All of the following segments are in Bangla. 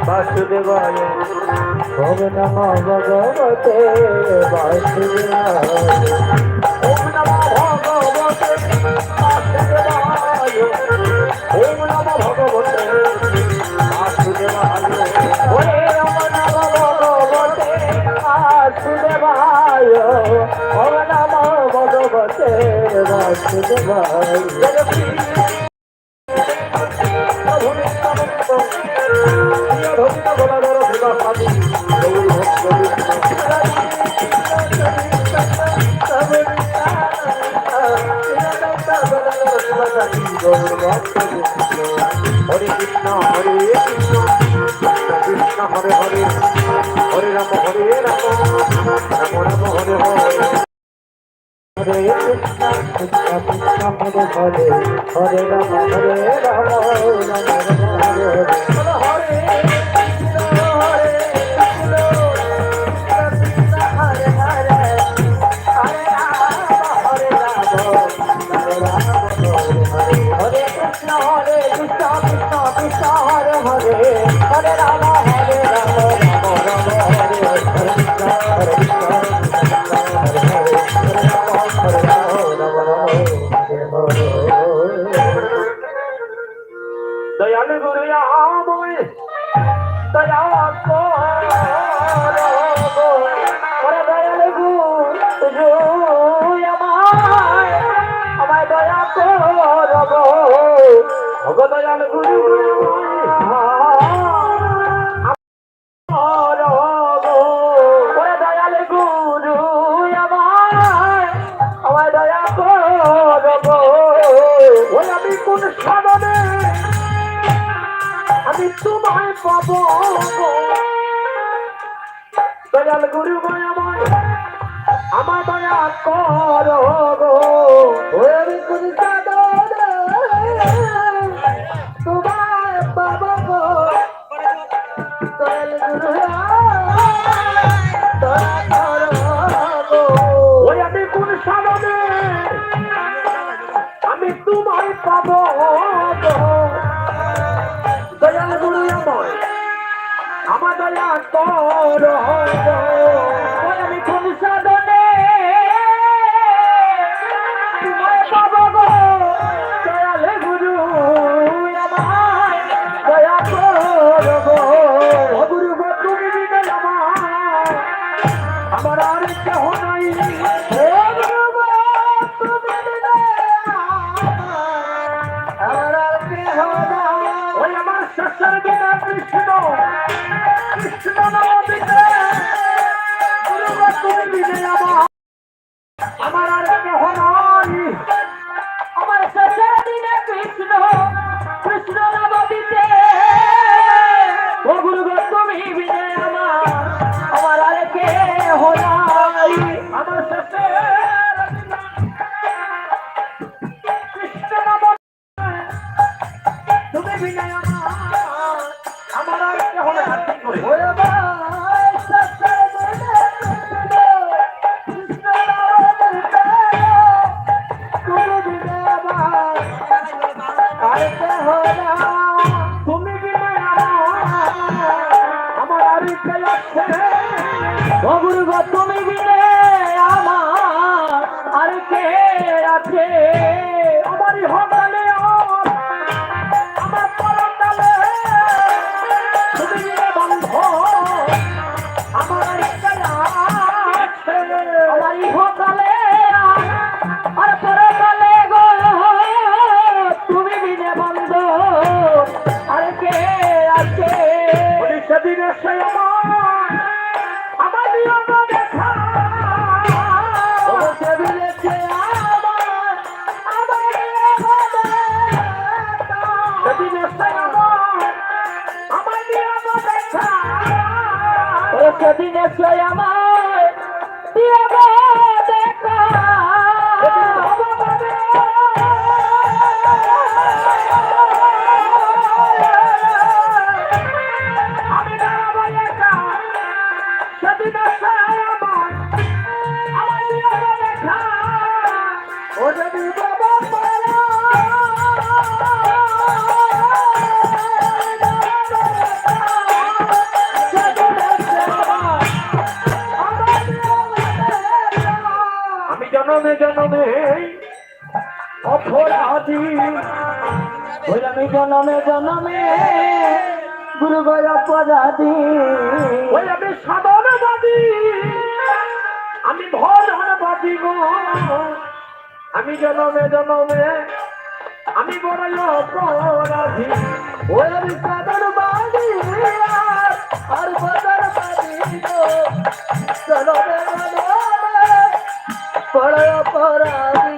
वासुदेवाय ओम नमो भगवते वासुदेवाय ओम नमो भगवते वासुदेवाय ओम नमो भगवते वासुदेवाय ओम नमो भगवते वासुदेवाय ओम नमो भगवते वासुदेवाय हरे कृष्ण हरे कृष्ण कृष्ण हरे हरे हरे राम राम राम हरे हरे हरे कृष्ण कृष्ण कृष्ण हरे हरे हरे राम राम राम हरे हरे दयाल गुरु आमोय दया को अरे दयाल गुरु আমায় দয়া করব ভগ দয়াল গুরু দয়াল গুরু আমায় দয়া করব আমি কোন সাধনে আমি তোমায় পাব দয়াল গুরু আমায় আমার দয়া করো গো আমি কোন সাধনে তোমায় পাব গো দয়াল গুরু দয়া করো গো আমি কোন সাধনে আমি তোমায় পাব গো দয়াল গুরু আমার দয়া করো আমি কোন সাধনে তোমায় পাব গো দয়াল গুরু আমায় দয়া করো গো গুরু গো তুমি দিলে আমার আর কেহ নাই গুরু গো তুমি দিলে আমার আর কেহ নাই ওই আমার শ্বশুর বিনা কৃষ্ণ কৃষ্ণ নাম দিতে গুরু গো তুমি দিলে আমার আর কেহ নাই আমার শ্বশুর বিনা কৃষ্ণ কৃষ্ণ নাম দিতে ও গুরু গো তুমি দিলে আমার আর কেহ নাই আমার শ্বশুর কৃষ্ণ নাম তুমি বিনা আমার আর কেহ নাই ওরে ভাই শ্বশুর বিনা কৃষ্ণ নাম দিতে তুমি বিনা আর কেহ নাই তুমি বিনা আমার আর কেহ আছে ও গুরু গো তুমি বিনে আমার আর কে আছে আমারই হকালে আমার পরকালে তুমি বিনে বন্ধ আমার আর কে আছে আমারই হকালে আর পরকালে গো তুমি বিনে বন্ধ আর কে আছে সেদিন এসে আমার দেখা সেদিন এসে সেদিন এসে দেখা সেদিন এসে আমার দেখা জনমে অপরাধী, ওই আমি জনমে জনমে গুরু গয় অপরাধী, ওই আমি সাধনবাদী, আমি ধনবাদী গো, আমি জনমে জনমে আমি বড় অপরাধী, ওই আমি সাধনবাদী আর বদরবাদী গো, জনমে জনমে বড় অপরাধী।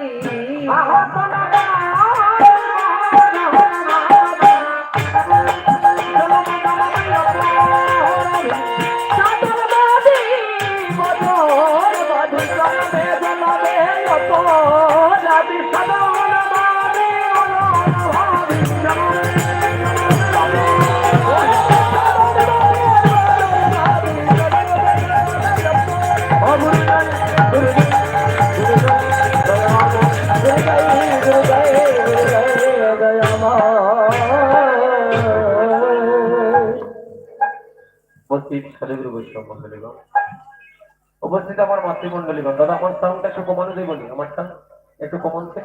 উপস্থিত সাধুগুরু বৈষ্ণব মন্ডলীগণ, উপস্থিত আমার মাতৃমন্ডলীগণ, দাদা আমার সাউন্ডটা একটু কমানো দেবনি, আমারটা একটু কমানছে।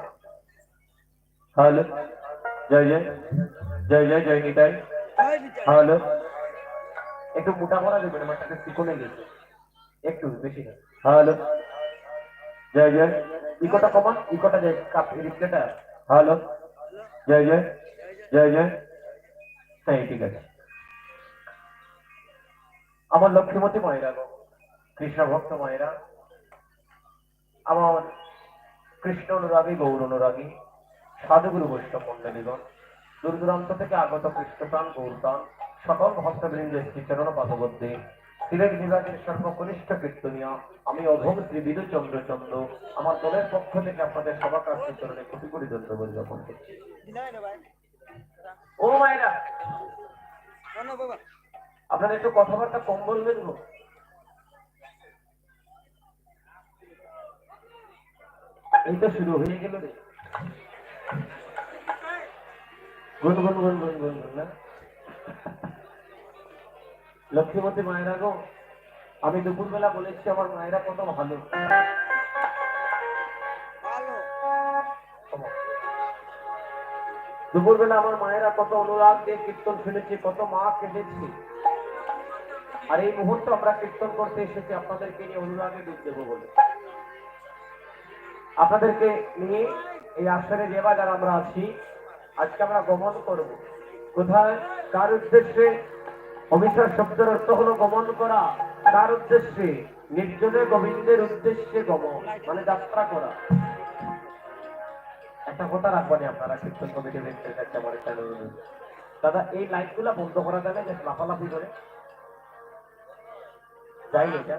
হ্যালো, জয় জয় জয় জয় জয় নিতাই। হ্যালো, একটু মোটা করা দেবেন, আমারটাকে চিকনে গেছে একটু বেশি না। হ্যালো, জয় জয়, ইকোটা কমান, ইকোটা যায় কাপ রিপ্লেটা। হ্যালো, জয় জয় জয় জয়, হ্যাঁ ঠিক আছে। আমার লক্ষ্মীমতী মায়েরা গো, কৃষ্ণ ভক্ত মায়েরা, আমার কৃষ্ণ অনুরাগী গৌর অনুরাগী সাধুগুরু বৈষ্ণব মন্ডলীগণ, দূর দূরান্ত থেকে আগত কৃষ্ণপ্রাণ গৌরপ্রাণ সকল ভক্তবৃন্দের শ্রীচরণ পাদবদ্ধে সিলেট বিভাগের সর্বকনিষ্ঠ কীর্তনীয় আমি অভোগ শ্রী বিদুচন্দ্র চন্দ্র আমার দলের পক্ষ থেকে আপনাদের সবাকার শ্রীচরণে কোটি কোটি ধন্যবাদ জ্ঞাপন করছি। ও মায়েরা, আপনারা একটু কথাবার্তা কম বলবেন গো। এই তো শুরু হয়ে গেল রে, গুন গুন গুন গুন গুন গুন না। লক্ষ্মীমতী মায়েরা গো, আমি দুপুরবেলা বলেছি আমার মায়েরা কত ভালো। দুপুরবেলা আমার মায়েরা কত অনুরাগ দিয়ে কীর্তন শুনেছি, কত মা কেঁদেছি, আর এই মুহূর্তে আমরা কীর্তন করতে এসেছি আপনাদেরকে নিয়ে অনুরাগে ডুব দেবো বলে। আপনাদেরকে নিয়ে এই আশ্রমে যে বাজার আমরা আছি, আজকে আমরা গমন করব কোথায়, কার উদ্দেশ্যে? অভিসার শব্দের অর্থ হলো গমন করা। কার উদ্দেশ্যে? নির্জনে গোবিন্দের উদ্দেশ্যে গমন, মানে যাত্রা করা। একটা কথা রাখবেন আপনারা কীর্তন কমিটির কাছে আমার একটা অনুরোধ, দাদা এই লাইট গুলা বন্ধ করা যাবে যে লাফালাফি করে যাই এটা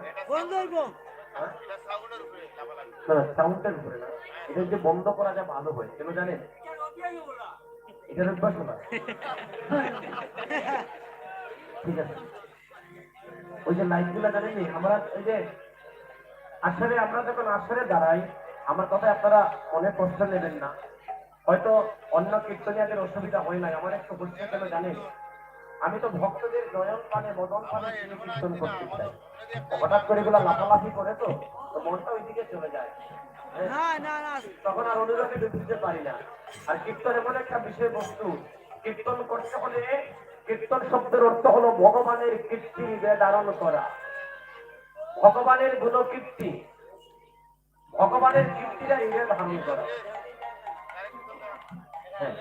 সাউন্ডের উপরে না, এটা যে বন্ধ করা যায় ভালো হয় কেন জানেন? এটার অভ্যাস না, ঠিক আছে? ওই যে লাইট গুলা জানেন আমরা এই যে আসলে আমরা যখন আসরে দাঁড়াই, আমার কথা আপনারা মনে কষ্ট নেবেন না, হয়তো অন্য কীর্তনিয়াদের অসুবিধা হয় নাই, আমার একটু হচ্ছে কেন জানেন? আমি তো ভক্তদের নয়ন পানে মদন পানে কীর্তন করতে চাই, হঠাৎ করে এগুলো লাফালাফি করে তো মনটা ওইদিকে চলে যায়, তখন আর অনুরাগে ডুবতে পারি না। আর কীর্তন এমন একটা বিষয় বস্তু, কীর্তন করতে হলে কীর্তন শব্দের অর্থ হলো ভগবানের কীর্তি ধারণ করা, ভগবানের গুণকীর্তি, ভগবানের কীর্তিটা নিজে ধারণ করা। হ্যাঁ,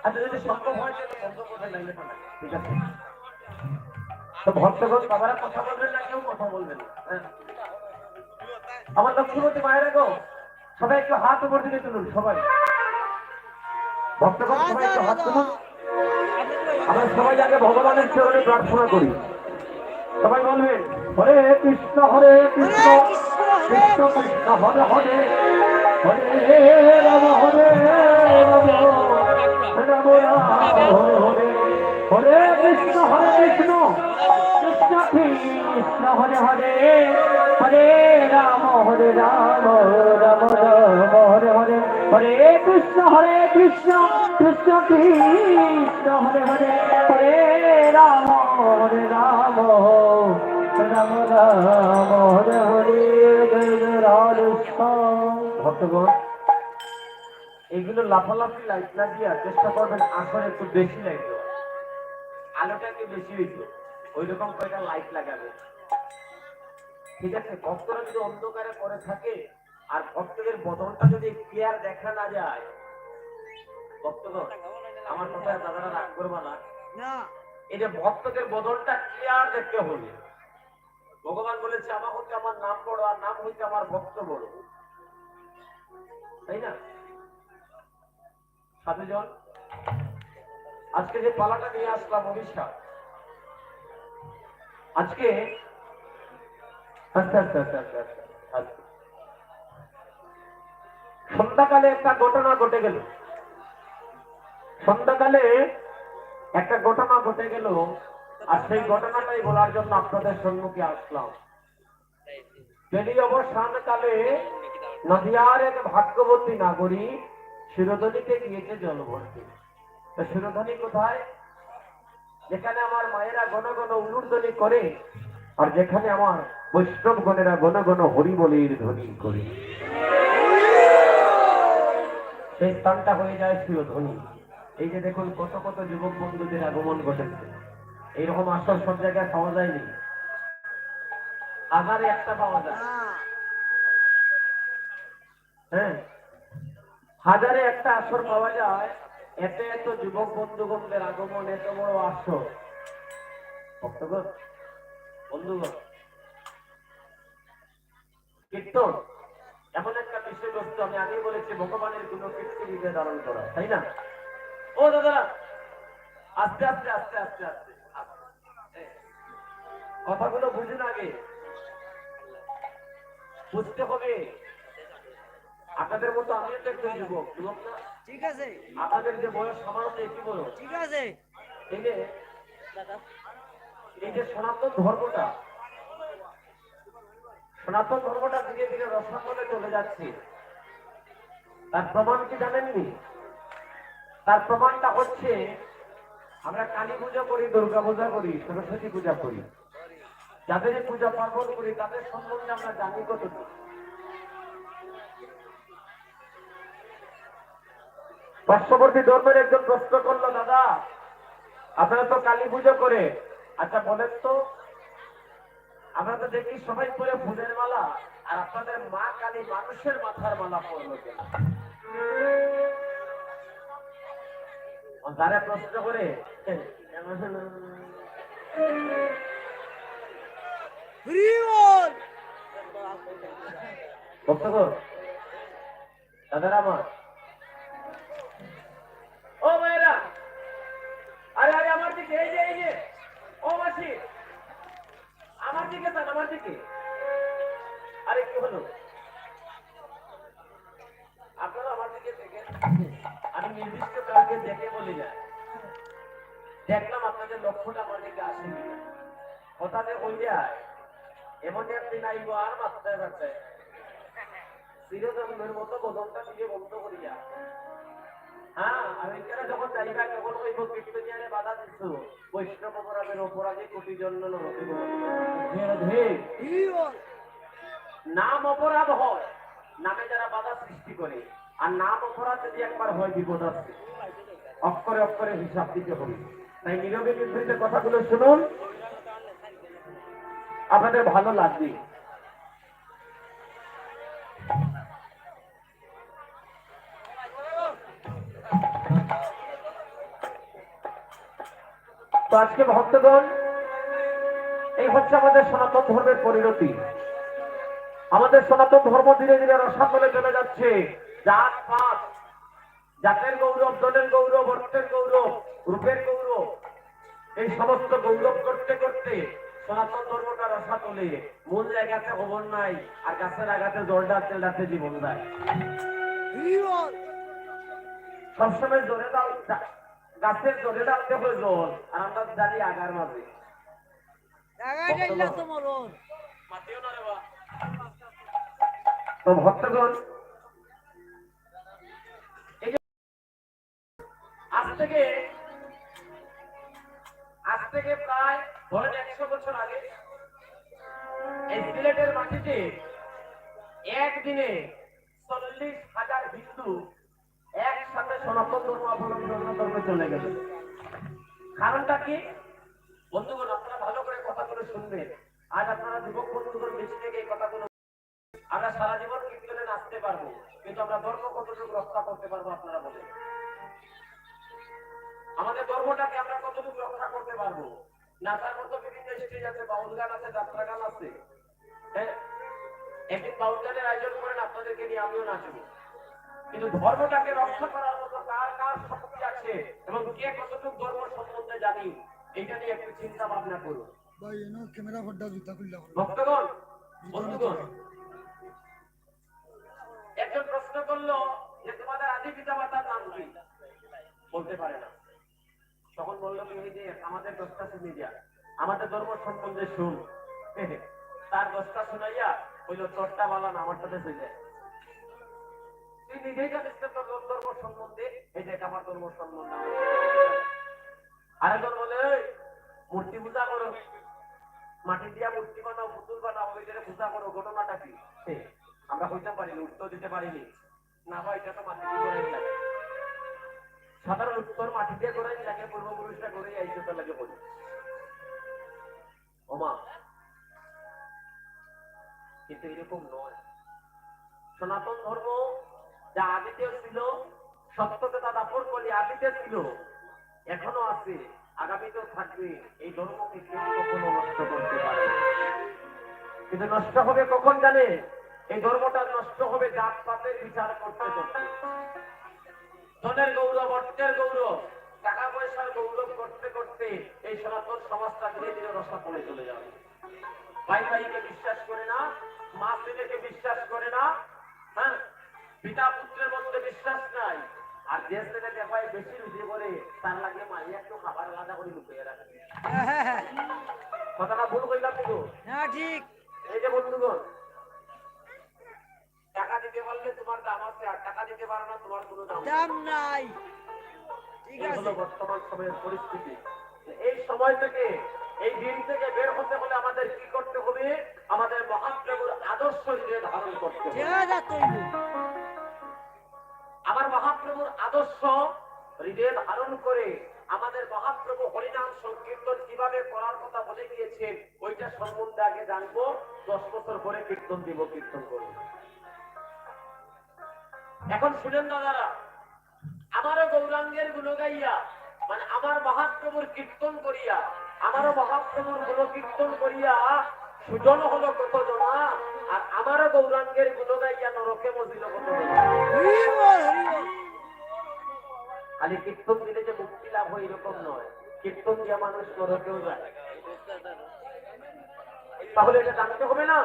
আচ্ছা যদি সম্ভব হয় বন্ধ করে লাগবে, ঠিক আছে? তো ভক্তগণ বাবারা কথা বলবেন না, কেউ কথা বলবেন না। হ্যাঁ, আমার লক্ষ্মীমতী মায়েরা গো, সবাই একটু হাত উপর দিকে তুলুন, সবাই ভক্তগণ সবাই একটু হাত তুলুন। আমরা সবাই আগে ভগবানের চরণে প্রার্থনা করি। সবাই বলবেন হরে কৃষ্ণ হরে কৃষ্ণ কৃষ্ণ কৃষ্ণ হরে হরে হরে রাম হরে রাম রাম রাম হরে হরে, হরে কৃষ্ণ কৃষ্ণ কৃষ্ণ হরে হরে হরে রাম রাম রাম হরে হরে, হরে কৃষ্ণ কৃষ্ণ কৃষ্ণ হরে হরে হরে রাম রাম রাম রাম হরে হরে, জয় জয় আর ভক্তগণ এইগুলো লাফালাফি লাইট না দিয়া চেষ্টা করবেন আসলে একটু বেশি লাইট দেওয়া, আলোটা একটু বেশি হইতো ওই রকম কয়টা লাইট লাগাবে, ঠিক আছে? ভক্তরা যদি অন্ধকারে পড়ে থাকে আর ভক্তদের বদনটা যদি ক্লিয়ার দেখা না যায়, ভক্তগণ আমার কথা দাদারা রাগ করবা না, এই যে ভক্তদের বদনটা ক্লিয়ার দেখতে হবে। ভগবান বলেছে আমার হচ্ছে আমার নাম বড় আর নাম হইতে আমার ভক্ত বড়, তাই না? সাধুজন আজকে যে পালাটা নিয়ে আসলাম অভিশাপ, আজকে আচ্ছা আচ্ছা আচ্ছা আচ্ছা আচ্ছা আচ্ছা। সন্ধ্যাকালে একটা ঘটনা ঘটে গেল, সন্ধ্যাকালে একটা ঘটনা ঘটে গেল, আর সেই ঘটনাটাই বলার জন্য আপনাদের সম্মুখে আসলাম। বেলি অবসান কালে নদিয়ার এক ভাগ্যবতী নাগরী শিরোধনীতে গিয়েছে জল ভরতে। তো শিরোধনী কোথায়? যেখানে আমার মায়েরা ঘন ঘন উলুধ্বনি করে আর যেখানে আমার বৈষ্ণব গণেরা ঘন ঘন হরিবলির ধ্বনি করে, সেই স্থানটা হয়ে যায় শিরোধনী। এই যে দেখুন কত কত যুবক বন্ধুদের আগমন ঘটেছে, এইরকম আসর সব জায়গায় পাওয়া যায়নি, আধারে একটা পাওয়া যায়, হ্যাঁ হাজারে একটা আসর পাওয়া যায়। এত এত যুবক বন্ধুগণদের আগমন, এত বড় আসর। ভক্তগণ বন্ধুগণ, কীর্তন এমন একটা বিষয়বস্তু, আমি আগেই বলেছি ভগবানের গুণ কীর্তি হৃদয়ে ধারণ করা, তাই না? ও দাদা আস্তে আস্তে আস্তে আস্তে আস্তে আস্তে কথাগুলো বুঝুন, আগে বুঝতে হবে। আপনাদের মতো আমিও তো একজন যুবক, যুবক না? ঠিক আছে, আপনাদের যে বয়স সামান্য একই বয়স, ঠিক আছে এই যে এই যে সনাতন ধর্মটা, সনাতন ধর্মটা ধীরে ধীরে রসাতলে চলে যাচ্ছে। তার প্রমাণ কি জানেননি? তার প্রমাণটা হচ্ছে আমরা কালী পূজা করি, দুর্গা পূজা করি, সরস্বতী পূজা করি, যাদের পূজা পার্বণ করি তাদের সম্বন্ধে আমরা জানি কতটুকু? পার্শ্ববর্তী ধর্মের একজন প্রশ্ন করলো, দাদা আপনারা তো কালী পুজো করে, আচ্ছা বলেন তো আমরা তো দেখি সবাই পরে ফুলের মালা, আর আপনাদের মা কালী মানুষের মাথার মালা পরলো কেন? যারা প্রশ্ন করে দাদারা আমার, ও মায়েরা, আরে আরে আমার দিকে, এই যে এই যে, ও মাসি আমার দিকে তান, আমার দিকে। আরে কি হলো? আপনারা আমার দিকে দেখেন, আমি নির্দিষ্ট কাউকে দেখে বলি না, দেখলাম আপনাদের লক্ষ্যটা আমার দিকে আসে কিনা। হঠাৎ ওই যায় এমন একদিন আইব আর মাত্রায় বাচ্চায় চিরজন্মের মতো বদনটা দিয়ে বন্ধ করিয়া, হ্যাঁ আমি যখন যাইবা তখন ওই কীর্তনিয়ারে বাধা দিচ্ছ, বৈষ্ণব অপরাধের অপরাধী কোটি জন্ম নাম অপরাধ হয়, নামে যারা বাধা সৃষ্টি করে, আর নাম অপরাধ যদি একবার হয় বিপদ আছে, অক্ষরে অক্ষরে হিসাব দিতে হবে। তাই নীরবে নিভৃতে কথাগুলো শুনুন, আপনাদের ভালো লাগবে। তো আজকে ভক্তগণ, এই হচ্ছে আমাদের সনাতন ধর্মের পরিণতি। আমাদের সনাতন ধর্ম ধীরে ধীরে রসাতলে চলে যাচ্ছে। জাত পাত, জাতের গৌরব, দলের গৌরব, অর্থের গৌরব, রূপের গৌরব, এই সমস্ত গৌরব করতে করতে সনাতন ধর্মটা রসাতলে, মূল জায়গাতে খবর নাই, আর গাছের আগাতে জল ডাকতে ডাকতে জীবন যায়। সবসময় জোরে ডাল, গাছের জোরে ডালতে হয় জল, আর আমরা জানি আগার মাঝে। তো ভক্তগণ, এই যে আজ থেকে প্রায় ধরেন 100 বছর আগে এই সিলেটের মাটিতে একদিনে 40,000 হিন্দু একসাথে সনাতন ধর্ম অবলম্বন ধর্মে চলে গেল। কারণটা কি? বন্ধুগণ, আপনারা ভালো করে কথাগুলো শুনবেন। আজ আপনারা যুবক বন্ধুগণ বেশি থেকে এই কথাগুলো, আমরা সারা জীবন কীর্তনে নাচতে পারবো, কিন্তু আমরা ধর্ম কতটুকু রক্ষা করতে পারবো আপনারা বলেন? আমাদের ধর্মটাকে আমরা কতটুকু রক্ষা করতে পারবো? নাচার মতো বিভিন্ন স্টেজ আছে, বাউল গান আছে, যাত্রা গান আছে। হ্যাঁ, একদিন বাউল গানের আয়োজন করেন, আপনাদেরকে নিয়ে আমিও নাচবো। কিন্তু ধর্মটাকে রক্ষা করার মতো কার কার শক্তি আছে এবং কে কতটুকু ধর্ম সম্বন্ধে জানি, এটা নিয়ে একটু চিন্তা ভাবনা করুন। ভাই এনো ক্যামেরা ফোনটা জুতা খুললা ভক্তগণ, বন্ধুগণ, একজন প্রশ্ন করলো যে তোমাদের আদি পিতা মাতার নাম কি? বলতে পারে না। তখন বললো এই যে আমাদের 10টা শুনে যা, আমাদের ধর্ম সম্বন্ধে শুন। তার 10টা শুনাইয়া বললো তোরটা বলা না, আমারটাতে চলে যায়। তুই নিজেই জানিস না তোর ধর্ম সম্বন্ধে, এই যে আমার ধর্ম সম্বন্ধে। আরেকজন বলে মূর্তি পূজা করো, মাটি দিয়া মূর্তি বানাও, পুতুল বানাও, ওই যে পূজা করো, ঘটনাটা কি? আমরা কইতে পারিনি, উত্তর দিতে পারিনি। না ভাই, এটা তো মাটি দিয়ে করাই লাগে। সাধারণ উত্তর মাটি দিয়ে করাই লাগে, পূর্বপুরুষরা করেই আইসে তো লাগে বলি। ওমা, কিন্তু এরকম নয়। সনাতন ধর্ম যা আদিতে ছিল, সত্যতা দাপন বলি আদিতে ছিল, এখনো আছে, আগামীতেও থাকবে। এই ধর্মকে কেউ কখনো নষ্ট করতে পারে না। কিন্তু নষ্ট হবে কখন জানে? এই ধর্মটা নষ্ট হবে জাতপাতের বিচার করতে করতে, ধনের গৌরব, অর্থের গৌরব, টাকা পয়সার গৌরব করতে করতে এই সনাতন সমাজটা ধীরে ধীরে রসা পড়ে চলে যাবে। ভাই ভাইকে বিশ্বাস করে না, মা ছেলেকে বিশ্বাস করে না, হ্যাঁ, পিতা পুত্রের মধ্যে বিশ্বাস নাই। আর যে ছেলে দেখায় বেশি রুজি করে, তার লাগে মাইয়া একটু খাবার আলাদা করে লুকিয়ে রাখে। কথাটা ভুল কইলাম কিন্তু না ঠিক এই যে বন্ধুগণ, টাকা দিতে পারলে তোমার দাম আছে, আর টাকা দিতে পারো না তোমার কোনো দাম দাম নাই। ঠিক এই আছে, হলো বর্তমান সময়ের পরিস্থিতি। এই সময় থেকে, এই দিন থেকে বের হতে হলে আমাদের কি করতে হবে? আমাদের মহাপ্রভুর আদর্শ হৃদয়ে ধারণ করতে হবে। আমার মহাপ্রভুর আদর্শ হৃদয়ে ধারণ করে আমাদের মহাপ্রভু হরিনাম সংকীর্তন কিভাবে করার কথা বলে গিয়েছেন, ওইটা সম্বন্ধে আগে জানবো। 10 বছর পরে কীর্তন দিব, কীর্তন করবো। এখন শুনেন দাদারা, আমারও গৌরাঙ্গের গুণ গাইয়া, মানে আমার মহাপ্রভুর কীর্তন করিয়া, আমারও মহাপ্রভুর গুণ কীর্তন করিয়া সুজন হলো কত জনা, আর আমারও গৌরাঙ্গের গুণ গাইয়া নরকে মজিল কত জনা। খালি কীর্তন দিলে যে মুক্তি লাভ হয় এরকম নয়, কীর্তন দিয়া মানুষ নরকেও যায়। তাহলে এটা জানতে হবে না?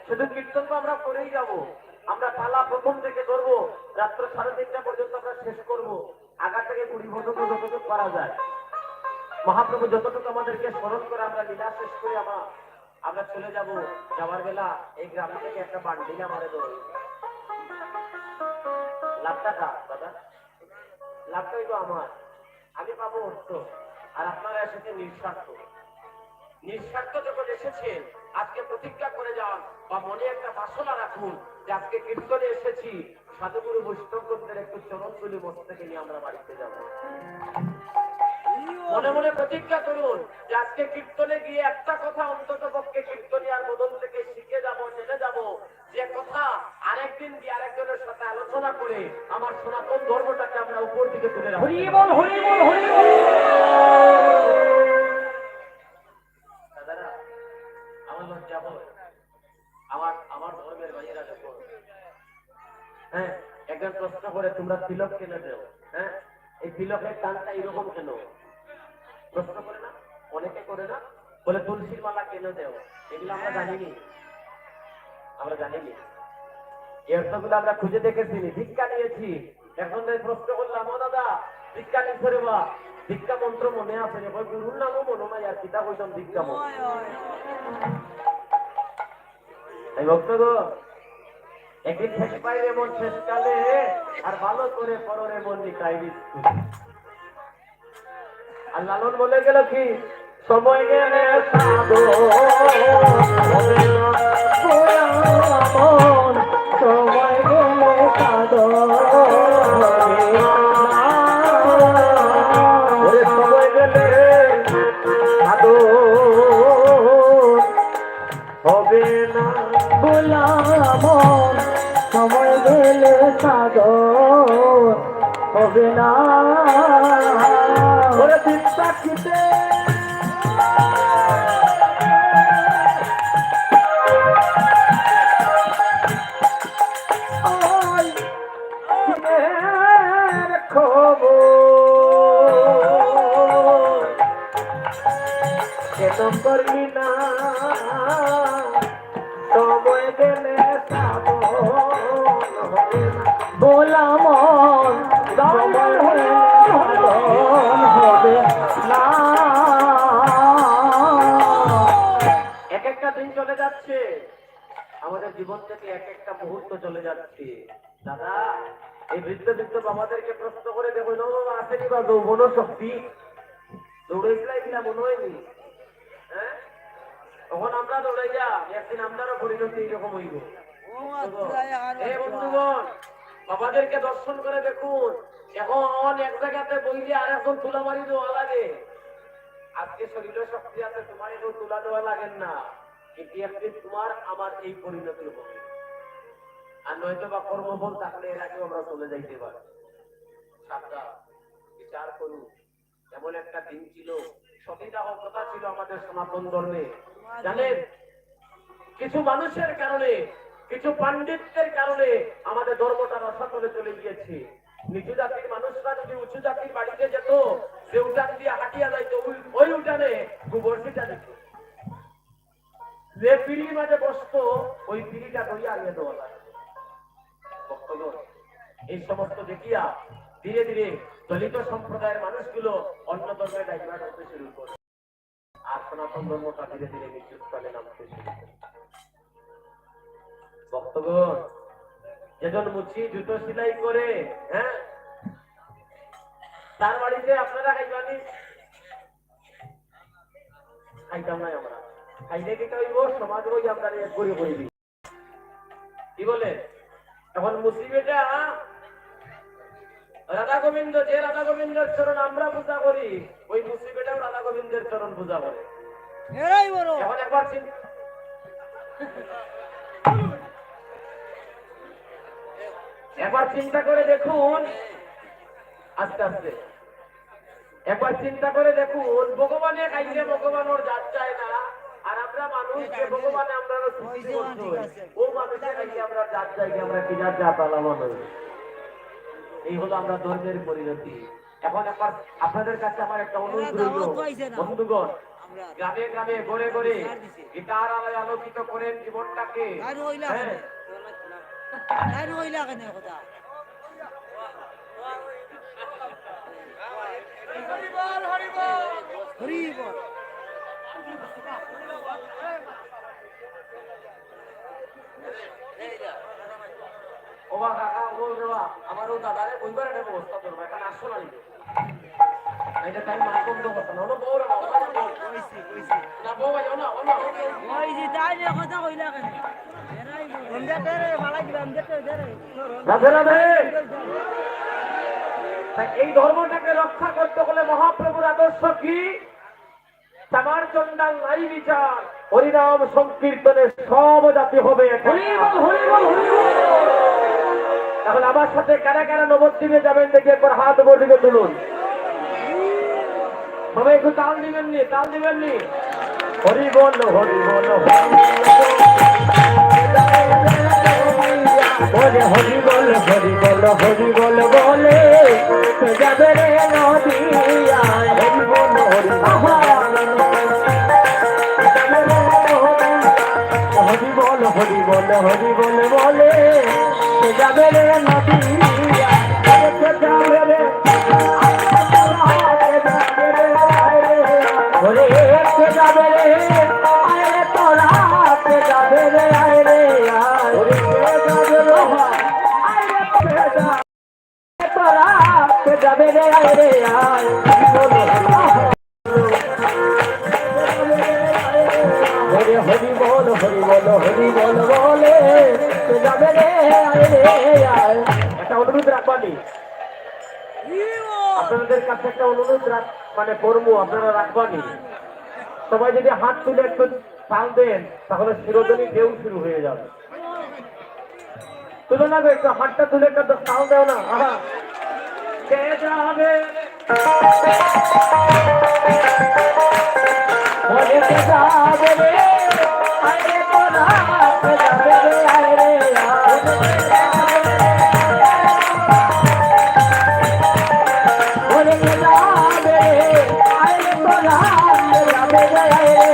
শুধু কীর্তন তো আমরা করেই যাবো। আমরা পালা প্রথম থেকে ধরবো, রাত্র 3:30টা পর্যন্ত আমরা শেষ করবো। আগা থেকে 20 পর্যন্ত যতটুকু করা যায়, মহাপ্রভু যতটুকু আমাদেরকে স্মরণ করে আমরা লীলা শেষ করে আমরা চলে যাব। যাওয়ার বেলা এই গ্রাম থেকে একটা বান্ডিল আমারে দেবো। লাভটা কার দাদা? লাভটাই তো আমার। আমি পাবো অর্থ, আর আপনারা এসেছে নিঃস্বার্থ। নিঃস্বার্থ যখন এসেছেন, আজকে প্রতিজ্ঞা করে যান বা মনে একটা বাসনা রাখুন যে আজকে কীর্তনে এসেছি, সাধুগুরু বৈষ্ণবদের একটু চরণ তুলি মস্তকে নিয়ে আমরা বাড়িতে যাব। মনে মনে প্রতিজ্ঞা করুন যে আজকে কীর্তনে গিয়ে একটা কথা অন্তত পক্ষে কীর্তনিয়ার বদল থেকে শিখে যাব, জেনে যাব, যে কথা আরেকদিন গিয়ে আরেকজনের সাথে আলোচনা করে আমার সনাতন ধর্মটাকে আমরা উপর দিকে তুলে রাখবো। হরি বল, হরি বল, হরি বল। দাদারা, আমার লজ্জা হয়, আমার ধর্মের ভাইয়েরা যখন, হ্যাঁ, একজন প্রশ্ন করে তোমরা তিলক কেন দেও? হ্যাঁ, এই তিলকের টানটা এরকম কেন? প্রশ্ন করে না, অনেকে করে না, বলে তুলসীর মালা কেন দেও? এগুলো আমরা জানিনি, আমরা জানিনি। এই অর্থগুলো আমরা খুঁজে দেখেছি, ভিক্ষা নিয়েছি। এখন প্রশ্ন করলাম, ও দাদা ভিক্ষা নিচ্ছে রে বা, ভিক্ষা মন্ত্র মনে আছে রে? গুরুর নামও মনে নাই, আর কিতা বলতাম ভিক্ষা মন্ত্র। এই ভক্তগণ, একদিন শেষ পাইলে মন শেষকালে, আর ভালো করে পররে মন নিতাই। আর লালন বলে গেল কি, সময় গেলে সাধু হবে না মন সময় গেলে সাধন হবে না। ওরে সময় গেলে সাধু হবে না গোলাম সময় গেলে সাধন হবে না। ওরে চিন্তা খিতে কেন করবি না সময় গেলে গোলাম সময় গেলে সাধন হবে না। এক একটা দিন চলে যাচ্ছে, আমাদের জীবন থেকে এক একটা মুহূর্ত চলে যাচ্ছে। দাদা, এই বৃদ্ধ বৃদ্ধ বাবাদেরকে প্রশ্ন করে দেখো, আসেনি বা যৌবন শক্তি দৌড়েছিলাই কিনা মনে হয়নি? হ্যাঁ, তখন আমরা দৌড়ে যা, একদিন আমরাও পরিণতি এইরকম হইব। বন্ধুগণ, বাবাদেরকে দর্শন করে দেখুন, এখন এক জায়গাতে বইলে আর এখন তুলা মারি দেওয়া লাগে। আজকে শরীরে শক্তি আছে, তোমার কেউ তুলা দেওয়া লাগেন না, কিন্তু একদিন তোমার আমার এই পরিণতি হবে। আর নয়তো বা কর্মফল থাকলে এর আগে আমরা চলে যাইতে পারি। সাবধান, বিচার করুন। এমন একটা দিন ছিল, সতীদাহ প্রথা ছিল আমাদের সনাতন ধর্মে। জানেন, কিছু মানুষের কারণে, কিছু পাণ্ডিত্যের কারণে আমাদের ধর্মটা রসাতলে চলে গিয়েছে। নিচু জাতির মানুষরা যদি উঁচু জাতির বাড়িতে যেত, যে উঠান দিয়ে হাঁটিয়া যাইতো, ওই উঠানে গোবর ছিটা দিত। যে পিড়ির মাঝে বসতো, ওই পিড়িটা ধরিয়া আনিয়ে দেওয়া লাগে। এই সমস্ত দেখিয়া ধীরে ধীরে দলিত সম্প্রদায়ের মানুষগুলো অন্য ধর্মে ডাইভার্ট হতে শুরু করে, আর সনাতন ধর্মটা ধীরে ধীরে মৃত্যুস্থলে নামতে শুরু করে। ভক্তগণ, যেজন মুচি জুতো সেলাই করে, হ্যাঁ, তার বাড়িতে আপনারা খাইবানি? খাইতাম নাই আমরা। খাইলে কি খাইব? সমাজ বই আমরা করে করে দিই। কি বলে? এখন মুসিবেটা রাধা গোবিন্দ, যে রাধা গোবিন্দের চরণ আমরা পূজা করি, ওই মুসিবেটাও রাধা গোবিন্দের চরণ পূজা করে। এখন একবার চিন্তা করে দেখুন, আস্তে আস্তে একবার চিন্তা করে দেখুন, ভগবানে খাইলে ভগবান ওর জাত চায় না, আর আমরা মানুষ যে ভগবানে আমরা সৃষ্টি করছি, ও মানুষের খাইলে আমরা জাত চাই, আমরা কি জাত আলাদা নই। এই হলো আমরা ধর্মের পরিণতি। এখন আপনাদের কাছে আমার একটা অনুরোধ রইল, বন্ধুগণ, গ্রামে গ্রামে ঘরে ঘরে গীতার আলোয় আলোকিত করেন জীবনটাকে। আমারও দাদারে বইবার একটা ব্যবস্থা করবো, এখানে আসো না এটা তাই মান বন্ধ কথা না, বউ না বউ এই ধর্মটাকে রক্ষা করতে হলে মহাপ্রভুর আদর্শ কি? তামার চন্ডাল নাই বিচার, হরিনাম সংকীর্তনে সব জাতি হবে। তাহলে আমার সাথে কারা কারা নবদ্বীপে যাবেন দেখি একবার হাত উপর দিকে তুলুন। সবাই একটু তাল দিবেননি, তাল দিবেননি। হরি বল হরি বল হরি বল হরি বল হরি বল বলে যাবে রে নদিয়া। হরি বল হরি বল হরি বল হরি বল বলে যাবে রে নদিয়া। যাবে রে বলে যাবে রে আয় তোরা যাবে রে আয় রে যাবে রে আয় রে আয়। রাখবানি। আপনাদের কাছে একটা অনুরোধ মানে করবো, আপনারা রাখবানি। সবাই যদি হাত তুলে একটু তাল দেন তাহলে শিরোধনী ঢেউ শুরু হয়ে যাবে। তুলে না একটু হাতটা তুলে একটা তাল দেও না। আহা কে যাবে বলেতে যাবে রে আরে তোরা যাবে রে আরে বলেতে যাবে রে আরে তোরা যাবে রে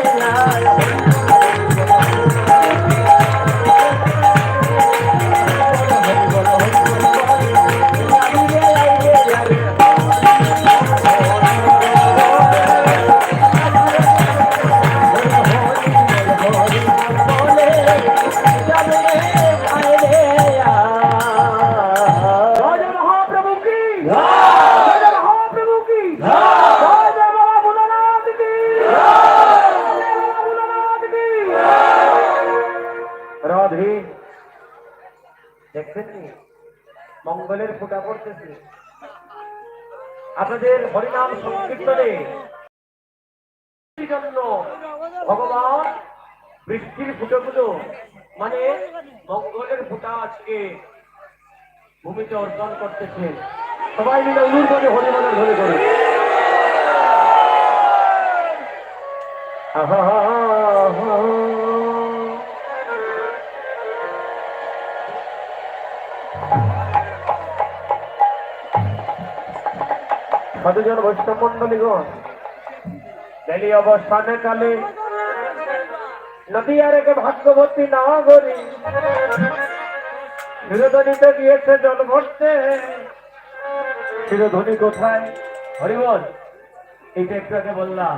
রাধে দেখছেন মঙ্গলের ফোঁটা পড়তেছে আপনাদের হরিনাম সংকীর্তনে জন্য ভগবান বৃষ্টির ফুটোগুলো মানে মঙ্গলের ফোঁটা আজকে ভূমিতে অর্পণ করতেছেন। সবাই মিলে উলুর করে হরিনামের ধরে করে সাধুজন বৈষ্ণব মন্ডলীগণ ডেলি অবস্থানে কালে নদী আর একে ভাগ্যবতী না করি শিরোধনীতে গিয়েছে জল ভরতে। শিরোধনী কোথায়? হরিবল এইটা একটু আগে বললাম,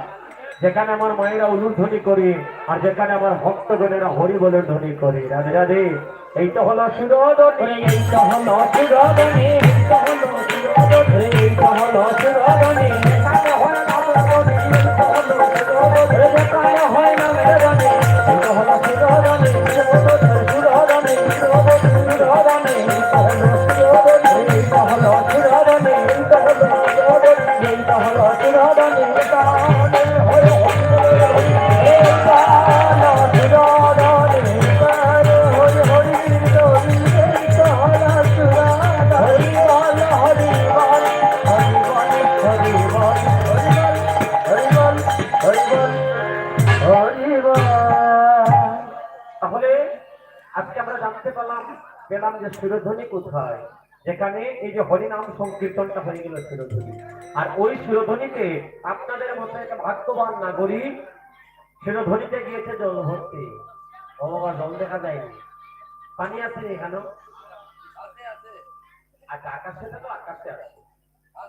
যেখানে আমার মায়েরা উলুর ধ্বনি করি আর যেখানে আমার ভক্তগণেরা হরি বলে ধ্বনি করি। রাধে রাধে। এইটা হলো শিরোধনী, এইটা হলো শিরোধনী, এইটা হলো শিরোধনী, এইটা হলো শিরোধনী, কানে হয় না মেরোধনী, এইটা হলো শিরোধনী, কানে হয় না মেরোধনী, এইটা হলো শিরোধনী, শিরোধনী, শিরোধনী, শিরোধনী, এইটা হলো শিরোধনী, এইটা হলো শিরোধনী, এইটা হলো শিরোধনী, এইটা হলো শিরোধনী, এইটা হলো তাহলে আজকে আমরা জানতে পেলাম যে শিরোধনী কোথায়, যেখানে এই যে হরিনাম সংকীর্তনটা হয়ে গেল শিরোধনী। আর ওই শিরোধনীতে আপনাদের মতো একটা ভাগ্যবান নাগরিক শিরোধনীতে গিয়েছে জল ভর্তি। ও বাবা, জল দেখা যায়নি, পানি আছে এখানে? আচ্ছা, আকাশে তো আকাশে আছে,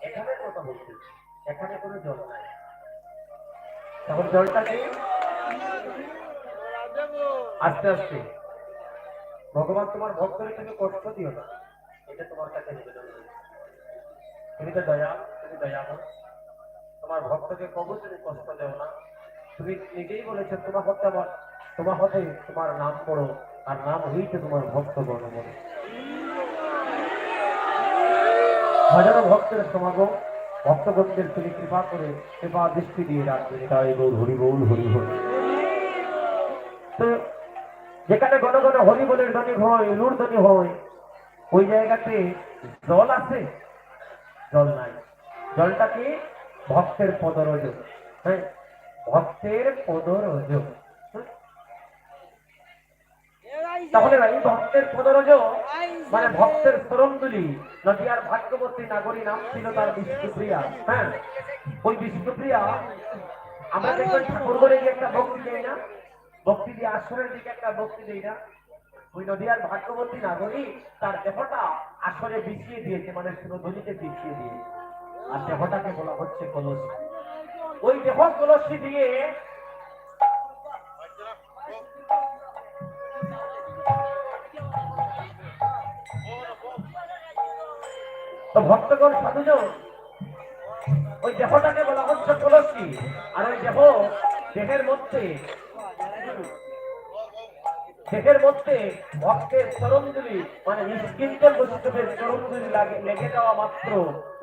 এখানে কথা বলছি, এখানে কোনো জল নাই। তখন জলটা কি আস্তে আস্তে ভগবান তোমার ভক্তকে তুমি কষ্ট দিও না, এটা তোমার কাছে নিবেদন। তুমি তো দয়া, তুমি দয়াময়, তোমার ভক্তকে কবু তুমি কষ্ট দেও না। তুমি নিজেই বলেছো তোমার হতে তোমার নাম পড়ো আর নাম হইতে তোমার ভক্তগণ বলো। হাজারো ভক্তের সমাগম, ভক্তগণদের তুমি কৃপা করে কৃপা দৃষ্টি দিয়ে রাখবেন। তাই বল হরি বল হরি বল। তো যেখানে ঘন ঘন হরি বলের ধ্বনি হয়, লুর ধ্বনি হয়, ওই জায়গাতে জল আছে? জল নাই। জলটা কি? ভক্তের পদরজ। হ্যাঁ, ভক্তের পদরজ। তাহলে এই ভক্তের পদরজ মানে ভক্তের তরঙ্গুলি। নদিয়ার ভাগ্যবতী নাগরী নাম ছিল তার বিষ্ণুপ্রিয়া। হ্যাঁ, ওই বিষ্ণুপ্রিয়া আমরা দেখবেন ঠাকুর ঘরে গিয়ে একটা ভক্তি দেই না, ভক্তি দিয়ে আসরের দিকে একটা ভক্তি দেই না। ওই নদিয়ার ভাগ্যবতী নাগরী তার দেহটা আসরে বিছিয়ে দিয়েছে, মানে শিরোধনীতে বিছিয়ে দিয়েছে। আর দেহটাকে বলা হচ্ছে কলসি। ওই দেহ কলসি দিয়ে তো ভক্তগণ সাধুজন ওই দেহটাকে বলা হচ্ছে কলসি। আর ওই দেহের মধ্যে দেহের মধ্যে ভক্তের চরণগুলি মানে নিষ্কিঞ্চন বৈষ্ণবের চরণগুলি লেগে যাওয়া মাত্র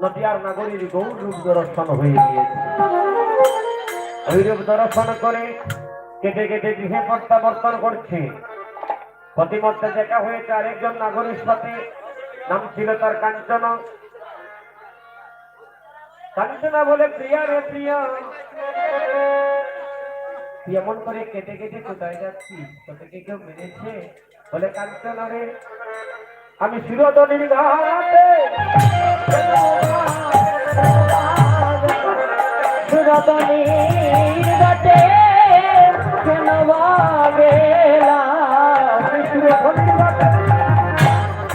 নদিয়ার নাগরীর গৌর রূপ দর্শন হয়ে গিয়েছে। ওই রূপ দর্শন করে কেটে কেটে গৃহে প্রত্যাবর্তন করছে। প্রতিমধ্যে দেখা হয়েছে আরেকজন নাগরীর সাথে, নাম ছিল তার কাঞ্চনা। কাঞ্চনা বলে, প্রিয়া রে প্রিয়া, তুই এমন করে কেটে কেটে কোথায় যাচ্ছিস? তোকে কেউ মেরেছে? বলে, কাঞ্চনা রে, আমি শিরোধনির ঘাটে সুরতনীর ঘাটে কেন গেলা? আমি শিরোধনির ঘাটে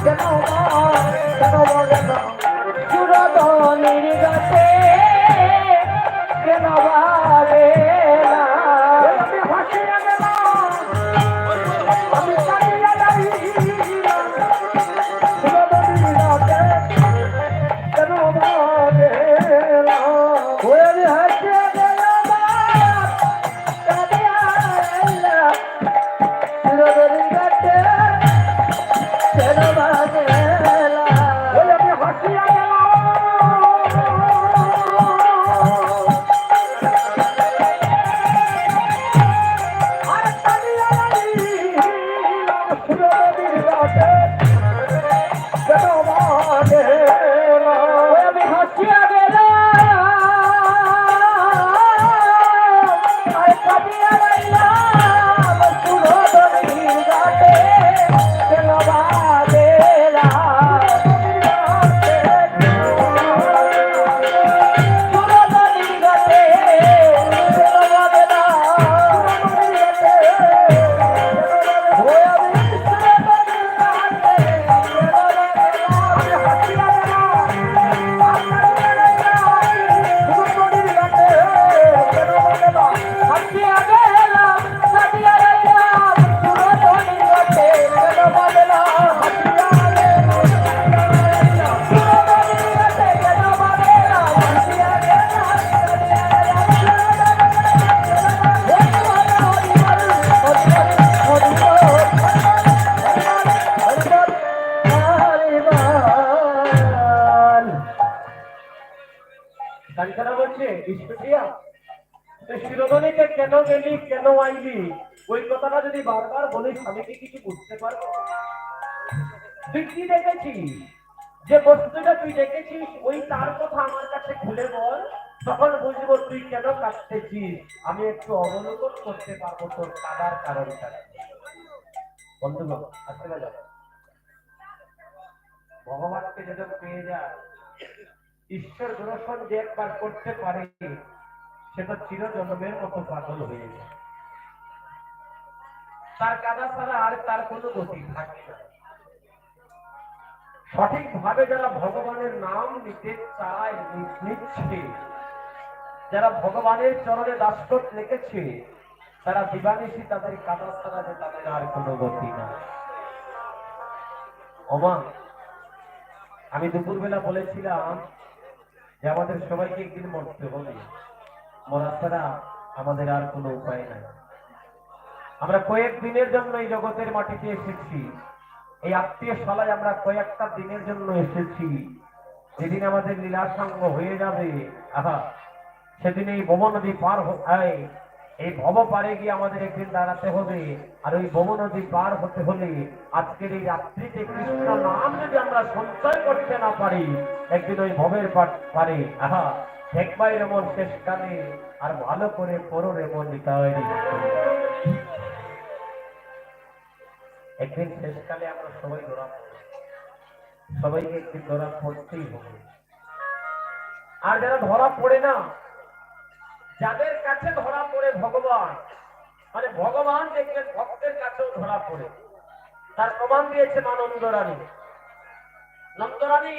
কেন গেলা? সুরতনীর ঘাটে কেন গেলা? আমি ভাসিয়ে গেলাম, আমি কাটিয়ে যাইলাম শিরোধনির ঘাটে কেন গেলাম? ওই আমি হাসিয়া গেলাম, কাঁদিয়া গেলাম, সুরতনীর ঘাটে কেন গেলা? ওই আমি ভাসিয়ে গেলাম, আর কাটিয়ে যাইলাম শিরোধনির ঘাটে কেন গেলাম? ওই আমি হাসিয়া গেলাম, আর কাঁদিয়া গেলাম, সুরতনীর ঘাটে কেন গেলা? সুরতনীর ঘাটে কেন গেলা? ওই আমি সুরতনীর ঘাটে কেন গেলা? হাসিয়া গেলাম, কাঁদিয়া গেলাম, সুরতনীর ঘাটে কেন গেলা? সুরতনীর ঘাটে কেন গেলা? হাসিয়া গেলাম, কাঁদিয়া কাঞ্চনা বলছে, বিষ্ণুপ্রিয়া, তুই শিরোধনীতে কেন গেলি, কেন আইলি? ওই কথাটা যদি বারবার বলিস আমি কি কিছু বুঝতে পারবো? তুই কি দেখেছিস? যে বস্তুটা তুই দেখেছিস ওই তার কথা আমার কাছে খুলে বল, তখন বুঝবো তুই কেন কাঁদতেছিস। আমি একটু অবলোকন করতে পারবো তোর কাঁদার কারণটা। বন্ধুগণ, আসলে যাও, ভগবানকে যেন পেয়ে যায়, ঈশ্বর দর্শন যে একবার করতে পারে সেটা চিরজন্মের মতো পাগল হয়ে যায়। তার কাদা ছাড়া আর তার কোনো গতি থাকে না। সঠিকভাবে যারা ভগবানের নাম নিতে চায়, নিচ্ছে, যারা ভগবানের চরণে দাসত্ব রেখেছে, তারা দিবানিশি তাদের কাদা ছাড়া যে তাদের আর কোনো গতি না। ওমা, আমি দুপুরবেলা বলেছিলাম যে আমাদের সবাইকে একদিন মরতে হবে, মরা ছাড়া আমাদের আর কোনো উপায় নাই। আমরা কয়েক দিনের জন্য এই জগতের মাটিতে এসেছি, এই আত্মীয় শালায় আমরা কয়েকটা দিনের জন্য এসেছি। যেদিন আমাদের লীলাসঙ্গ হয়ে যাবে, আহা, সেদিন এই ভব নদী পার হয়, এই ভব পারে গিয়ে আমাদের একদিন দাঁড়াতে হবে। আর ওই ভব নদী পার হতে হলে আজকের এই রাত্রিতে কৃষ্ণ নাম যদি আমরা সঞ্চয় করতে না পারি, একদিন ওই ভবের পারে, আহা, দেখবাই এমন শেষকালে আর ভালো করে পড়োর এমন তৈরি। একদিন শেষকালে আমরা সবাই ধরা পড়ব, সবাইকে একদিন ধরা পড়তেই হবে। আর যারা ধরা পড়ে না, যাদের কাছে ধরা পড়ে ভগবান, মানে ভগবান দেখবেন ভক্তের কাছেও ধরা পড়ে। তার প্রমাণ দিয়েছে মা নন্দরানী। নন্দরানী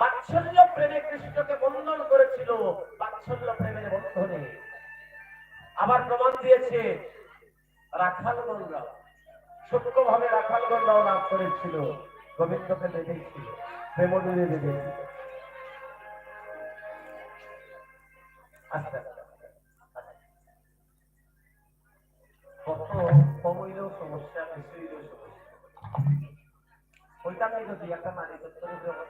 বাৎসল্য প্রেমে কৃষ্ণকে বন্ধন করেছিল, বাৎসল্য প্রেমের বন্ধনে। আবার প্রমাণ দিয়েছে রাখালগণরা, সূক্ষ্মভাবে রাখালগণরাও লাভ করেছিল, গোবিন্দকে দেখেছিল, প্রেমদুরে দেখেছিল। আস্তে আস্তে কত কমইলেও সমস্যা কিছুই দোষ হবে। ওইটা নেই যদি একটা নারী তত্ত্বের উপরে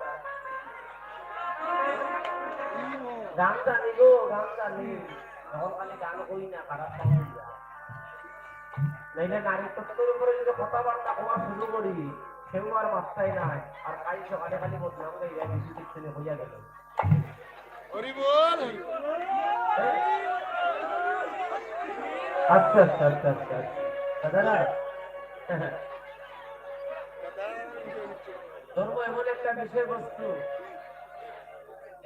গান জানি গো, গান জানি, যখন খালি গান করি না খারাপ পাওয়া যায়। নাইলে নারী তত্ত্বের উপরে যদি কথাবার্তা হওয়া শুরু করি সেও আর মাত্রাই নাই, আর কাল সকালে খালি বললাম এই কিছু দিচ্ছে হইয়া গেল। আচ্ছা আচ্ছা আচ্ছা আচ্ছা দাদা, ধর্ম এমন একটা বিষয়বস্তু,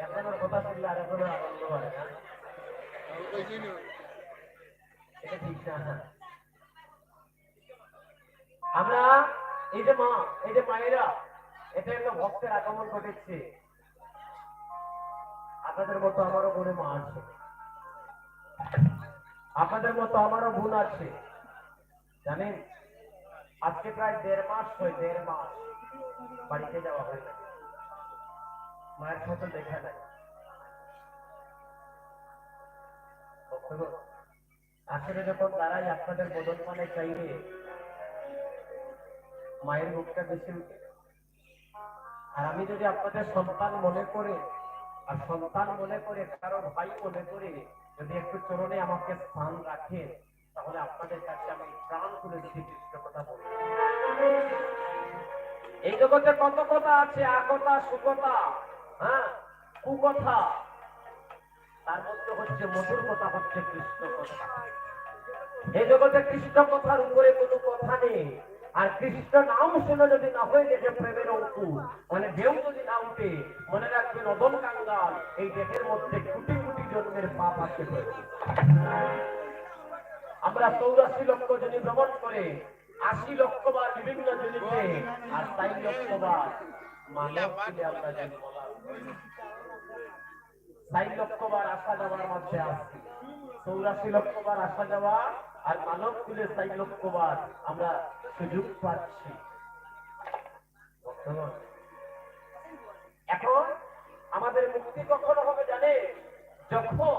এখন কথা শুনলে আর এখন আনন্দ হয় না, এটা ঠিক না। আমরা এই যে মা, এই যে মায়েরা, এটা একটা ভক্তের আগমন ঘটেছে। আপনাদের মতো আমারও বোনে মা আছে, আপনাদের মতো আমারও বোন আছে। জানেন আজকে প্রায় 1.5 মাস হয়, 1.5 মাস বাড়িতে যাওয়া হয় না, মায়ের সাথে দেখা নাই। আসলে যখন দাঁড়াই আপনাদের বদল মানে চাইলে মায়ের মুখটা বেশি উঠে। আর আমি যদি আপনাদের সন্তান মনে করে, আর সন্তান মনে করে, কারো ভাই মনে করে যদি একটু চরণে আমাকে স্থান রাখে, তাহলে আপনাদের কাছে আমি প্রাণ খুলে যদি কিছু কথা বলি। এই জগতে কত কথা আছে, আকথা সুকথা, হ্যাঁ কুকথা, তার মধ্যে হচ্ছে মধুর কথা, হচ্ছে কৃষ্ণ কথা। এই জগতে কৃষ্ণ কথার উপরে কোনো কথা নেই। আর কৃষ্ণ নাম শুনে যদি না হয়ে দেখে প্রেমের অঙ্কুর, মানে ঢেউ যদি না উঠে, মনে রাখবেন অদম কাঙ্গাল এই দেহের মধ্যে কোটি কোটি জন্মের পাপ আছে। আমরা 84 লক্ষ জনি ভ্রমণ করে 80 লক্ষ বার বিভিন্ন জনিতে, আর 4 লক্ষ বার মানব ছিলে আমরা জন্ম লাভ করি। 4 লক্ষ বার আসা যাওয়ার মধ্যে আসছি, 84 লক্ষ বার আসা যাওয়া, আর মানব কুলে 4 লক্ষ বার আমরা সুযোগ পাচ্ছি। এখন আমাদের মুক্তি কখন হবে জানে? যখন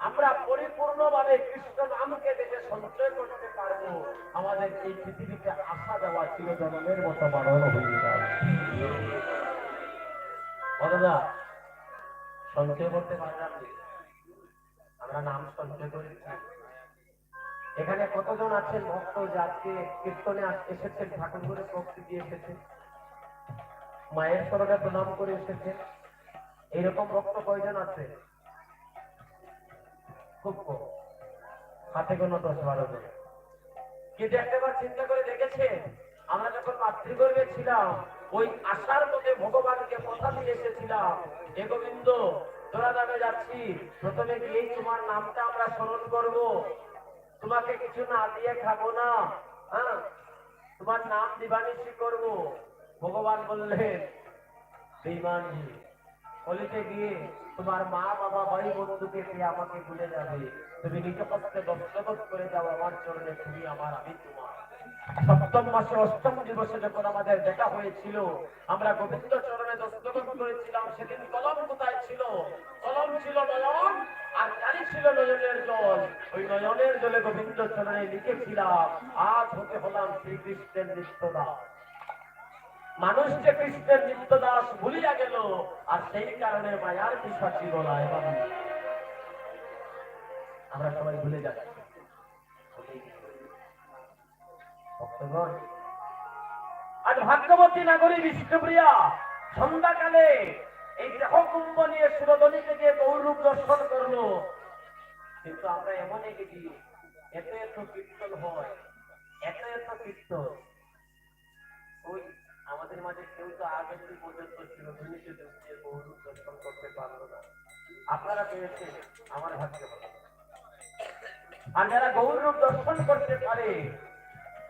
আমরা পরিপূর্ণভাবে কৃষ্ণ নামকে দেখে সঞ্চয় করতে পারবো, আমাদের এই পৃথিবীতে আসা যাওয়া চিরজন্মের মতো বাড়ানো হয়ে যাবে। দাদা সঞ্চয় করতে পারলাম, আমরা নাম সঞ্চয় করেছি। এখানে কতজন আছেন ভক্ত যাকে কীর্তনে এসেছেন, ঠাকুর করে ভক্তি দিয়ে এসেছেন, মায়ের চরণে প্রণাম করে এসেছেন? এইরকম ভক্ত কয়জন আছে? খুব কম, হাতে গোনা 10-12 জন। কিন্তু একবার চিন্তা করে দেখেছেন, আমরা যখন মাতৃগর্ভে ছিলাম, ওই আশার মধ্যে ভগবানকে কথা দিয়ে এসেছিলাম, হে গোবিন্দ তোরা নামে যাচ্ছি, প্রথমে গিয়েই তোমার নামটা আমরা স্মরণ করবো, তোমাকে কিছু না দিয়ে খাবো না, হ্যাঁ তোমার নাম দিবানিশি করবো। ভগবান বললেন বেঈমানজি, বলিতে গিয়ে তোমার মা বাবা ভাই বন্ধুকে পেয়ে আমাকে ভুলে যাবে, তুমি নিজ কষ্টে দস্তখত করে যাও আমার চরণে, তুমি আমার আমি তোমার। 7ম মাসে 8ম দিবসে যখন আমাদের দেখা হয়েছিল, আমরা গোবিন্দ চরণে দস্তখত করেছিলাম। সেদিন কলম কোথায় ছিল? কলম ছিল নয়ন, আর জানি ছিল নয়নের জল। ওই নয়নের জলে গোবিন্দ চরণে লিখেছিলাম, আজ হতে হলাম শ্রীকৃষ্ণের নিত্যদাস। মানুষ যে কৃষ্ণের নিত্যদাস ভুলিয়া গেল, আর সেই কারণে মায়ার পিশাচি বলায় আমরা সবাই ভুলে যাচ্ছি। আজ ভাগ্যবতী নাগরী বিষ্ণুপ্রিয়া সন্ধ্যাকালে এই দেহ কুম্ভ নিয়ে সুরধনী থেকে গৌরূপ দর্শন করলো। কিন্তু আমরা এমন গেছি, এত এত কীর্তন হয়, এত এত কীর্তন, ওই আমাদের মাঝে কেউ তো আগে পর্যন্ত সুরধনীকে দেখে গৌরূপ দর্শন করতে পারলো না। আপনারা পেয়েছেন, আমার ভাগ্য ভালো। আর যারা গৌরূপ দর্শন করতে পারে,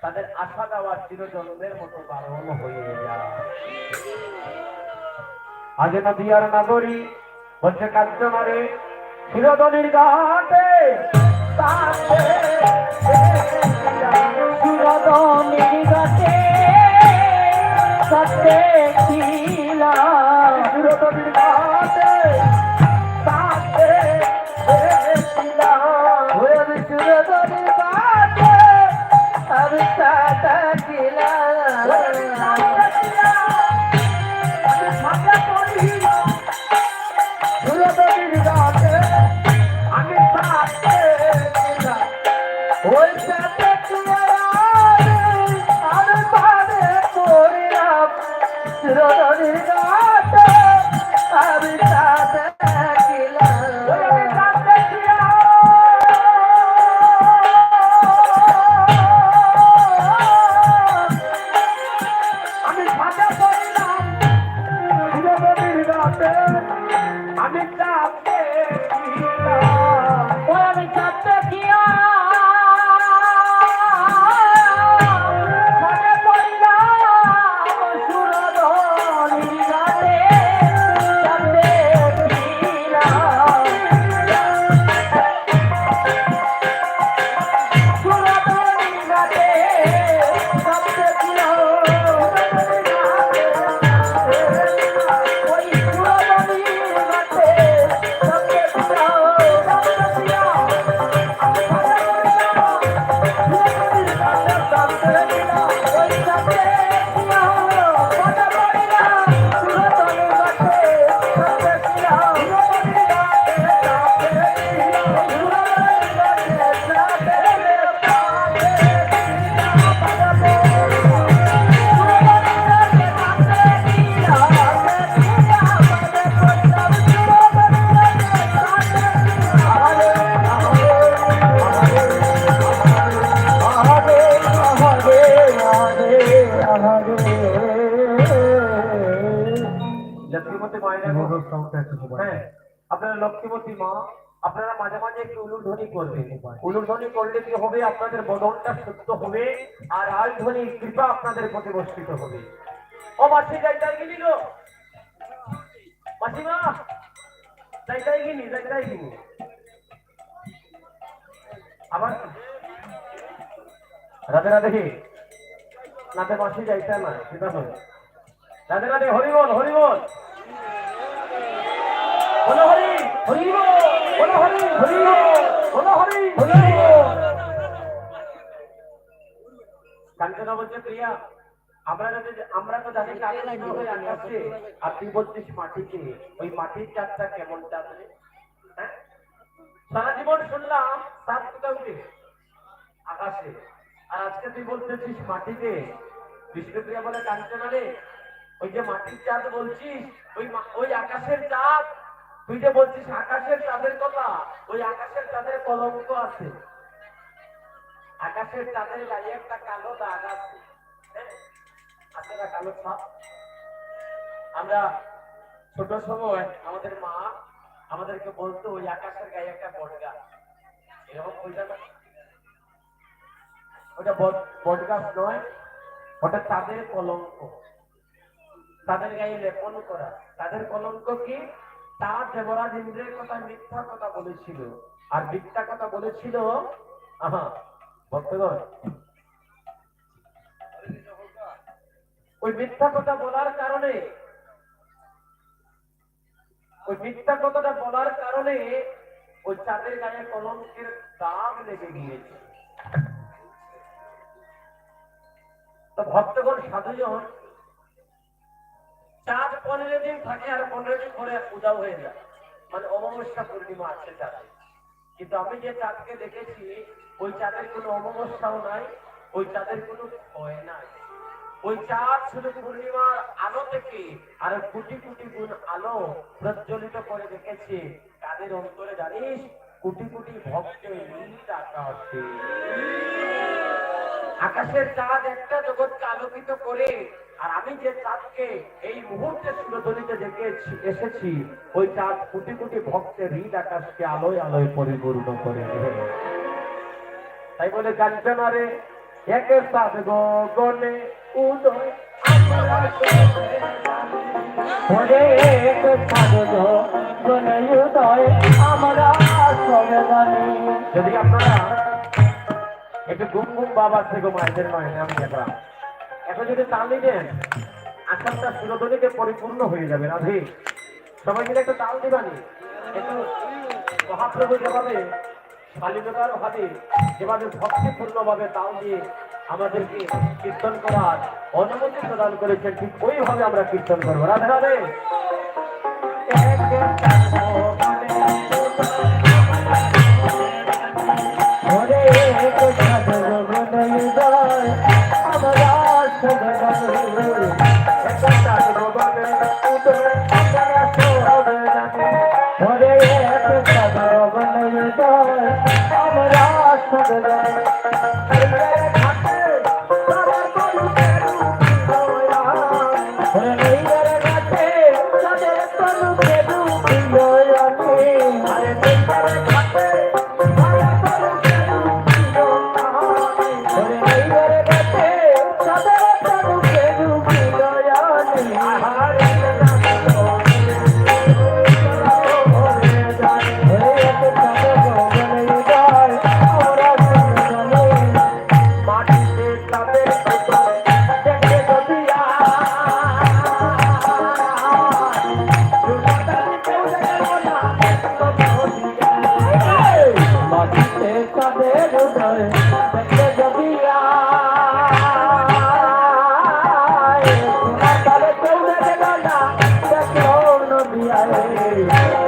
তাদের আশা দেওয়া চিরজন্মের মতো বারণ হয়ে যায়। আজ নদিয়ার নাগরী বলছে কাঞ্চনারে সুরধনীর ঘাটে, সুরধনীর ঘাটে সত্যে ছিলাম, সুরধনীর ঘাটে সাথে ছিলাম, সুরধনীর ঘাটে আমি সাথে আপনারা লক্ষ্মীবতী মা, আপনারা মাঝে মাঝে একটু উলুধ্বনি করবেন। উলুধ্বনি করলে কি হবে, আপনাদের বদনটা শুদ্ধ হবে আর রাজধ্বনি কৃপা আপনাদের প্রতি বর্ষিত হবে। ও মাসি যাইতাই গেলি গো, মাসিমা যাইতাই গেলি আবার রাধে রাধে নাতে মাসি যাইতে না সেটা নয়। রাধে রাধে, হরিবল হরিবল, বলো হরি হরি বলো হরি হরি বলো হরি হরি। কাঞ্চনা বলছে প্রিয়া, আমরা তো জানি আকাশে, আর তুই বলছিস মাটিতে। ওই মাটির চাঁদটা কেমন চাঁদ রে? হ্যাঁ, সারা জীবন শুনলাম চাঁদ কোথাও উঠে আকাশে, আর আজকে তুই বলতেছিস মাটিতে। বিষ্ণুপ্রিয়া বলে কাঞ্চনা রে, ওই যে মাটির চাঁদ বলছিস, ওই আকাশের চাঁদ, তুই যে বলছিস আকাশের চাঁদের কথা, ওই আকাশের চাঁদের কলঙ্ক আছে। আকাশের চাঁদের গায়ে একটা কালো দাগ আছে, আছে না কালো ছাপ? আমরা ছোট সময় আমাদের মা আমাদেরকে বলতো ওই আকাশের গায়ে একটা বট গাছ, এরকম ওইটা না, ওটা বট গাছ নয়, ওটা চাঁদের কলঙ্ক, তাদের গায়ে লেপন করা। তাদের কলঙ্ক কি? তার দেবরাজ ইন্দ্রের কথা মিথ্যা কথা বলেছিল, আর মিথ্যা কথা বলেছিল ভক্তগণ। ওই মিথ্যা কথা বলার কারণে, ওই মিথ্যা কথাটা বলার কারণে ওই চাঁদের গায়ে কলঙ্কের দাগ লেগে গিয়েছে। তো ভক্তগণ সাধুজন, চাঁদ 15 দিন থাকে আর 15 দিন পরে উদাও হয়ে যায়, মানে অমাবস্যা পূর্ণিমা আছে চাঁদে। কিন্তু আমি যে চাঁদকে দেখেছি, ওই চাঁদের কোনো অমাবস্যাও নাই, ওই চাঁদের কোনো ক্ষয় নাই। ওই চাঁদ শুধু পূর্ণিমার আলো থেকে আর কোটি কোটি গুণ আলো প্রজ্বলিত করে রেখেছে তাদের অন্তরে, জানিস? কোটি কোটি ভক্তের নীল আকাশে। আকাশের চাঁদ একটা জগৎকে আলোকিত করে, আর আমি যে চাঁদকে এই মুহূর্তে সুরধ্বনিতে দেখে এসেছি, ওই চাঁদ কোটি কোটি ভক্তের হৃদ আকাশকে আলোয় আলোয় পরিপূর্ণ করে। তাই বলে কাঞ্চনা রে, একে চাঁদ গগনে উদয় ওরে এক চাঁদ গগনে উদয় আমরা সবে জানি। যদি আপনারা একটু ঘুম ঘুম বাবা থেকে মায়েদের নয়, আমি দেখলাম এখন যদি তাল দেন, আসামটা সুরধ্বনিতে পরিপূর্ণ হয়ে যাবে। রাধে, সবাই মিলে একটু তাল দিবানি। একটু মহাপ্রভু যেভাবে শালীনতার ভাবে, যেভাবে ভক্তিপূর্ণ ভাবে তাল দিয়ে আমাদেরকে কীর্তন করার অনুমতি প্রদান করেছেন, ঠিক ওইভাবে আমরা কীর্তন করবো। রাধে রাধে। ওরে এক চাঁদ গগনে উদয় আমরা সবে জানি। ওরে এক চাঁদ গগনে উদয় আমরা সবে জানি। ওরে নৈয়ার ঘাটে চাঁদের তনু কেদু পিয়য়ানি। আরে নৈয়ার ঘাটে চাঁদের তনু কেদু পিয়য়ানি। ওরে নৈয়ার ঘাটে চাঁদের তনু কেদু পিয়য়ানি। আহারে ওরে এক চাঁদ গগনে উদয় আমরা সবে জানি। মাটিতে চাঁদের দেখে গদিয়া মাটিতে চাঁদের উদয় দেখে গদিয়া তারে কেউ দেখে না দেখো নদিয়া।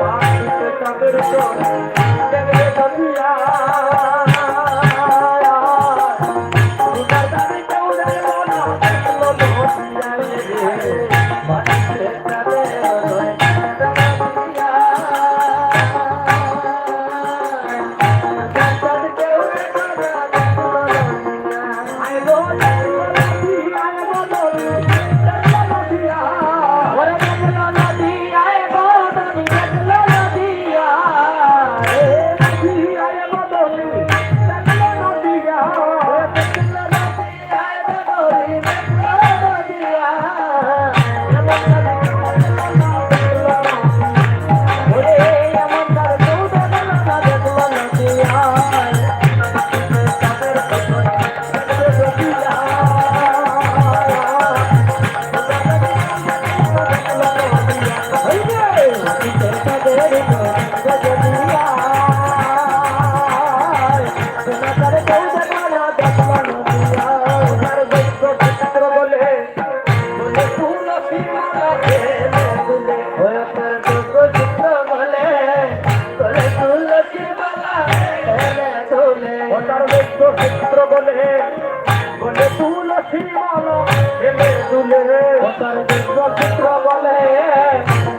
মাটিতে চাঁদের উদয় দেখে গদিয়া কেউ সোনা তারে কেউ দেখো না দেখো নদিয়া ওনার বৈদ্য চিত্র বলে বলে তুলসী মালা খেলে দুলে ওই তার বৈদ্য চিত্র বলে বলে তুলসী মালা খেলে দুলে ওনার বৈদ্য চিত্র বলে বলে তুলসী মালা খেলে দুলে ওনার বৈদ্য চিত্র বলে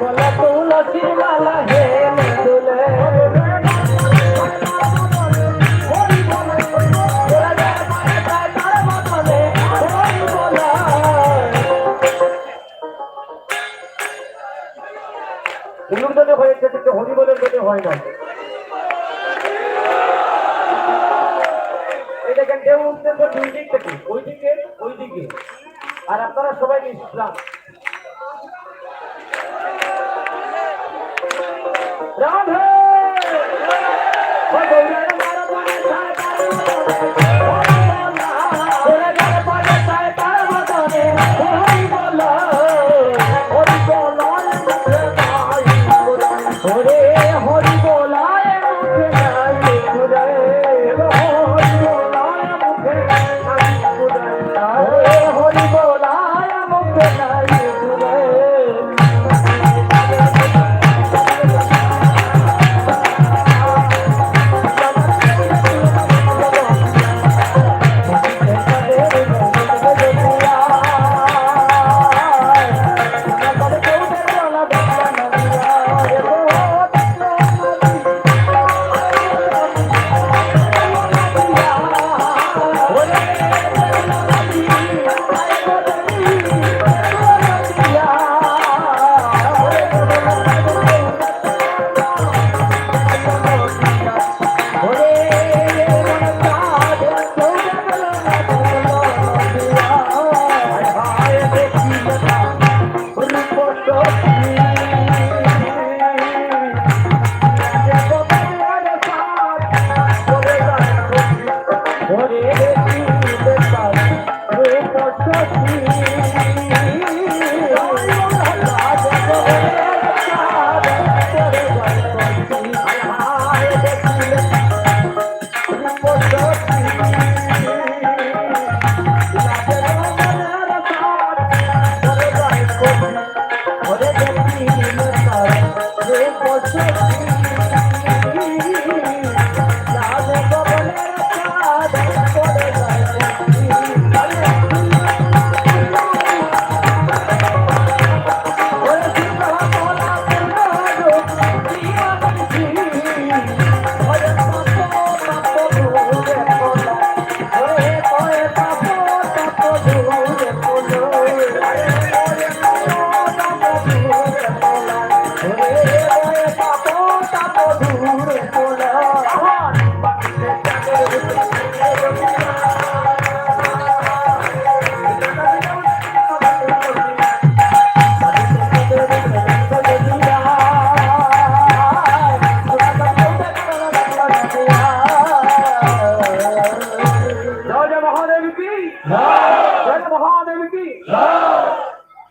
বলে তুলসী মালা খেলে দুলে এগুলোর জন্য হয়েছে কিন্তু হরিবলের জন্য হয় না। এই দেখেন কেউ উঠতেন তো দুই দিক থেকে, ওই দিকে ওই দিকে, আর আপনারা সবাই ইসলাম রাধে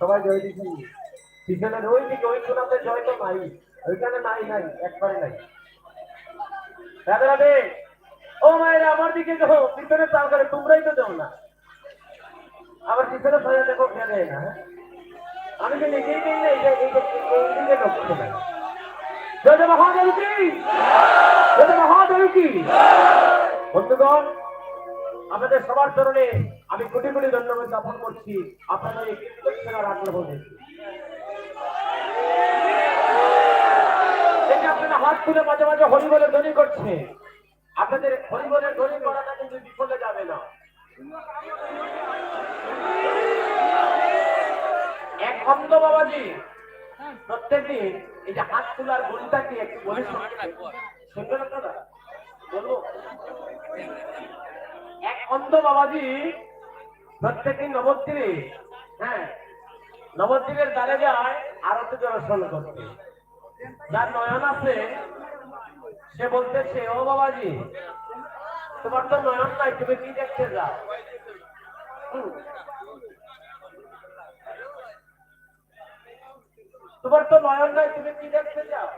সবাই জয় দিচ্ছি পিছনের ওই দিকে ওই কোনাতে জয় তো নাই, ওইখানে নাই নাই একবারে নাই। রাধে রাধে। ও মায়েরা আমার দিকে দেখো, পিছনে চাল করে তোমরাই তো দেও না, আবার পিছনে সবাই দেখো খেয়ে দেয় না। আমি তো নিজেই দিই না, এইদিকে লক্ষ্য নাই। জয় জয় মহাদেব কি, জয় জয় মহাদেব কি। বন্ধুগণ, আপনাদের সবার চরণে আমি কোটি কোটি ধন্যবাদ জ্ঞাপন করছি আপনাদের এই কীর্তন আগ্রহ দেখি। আপনারা হাত তুলে মাঝে মাঝে হরিবলের ধ্বনি করছে, আপনাদের হরিবলের ধ্বনি করাটা কিন্তু বিফলে যাবে না। এক অন্ধ বাবাজি প্রত্যেকদিন এই যে হাত তোলার গলিটা কি একটু বলে শুনবেন আপনারা বলবো। এক অন্ধ বাবাজি প্রত্যেকদিন নবদ্বীপে, হ্যাঁ নবদ্বীপের দ্বারে যায় আরতি দর্শন করতে। যার নয়ন আছে সে বলতেছে, ও বাবাজি তোমার তো নয়ন নাই, তুমি কি দেখতে যাও? তোমার তো নয়ন নাই, তুমি কি দেখতে যাও?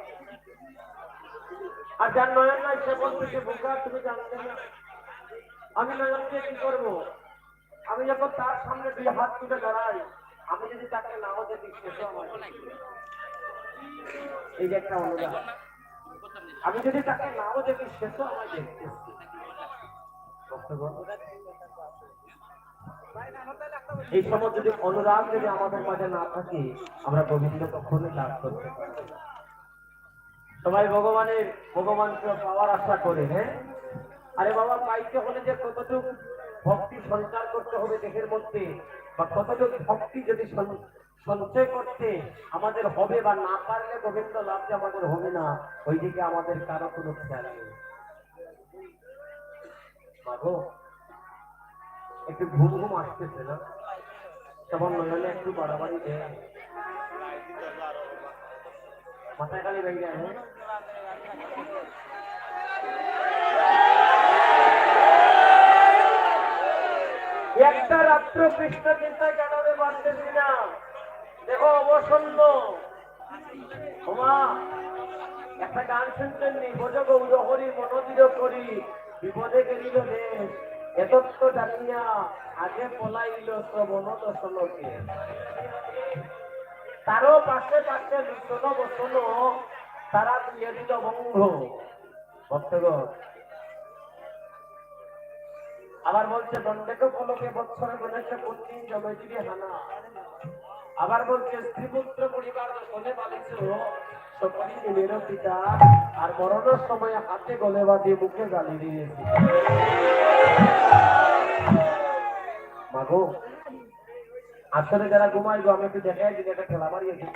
আর যার নয়ন নাই সে বলছে সে বোকা, তুমি জানতে না। আমি নয়ন দিয়ে কি করবো? আমি যখন তার সামনে দুই হাত তুলে দাঁড়াই, আমি যদি তাকে নাও দেখি সেটাও আমার এই যে একটা অনুদান। আমি যদি তাকে নাও দেখি সেটাও আমার দেখতে। এই সময় যদি অনুরাগ যদি আমাদের মাঝে না থাকে, আমরা গোবিন্দ কখনো লাভ করতে পারি না। সবাই ভগবানকে পাওয়ার আশা করে, হ্যাঁ? আরে বাবা, পাইতে হলে যে কতটুকু ভক্তি সঞ্চার করতে হবে দেহের মধ্যে, বা কতটুকু ভক্তি যদি সঞ্চয় করতে আমাদের হবে, বা না পারলে গোবিন্দ লাভ যে আমাদের হবে না, ওইদিকে আমাদের কারো কোনো খেয়াল নেই। বাবু, একটু ঘুম ঘুম আসতেছে না? তখন নয়নে একটু বাড়াবাড়ি দেয়, মাথায় খালি ভেঙে যায়। একটা রাত্র কৃষ্ণ চিন্তায় কাটাতে পারতেছি না। দেখো অবসন্ন ওমা, একটা গান শুনতেন নি, বোঝ গৌর হরি মনোদির করি, বিপদে গেলিল দেশ এতত্ব জানিয়া আগে পলাইল শ্রবণ দর্শনকে। তারও পাশে পাশে লুচন বসন, তারা দিয়ে দিল বঙ্গ। ভক্তগণ আবার বলছে দণ্ডকে পলকে বৎসরে গণেশে পত্নী জমে দিবে হানা। আবার বলছে স্ত্রীপুত্র পরিবার কোনে পালিছ সকলই নিলেন পিতা, আর মরণের সময় হাতে গলে বাঁধিয়ে মুখে গালি দিয়েছে। মাগো, আসলে যারা ঘুমাইবো আমি একটু দেখাই দিন, একটা খেলা মারিয়েছি,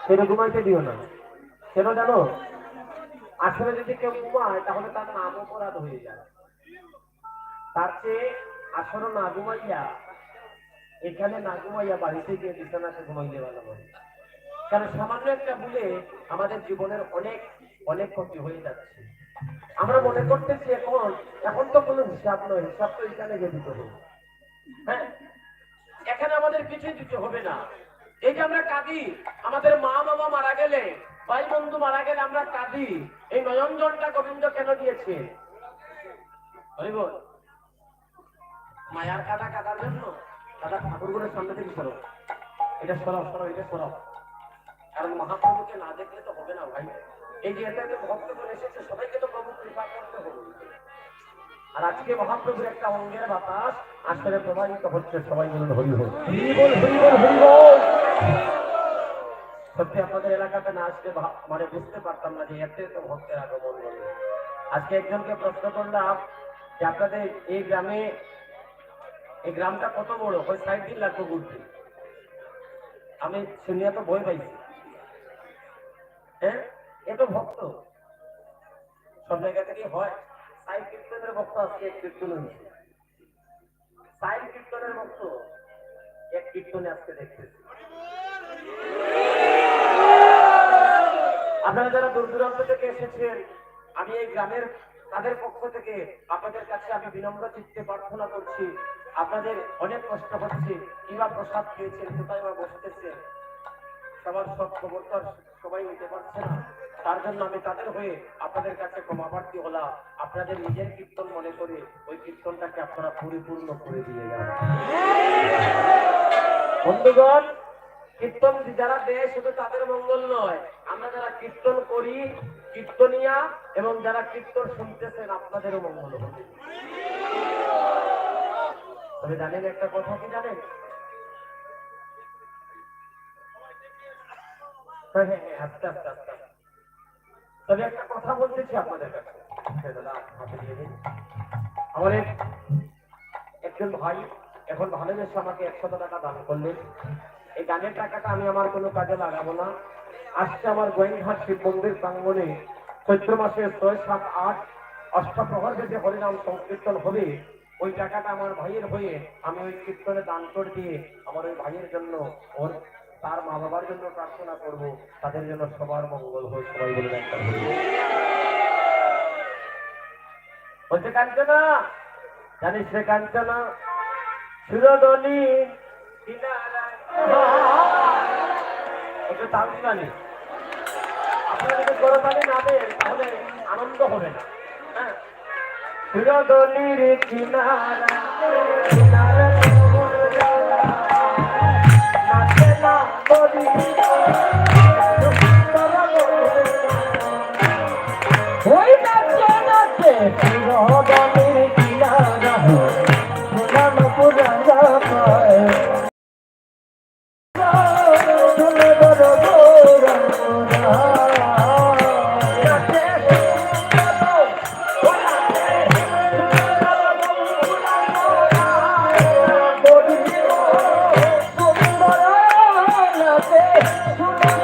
সেটা ঘুমাইতে দিও না। কেন জানো? আসলে যদি কেউ ঘুমায় তাহলে তার নাম অপরাধ হয়ে যায়। তার চেয়ে আসলে না ঘুমাইয়া, এখানে না ঘুমাইয়া বাড়িতে গিয়ে বিছানাতে ঘুমাইলে ভালো হয়। কারণ সামান্য একটা ভুলে আমাদের জীবনের অনেক অনেক ক্ষতি হয়ে যাচ্ছে। আমরা মনে করতেছি এখন তো কোনো হিসাব নয়, হিসাব তো এখানে গিয়ে দিতে হবে। হ্যাঁ, এখানে আমাদের কিছুই দিতে হবে না। এই যে আমরা কাঁদি, আমাদের মা বাবা মারা গেলে, ভাই বন্ধু মারা গেলে আমরা কাঁদি, এই নয়ন জলটা গোবিন্দ কেন দিয়েছে? মায়ার কাদা কাদার জন্য? দাদা ঠাকুরগুলোর সামনে থেকে সরব, এটা সরব সরব, এটা সরব। কারণ মহাপ্রভুকে না দেখলে তো হবে না ভাই। এই যে এত ভক্তগণ এসেছে, সবাইকে তো প্রভু কৃপা করতে হবে। আর আজকে মহাপ্রভুর একটা অঙ্গের বাতাস আসলে প্রবাহিত হচ্ছে, সবাই বলুন হরি বল, হরি বল, হরি বল, হরি বল। সত্যি আপনাদের এলাকাতে না আসলে মানে বুঝতে পারতাম না যে এতে তো ভক্তের আগমন হবে। আজকে একজনকে প্রশ্ন করলাম যে আপনাদের এই গ্রামটা কত বড়? ওই 60 দিন লাগবে ঘুরতে। আমি শুনিয়া তো ভয় পাইছি। হ্যাঁ, এ তো ভক্ত সব জায়গা থেকেই হয়। সাই কীর্তনের ভক্ত আজকে এক কীর্তন হয়েছে, সাই কীর্তনের ভক্ত এক কীর্তনে আজকে দেখতেছি। আপনারা যারা দূর দূরান্ত থেকে এসেছেন, আমি এই গ্রামের তাদের পক্ষ থেকে আপনাদের কাছে আমি বিনম্র চিত্তে প্রার্থনা করছি। আপনাদের অনেক কষ্ট হচ্ছে, কিবা প্রসাদ পেয়েছেন, কোথায় বা বসতেছেন, সবার সব খবর তো সবাই নিতে পারছে না। তার জন্য আমি তাদের হয়ে আপনাদের কাছে ক্ষমা প্রার্থী হলাম। আপনাদের নিজের কীর্তন মনে করে ওই কীর্তনটাকে আপনারা পরিপূর্ণ করে দিয়ে যান। বন্ধুগণ, কীর্তন যারা দেয় শুধু তাদের মঙ্গল নয়, আমরা যারা কীর্তন করি, কীর্তনিয়া এবং যারা কীর্তন শুনতেছেন আপনাদেরও মঙ্গল হবে। তবে জানেন একটা কথা কি জানেন? হ্যাঁ হ্যাঁ হ্যাঁ, আস্তে আস্তে আস্তে। তবে একটা কথা বলতেছি আপনাদের কাছে, আমার একজন ভাই এখন ভালোবেসে আমাকে 100 টাকা দান করলেন। এই দানের টাকাটা আমি আমার কোনো কাজে লাগাবো না। আজকে আমার গোয়েন্দাহাট শিব মন্দির প্রাঙ্গণে চৈত্র মাসের 6, 7, 8 অষ্টপ্রহর বেজে হরিনাম সংকীর্তন হবে। ওই টাকাটা আমার ভাইয়ের হয়ে আমি ওই কীর্তনে দান করে দিয়ে আমার ওই ভাইয়ের জন্য, ওর তার মা বাবার জন্য প্রার্থনা করব, তাদের জন্য সবার মঙ্গল হোক। সবাই বলে একটা বলছে কাঞ্চনা, জানিস রে কাঞ্চনা, সুরদনি একটু তাল দিবানি। আপনারা যদি করতালি না দেন তাহলে আনন্দ হবে না। হ্যাঁ, চিরদলির কিনারা কিনারা তোর জ্বালা নাচে না বলি ওই নাচে নাচে চিরদলির কিনারা সুনাম পুরানা পায় চলে বড় গৌরব নাচে সুন্দর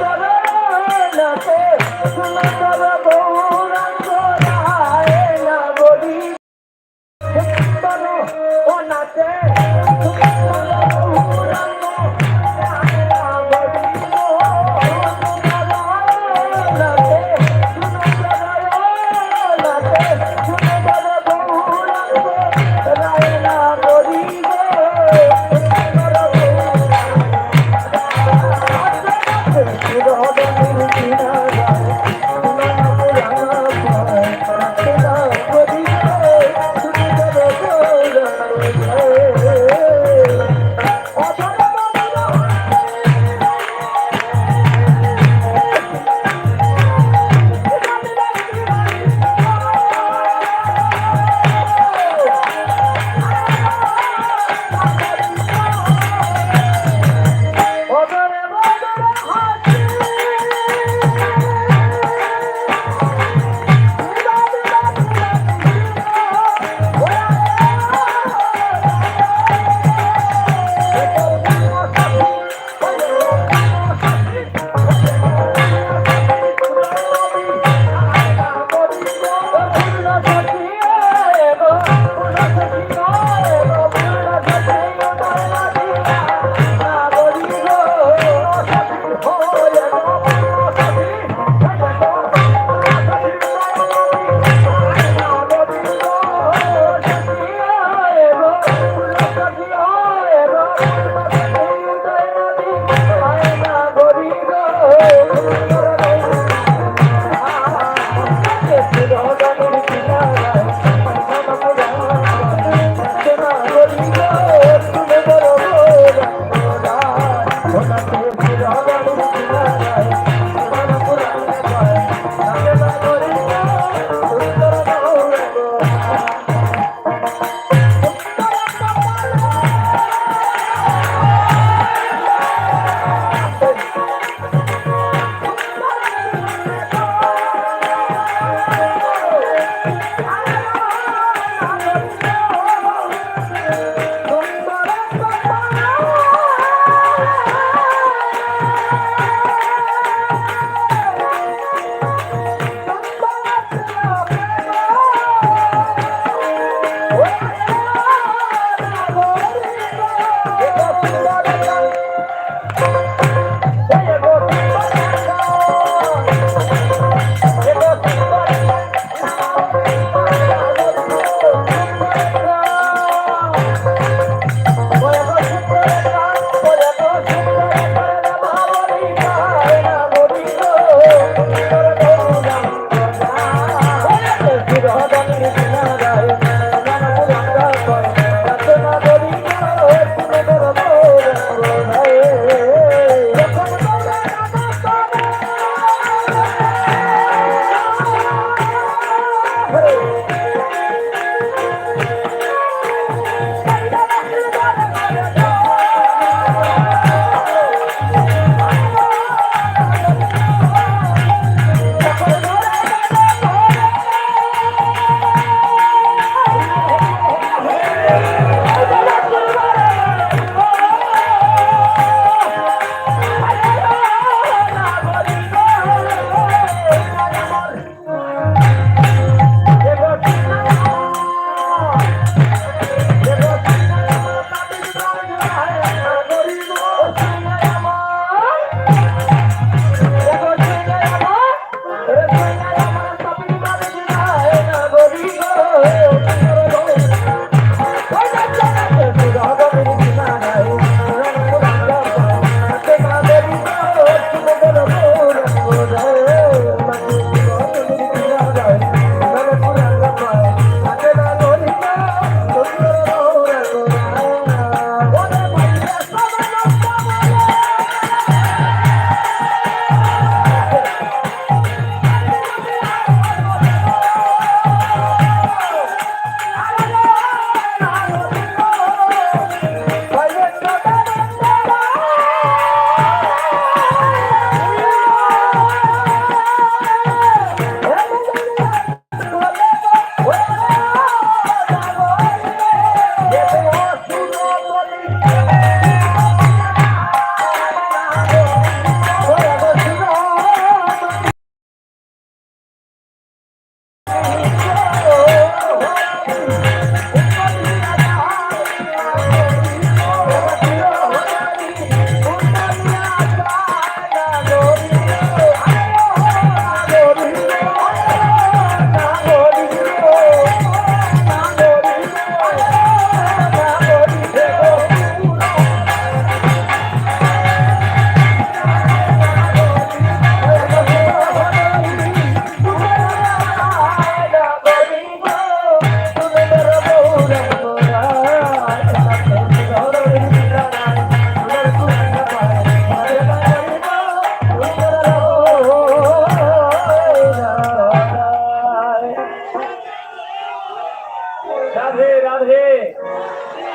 রাধে রাধে।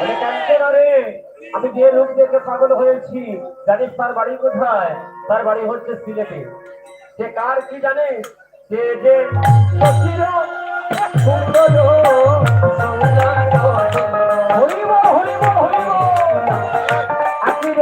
আরে কাঞ্চন রে, আমি যে লোক দেখে পাগল হয়েছি, জানিস তার বাড়ি কোথায়? তার বাড়ি হচ্ছে সিলেটে। সে কার কি জানিস? সে যে সচির সুন্দর হরিব হরিব হরিব আখির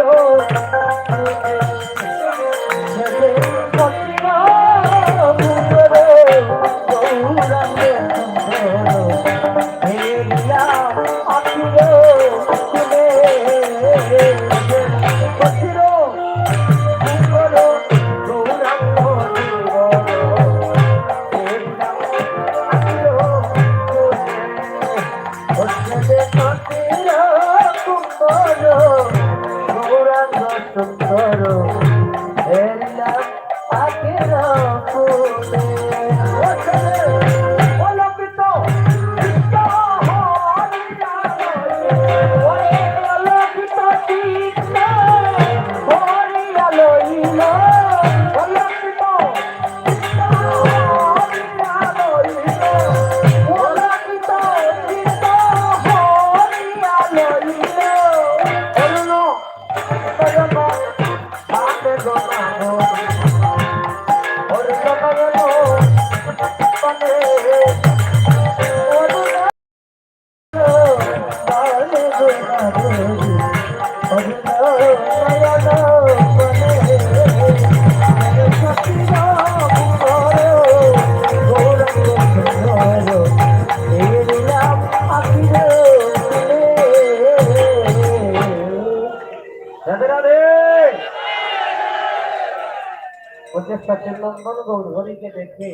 সচিন্দন গৌরহরিকে দেখে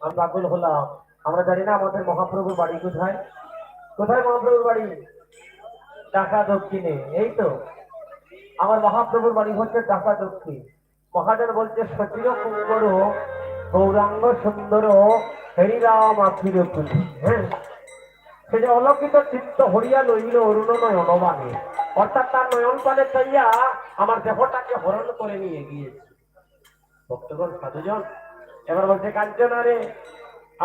আমরা পাগল হলাম। আমরা জানি না আমাদের মহাপ্রভুর বাড়ি কোথায়? কোথায় মহাপ্রভুর বাড়ি? ঢাকা দক্ষিণে। এই তো আমার মহাপ্রভুর বাড়ি হচ্ছে ঢাকা দক্ষিণ। মহাজন বলছে সচির কুঙ্কর গৌরাঙ্গ সুন্দর হরিরাম আখির তুলি। হ্যাঁ, সে যে অলৌকিত চিত্ত হরিয়া লইল অরুণ নয়ন মানে, অর্থাৎ তার নয়ন পানে চাইয়া আমার দেহটাকে হরণ করে নিয়ে গিয়েছে। ভক্তগণ সাধুজন এবার বলছে কাঞ্চনা রে,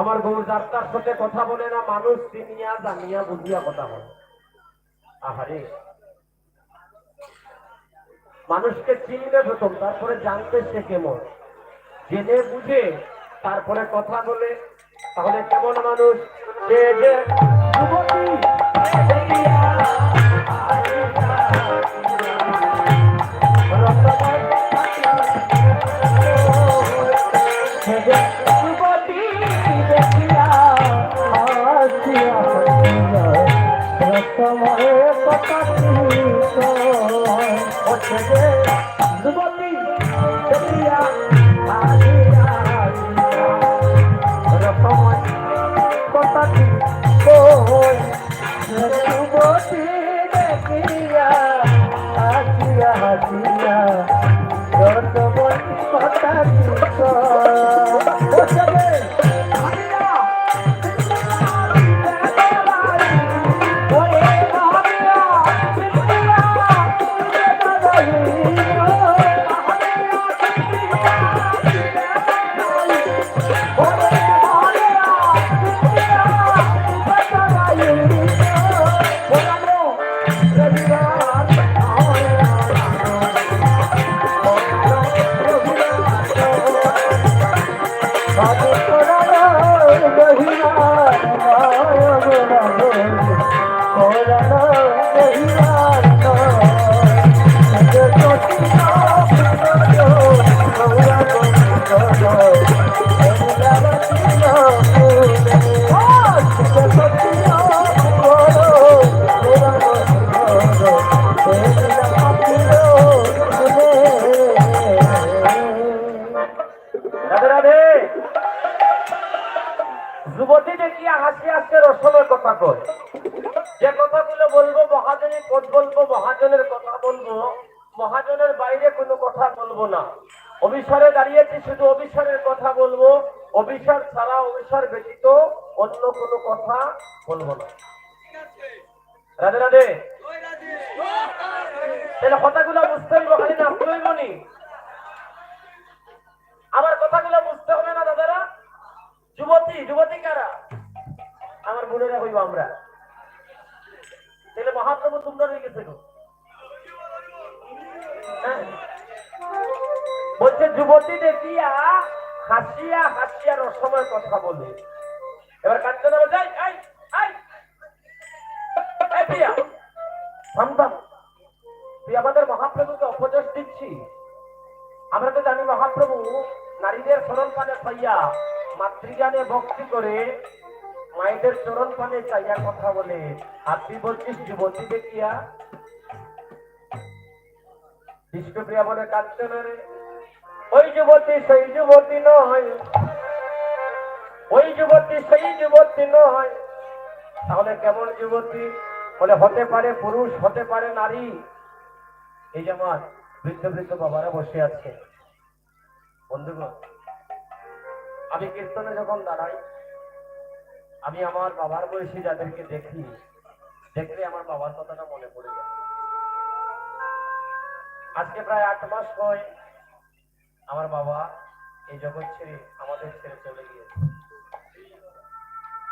আমার গৌর যাত্রার সাথে কথা বলে না, মানুষ চিনিয়া জানিয়া বুঝিয়া কথা বলে। আহারে, মানুষকে চিনলে প্রথম, তারপরে জানতে সে কেমন, জেনে বুঝে তারপরে কথা বলে, তাহলে কেমন মানুষ? যে যে যুবতী যুবতী দেখিয়া হাসি হাসতে রসমের কথা কয়। যে কথাগুলো বলবো মহাজনের পদ বলবো, মহাজনের কথা বলবো, মহাজনের বাইরে কোনো কথা বলবো না। অবিসারে দাঁড়িয়েছি, শুধু অবিসারের কথা বলবো, অবিসার ছাড়া অবিসার ব্যতীত অন্য কোনো কথা বলবো না। রাধে রাধে। তাহলে কথাগুলো বুঝতে হইব, খালি না হইব নি? আমার কথাগুলো বুঝতে হবে না দাদারা? যুবতী, যুবতী কারা? আমার বোনেরা হইব আমরা। তাহলে মহাপ্রভু তোমরা রয়ে গেছে গো। হ্যাঁ। বলছে যুবতী দেখিয়া হাসিয়া হাসিয়া রসময় কথা বলে। এবার কাঞ্চনা বলছে এই এই এই এই প্রিয়া থাম থাম, তুই আমাদের মহাপ্রভুকে অপযশ দিচ্ছি। আমরা তো জানি মহাপ্রভু নারীদের চরণ পানে পাইয়া মাতৃজ্ঞানে ভক্তি করে মায়েদের চরণ পানে চাইয়া কথা বলে, আর তুই বলছিস যুবতী দেখিয়া। বিষ্ণুপ্রিয়া বলে কাঞ্চনের ওই যুবতী সেই যুবতী নয়, ওই যুবতী সেই যুবতী নয়। তাহলে কেমন যুবতী? বলে হতে পারে পুরুষ, হতে পারে নারী। এই যেমন বৃদ্ধ বৃদ্ধ বাবারা বসে আছে। বন্ধুগণ, আমি কীর্তনে যখন দাঁড়াই, আমি আমার বাবার বয়সী যাদেরকে দেখি, দেখলে আমার বাবার কথাটা মনে পড়ে যায়। আজকে প্রায় 8 মাস হয় আমার বাবা এই জগৎ ছেড়ে আমাদের ছেড়ে চলে গিয়েছে।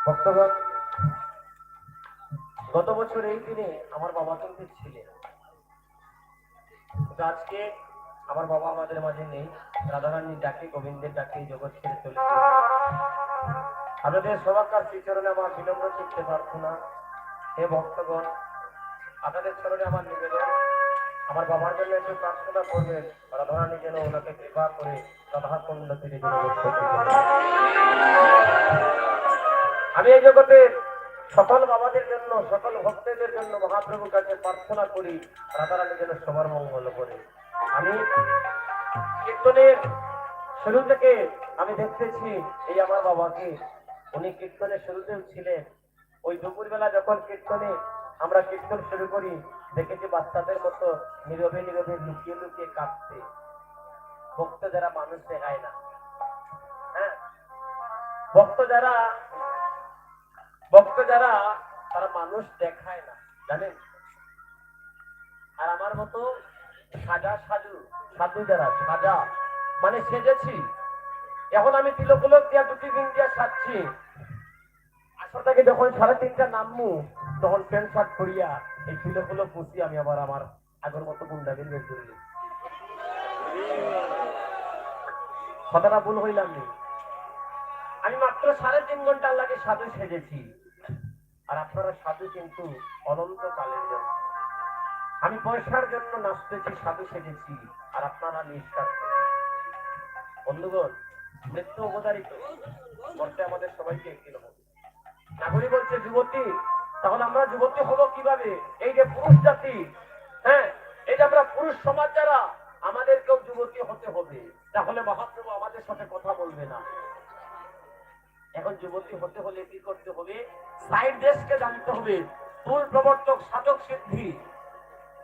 ভক্তগণ, গত বছর এই দিনে আমার বাবা কিন্তু ছিলেন, কিন্তু আজকে আমার বাবা আমাদের মাঝে নেই। রাধারানীর ডাকে, গোবিন্দের ডাকে এই জগৎ ছেড়ে চলে গিয়েছে। আপনাদের সবাইকার শ্রীচরণে আমার বিনম্র চিত্তে প্রার্থনা, হে ভক্তগণ, আপনাদের চরণে আমার নিবেদন, আমার বাবার জন্য একটু প্রার্থনা করবেন, রাধারানী যেন ওনাকে কৃপা করে রাধাকুণ্ড তীরে যেন বসতে পারে। আমি এই জগতের সকল বাবাদের জন্য, সকল ভক্তদের জন্য মহাপ্রভুর কাছে প্রার্থনা করি, রাধারানী যেন সবার মঙ্গল করে। আমি কীর্তনের শুরু থেকে আমি দেখতেছি এই আমার বাবাকে, উনি কীর্তনের শুরুতেও ছিলেন। ওই দুপুরবেলা যখন কীর্তনে আমরা কীর্তন শুরু করি, দেখেছি বাচ্চাদের মতো নীরবে নীরবে লুকিয়ে লুকিয়ে কাঁদতে। ভক্ত যারা মানুষ দেখায় না, হ্যাঁ, ভক্ত যারা তারা মানুষ দেখায় না, জানেন। আর আমার মতো সাধু যারা সাজা মানে সেজেছি, এখন আমি তিলক দিয়া 2টি দিন দিয়া সাজছি। আসর থেকে যখন 3:30টা নামবো, তখন প্যান্ট শার্ট করিয়া এই তিলক পুষি আমি আবার আমার আগের মতো গুন্ডাগির বের করি। কথাটা ভুল হইলাম নি? আমি মাত্র 3.5 ঘন্টার লাগে সাধু সেজেছি, আর আপনারা সাধু কিন্তু অনন্ত কালের জন্য। আমি পয়সার জন্য নাচতেছি, সাধু সেজেছি, আর আপনারা নিঃশ্বাস। বন্ধুগণ, মৃত্যু অবধারিত, মরতে আমাদের সবাইকে একদিন হবে। নাগরী বলছে যুবতী, তাহলে আমরা যুবতী হবো কিভাবে? এই যে পুরুষ জাতি, হ্যাঁ, এই যে আমরা পুরুষ সমাজ যারা, আমাদেরকেও যুবতী হতে হবে, তাহলে মহাপ্রভু আমাদের সাথে কথা বলবে না। এখন যুবতী হতে হলে কি করতে হবে? সাইড দেশকে জানতে হবে। স্থূল প্রবর্তক সাধক সিদ্ধি,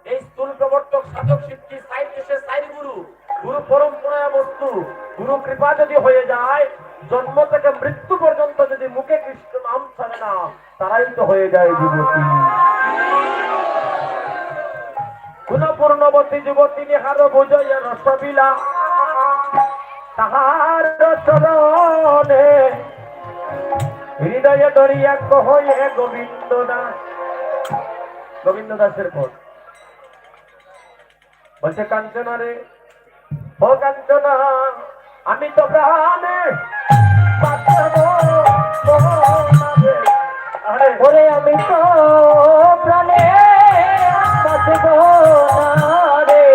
এই স্থূল প্রবর্তক সাধক সিদ্ধি সাইড দেশে সাইড গুরু, গুরু পরম্পরা বস্তু। গুরু কৃপা যদি হয়ে যায়, জন্ম থেকে মৃত্যু পর্যন্ত যদি মুখে কৃষ্ণ নাম ছাড়ে না, তারাই তো হয়ে যায় যুবতী। গুণপূর্ণবতী যুবতী নিহার বুঝাইয়া রসবিলা, তাহার চরণে হৃদয়ে ধরিয়া কহে গোবিন্দ দাস। গোবিন্দ দাসের পর বলছে কাঞ্চনা রে, ও কাঞ্চনা, আমি তো প্রাণে ওরে আমি তো প্রাণে বাঁচব না রে,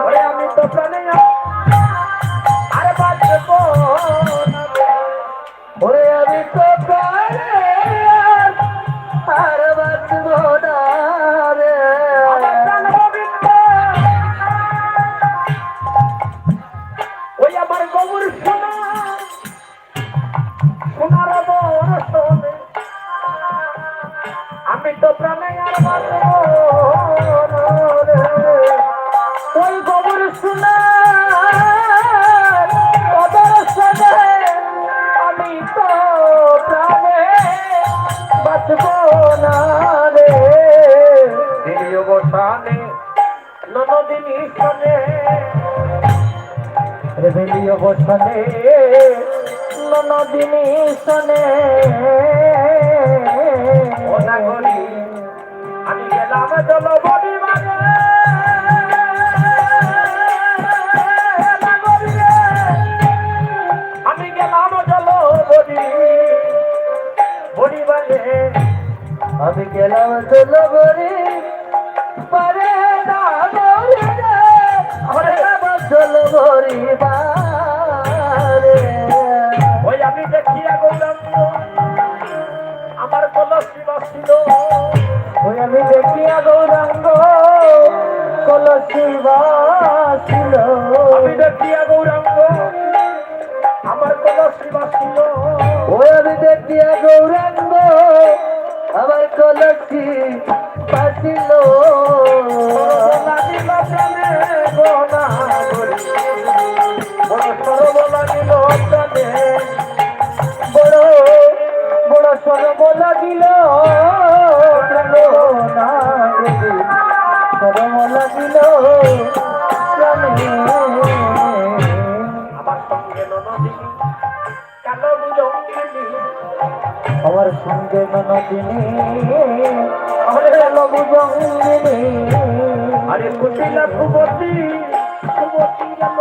ওরে আমি তো প্রাণে আর বাঁচব না রে, ওরে আমি তো প্রাণে আর বাঁচব না রে। ওই আমার গবুর সোনা, সোনার বরসনে, আমি তো প্রাণে আর বাঁচব না রে। ওই গোবর সোনা অদর্শনে আমি তো প্রাণে বাঁচব না রে। দিলীয় বসানে ননদিনী শোনে, রেবেলীয় বসনে ননদিনী শোনে, ও নাগরী চলো বডি মানে আমি গেলাম চলো বডি বডি মানে আমি গেলাম চলো বলি পারে না বলি রে ওরে আমার চলো বলি বারে ওই আমি দেখিয়া গৌরাঙ্গ আমার কলসি বাসিল ওই আমি দেখিয়া গৌরাঙ্গ কলসি বাসিল আমি দেখিয়া গৌরাঙ্গ আমার কলসি বাসিল ওই আমি দেখিয়া গৌরাঙ্গ আমার কলসি বাসিল লাগিল প্রাণে গনা করি বড় সরব লাগিল প্রাণে বড় বড় সরব লাগিল না সরব লাগিল প্রাণে আমার সঙ্গে ননদিনী কালো বুঝঙ্গিনী আমার সঙ্গে ননদিনী আমার লবু জঙ্গিনী আরে কুটিলা কুবতী কুবতী গেল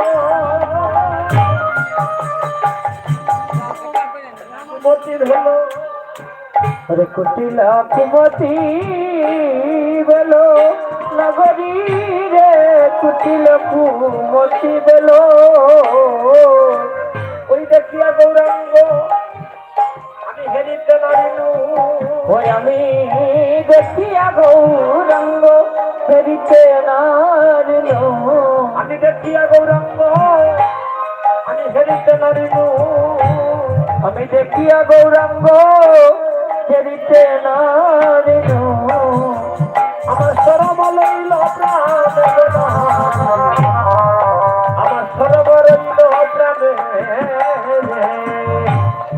কুবতীর হলো আরে কুটিলা কুমতি বেলো নগরী রে কুটিলা কুমতি বেলো ওই দেখিয়া গৌরাঙ্গ আমি হেরিতে নারিনু ওই আমি দেখিয়া গৌরাঙ্গ ফেরিতে নারিল আমি দেখিয়া গৌরাঙ্গ আমি হেরিতে নারিনু আমি দেখিয়া গৌরাঙ্গ ফেরিতে নারিল আমার সরব লইল প্রাণে গো আমার সরব লইল প্রাণে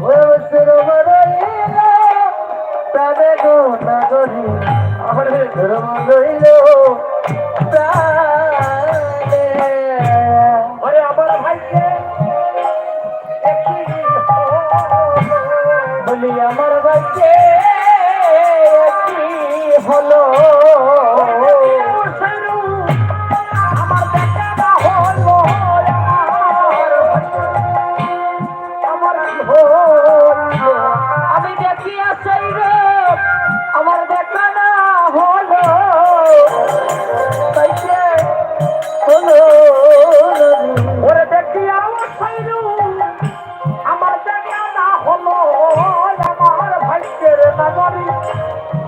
ও সরোবর প্রাণে গো নগরী আরে সরোবর রইল প্রাণে ওরে আমার ভাইকে একই বলি আমার বাচ্চে কি হলো আমার দেখা না হলো আমার আমি দেখিয়া সেই রে আমার দেখা না হলো তাইকে হলো ওরে দেখিয়া সাইরু আমার দেখা না হলো আমার ভাইকের নাগরী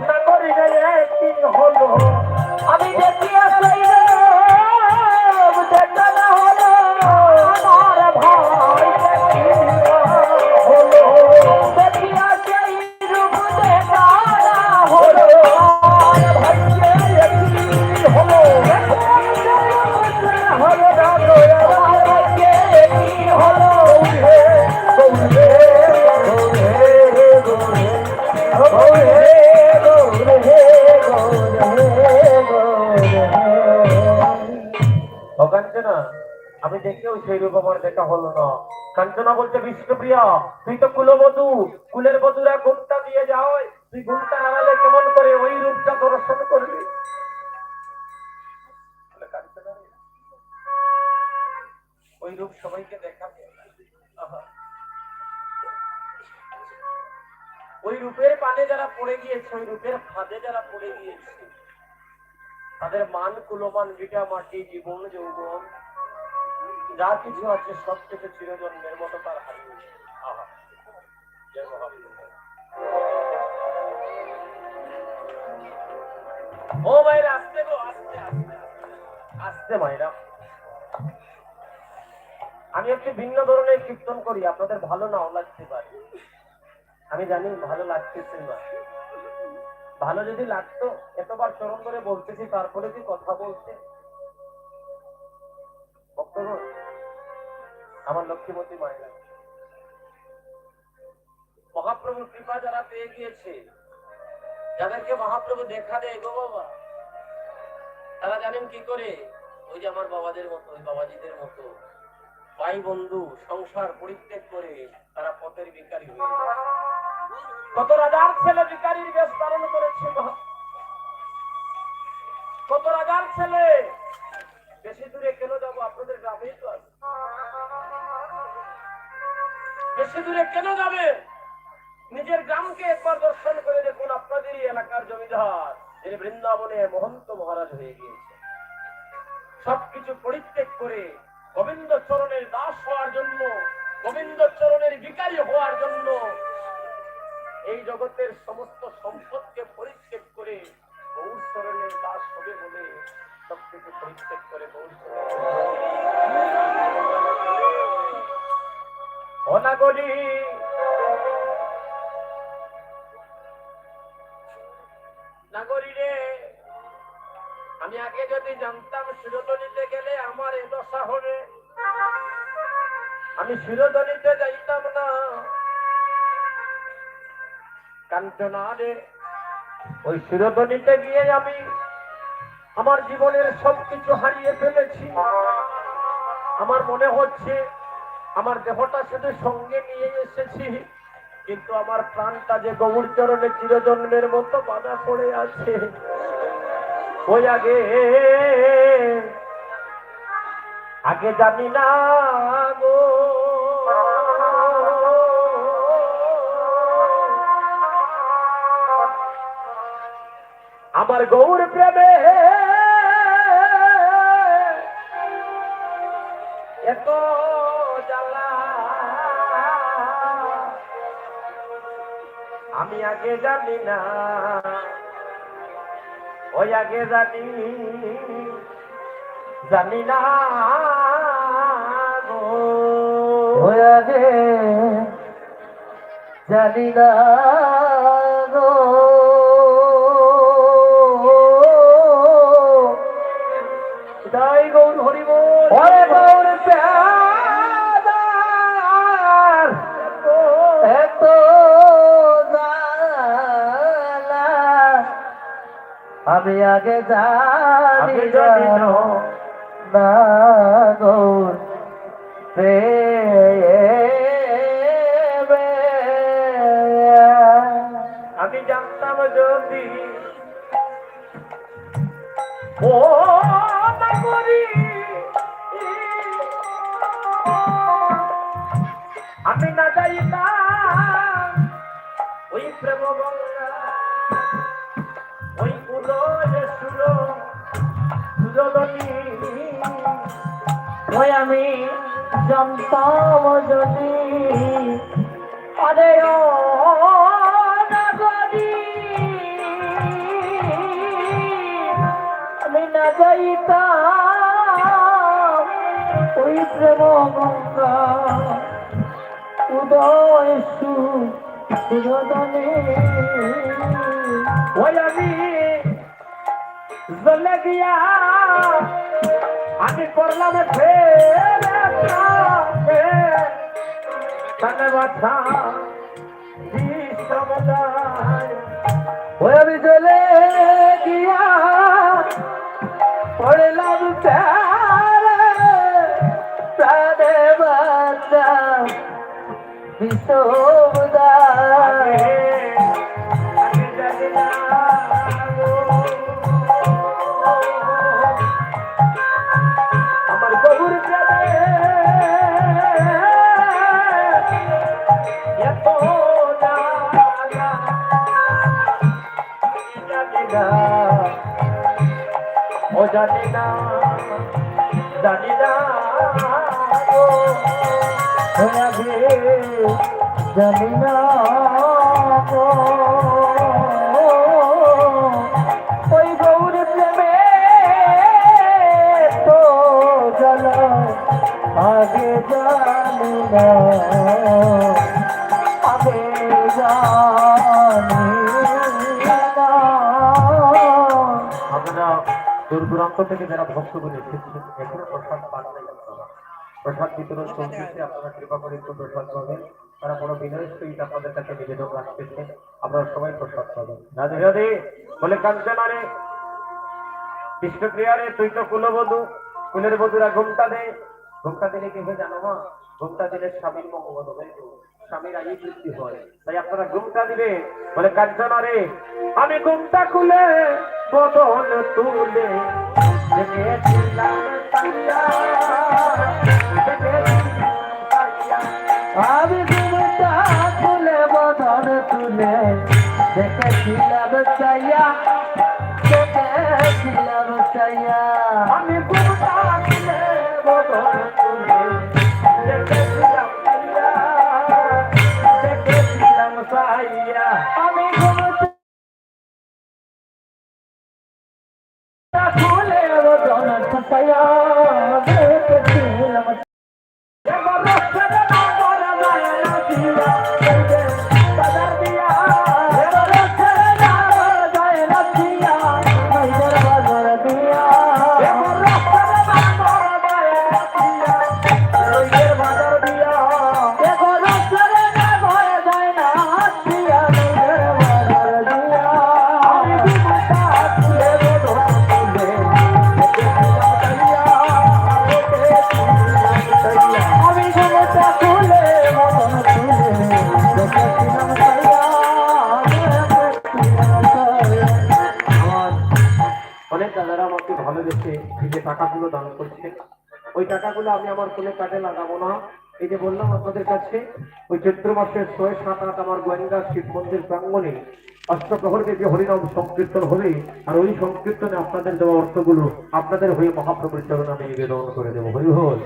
নাগরী রে কি হলো আমি দেখিয়া সেই রে দেখা না হলো আমার ভাই কি হলো দেখিয়া সেই রূপ দেখা না হলো আমার ভাইকে কি হলো হলো না আমার ভাগ্যে কি হলো ও কাঞ্চনা আমি দেখেও সেই রূপ আমার দেখা হলো না কাঞ্চনা বলছে বিষ্ণুপ্রিয়া তুই তো কুলবধূ কুলের বধূরা ঘুমটা দিয়ে যাও তুই ঘুমটা হারালে কেমন করে ওই রূপটা দর্শন করবি বলে, কাঞ্চনা রে, ওই রূপ সবাইকে দেখাবে আহা। ওই রূপের পানে যারা পড়ে গিয়েছে ওই রূপের ফাঁদে যারা পড়ে গিয়েছে তাদের মান কুলমান ভিটা মাটি জীবন যৌবন যা কিছু আছে সব থেকে চিরজন্মের মতো তার হারিয়ে আহা জয় মহাপ্রভু। ও ভাইরা আস্তে গো আস্তে আস্তে আস্তে ভাইরা আমি একটু ভিন্ন ধরনের কীর্তন করি আপনাদের ভালো নাও লাগতে পারে আমি জানি ভালো লাগতেছে না ভালো যদি লাগতো এতবার চরণ ধরে বলতেছি তারপরে কি কথা বলতে ভক্তগণ আমার লক্ষ্মীবতী মায়েরা মহাপ্রভুর কৃপা যারা পেয়ে গিয়েছে যাদেরকে মহাপ্রভু দেখা দেয় গো বাবা তারা জানেন কি করে ওই যে আমার বাবাদের মতো ওই বাবাজিদের মতো ভাই বন্ধু সংসার পরিত্যাগ করে তারা পথের ভিখারি হয়ে যায় কত রাজার ছেলে ভিখারির বেশ ধারণ করেছে কত রাজার ছেলে, বেশি দূরে কেন যাবো, আপনাদের গ্রামেই তো আছে। বেশি দূরে কেন যাবে, নিজের গ্রামকে একবার দর্শন করে দেখুন। আপনাদেরই এলাকার জমিদার যিনি বৃন্দাবনে মহন্ত মহারাজ হয়ে গিয়েছে, সবকিছু পরিত্যাগ করে গোবিন্দ চরণের দাস হওয়ার জন্য, গোবিন্দ চরণের ভিখারি হওয়ার জন্য, এই জগতের সমস্ত সম্পদকে পরিত্যাগ করে গৌর চরণের দাস হবে বলে সবকিছু পরিত্যাগ করে গৌর অনাগরী নাগরী রে, আমি আগে যদি জানতাম শিরোধনীতে গেলে আমার এ দশা হবে, আমি শিরোধনীতে যাইতাম না। কাঞ্চনা রে, ওই শিরোধনীতে গিয়ে আমি আমার জীবনের সবকিছু হারিয়ে ফেলেছি। আমার মনে হচ্ছে আমার দেহটা শুধু সঙ্গে নিয়ে এসেছি, কিন্তু আমার প্রাণটা যে গৌর চরণে চিরজন্মের মতো বাঁধা পড়ে আছে। ওই আগে জানি না গো, আমার গৌর প্রেমে এত জ্বালা, আমি আগে জানি না, ওই আগে জানি না গো, ওই আগে জানি না গো, তাই গৌর হরি বল। ওরে গৌর প্যাদার এত জ্বালা, আমি আগে জানি না গৌর প্রেমে। আমি জানতাম যদি ও নাগরী, আমি না যাইতাম ওই প্রেম গঙ্গা, ওই উদয় সুরদনী, ওই আমি জানতাম যদি, আরে ও নাগরী, আমি না যাইতাম ওই প্রেম গঙ্গা, উদয় সুরদনে। ওই আমি জ্বলে গিয়া আমি পড়লাম তাকে বাছা বিশ্রমদায়। ওই আমি চলে গিয়া পড়লাম প্রাণে বাচ্চা বিশ্বদায়। আমি জানি না গো, আমার গৌর প্রেমে এত জ্বালা, জানি না, ও জানি না গো, ওই আগে জানি না গো, ওই গৌর প্রেমে তো জ্বালা, আগে জানি না, আগে জানি না। আপনারা দূর দূরান্ত থেকে যারা ভক্তগুলি এসেছেন এখনো প্রসাদ পান নাই, প্রসাদ বিতরণ চলতেছে, আপনারা কৃপা করে একটু প্রসাদ পাবেন। তারা বড় বিনয়ের সহিত আপনাদের কাছে নিবেদন রাখতেছে, আপনারা সবাই প্রসাদ পাবেন। রাধে রাধে বলে কাঞ্চনা রে, কৃষ্ণপ্রিয়া রে, তুই তো কুলবধূ, কুলের বধূরা ঘুমটা দে। ঘুমটা দিলে কি হয় জানো মা? ঘুমটা দিলে স্বামীর মঙ্গল হয়, স্বামীর আয়ু বৃদ্ধি হয়, তাই আপনারা ঘুমটা দিবে। বলে কাঞ্চনা রে, আমি ঘুমটা খুলে বদন তুলে দেখেছিলাম তাইয়া, দেখেছিলাম তাইয়া। আমি ঘুমটা খুলে বদন তুলে দেখেছিলাম চাইয়া, দেখেছিলাম চাইয়া। আমি ঘুমটা খুলে বদন তুলে দেখেছিলাম তাইয়া, দেখেছিলাম তাইয়া। আমি ঘুমটা খুলে বদন চাইয়া দেখেছিলাম। এবার রসের নগর মায়া দিয়া, বাজার দিয়া। এবার ছেড়ে যাও যায় না দিয়া, মাইদের বাজার দিয়া। এবার রসের নগর মায়া দিয়া, রইয়ের বাজার দিয়া। এবার ছেড়ে যাও যায় না দিয়া, মাইদের বাজার দিয়া। আমি ঘুমটা খুলে বদন তুলে দেখেছিলাম তাইয়া, দেখেছিলাম তাইয়া। আমি ঘুমটা খুলে বদন তুলে দেখেছিলাম চাইয়া, দেখেছিলাম চাইয়া। আমার অনেক দাদারা আমাকে ভালোবেসে এই যে টাকাগুলো দান করছেন, ওই টাকাগুলো আমি আমার কোনো কাজে লাগাবো না। এই যে বললাম আপনাদের কাছে, ওই চৈত্র মাসের 6-7-8 আমার গোয়েন্দা শিব মন্দির প্রাঙ্গণে অষ্টপ্রহরীতে যে হরিনাম সংকীর্তন হবে, আর ওই সংকীর্তনে আপনাদের দেওয়া অর্থগুলো আপনাদের হয়ে মহাপ্রভুর চরণে আমি নিবেদন করে দেবো। হরি বল।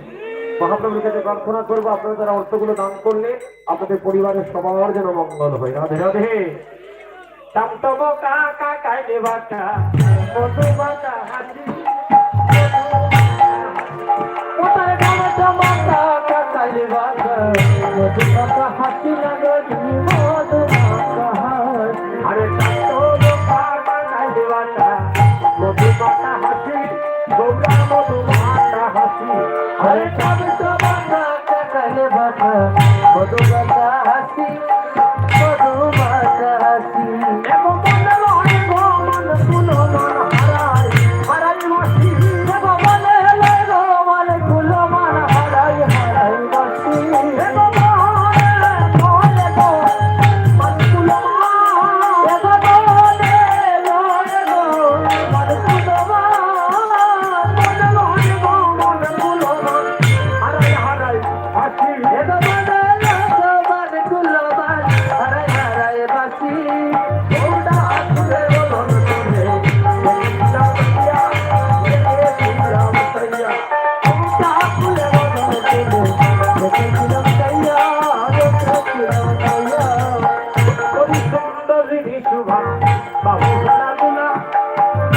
মহাপ্রভুর কাছে প্রার্থনা করবো আপনারা যারা অর্থগুলো দান করলে আপনাদের পরিবারের সবার যেন মঙ্গল হয়। রাধে রাধে। টমটম কাকা কাইলে বাটা, মধু বাটা হাসি। ওটার গামটা মাথা কাটাইলে বাজা, মধু মাথা হাসি লাগে মধু মাথা হাসি। আরে টমটম কাকা কাইলে বাটা, মধু বাটা হাসি। গৌরা মধু বাটা হাসি। আরে গামটা মাথা কাটাইলে বাজা, মধু মাথা হাসি, মধু মাথা হাসি। এমন মনে লয় গো মন তুলো মন হারায়, হারাই মাসি। দেব বলে লয় গো মানে কুলো মান হারাই হারাই বসি। এমন মনে মনে গো মন তুলো মন। দেব বলে লয় গো মানে কুলো মান। মনে লয় গো মন তুলো মন, হারাই হারাই হাসি। দেব বলে লয় গো মানে কুলো মান হারাই হারাই বসি। গৌরা তুলে বদন তুলে দেখেছিলাম তাইয়া, দেখেছিলাম তাইয়া। চাকুলে বদন তুলে দেখেছিলাম চাইয়া, দেখেছিলাম চাইয়া। কবি সুন্দরী শোভা, বাহু দুলা,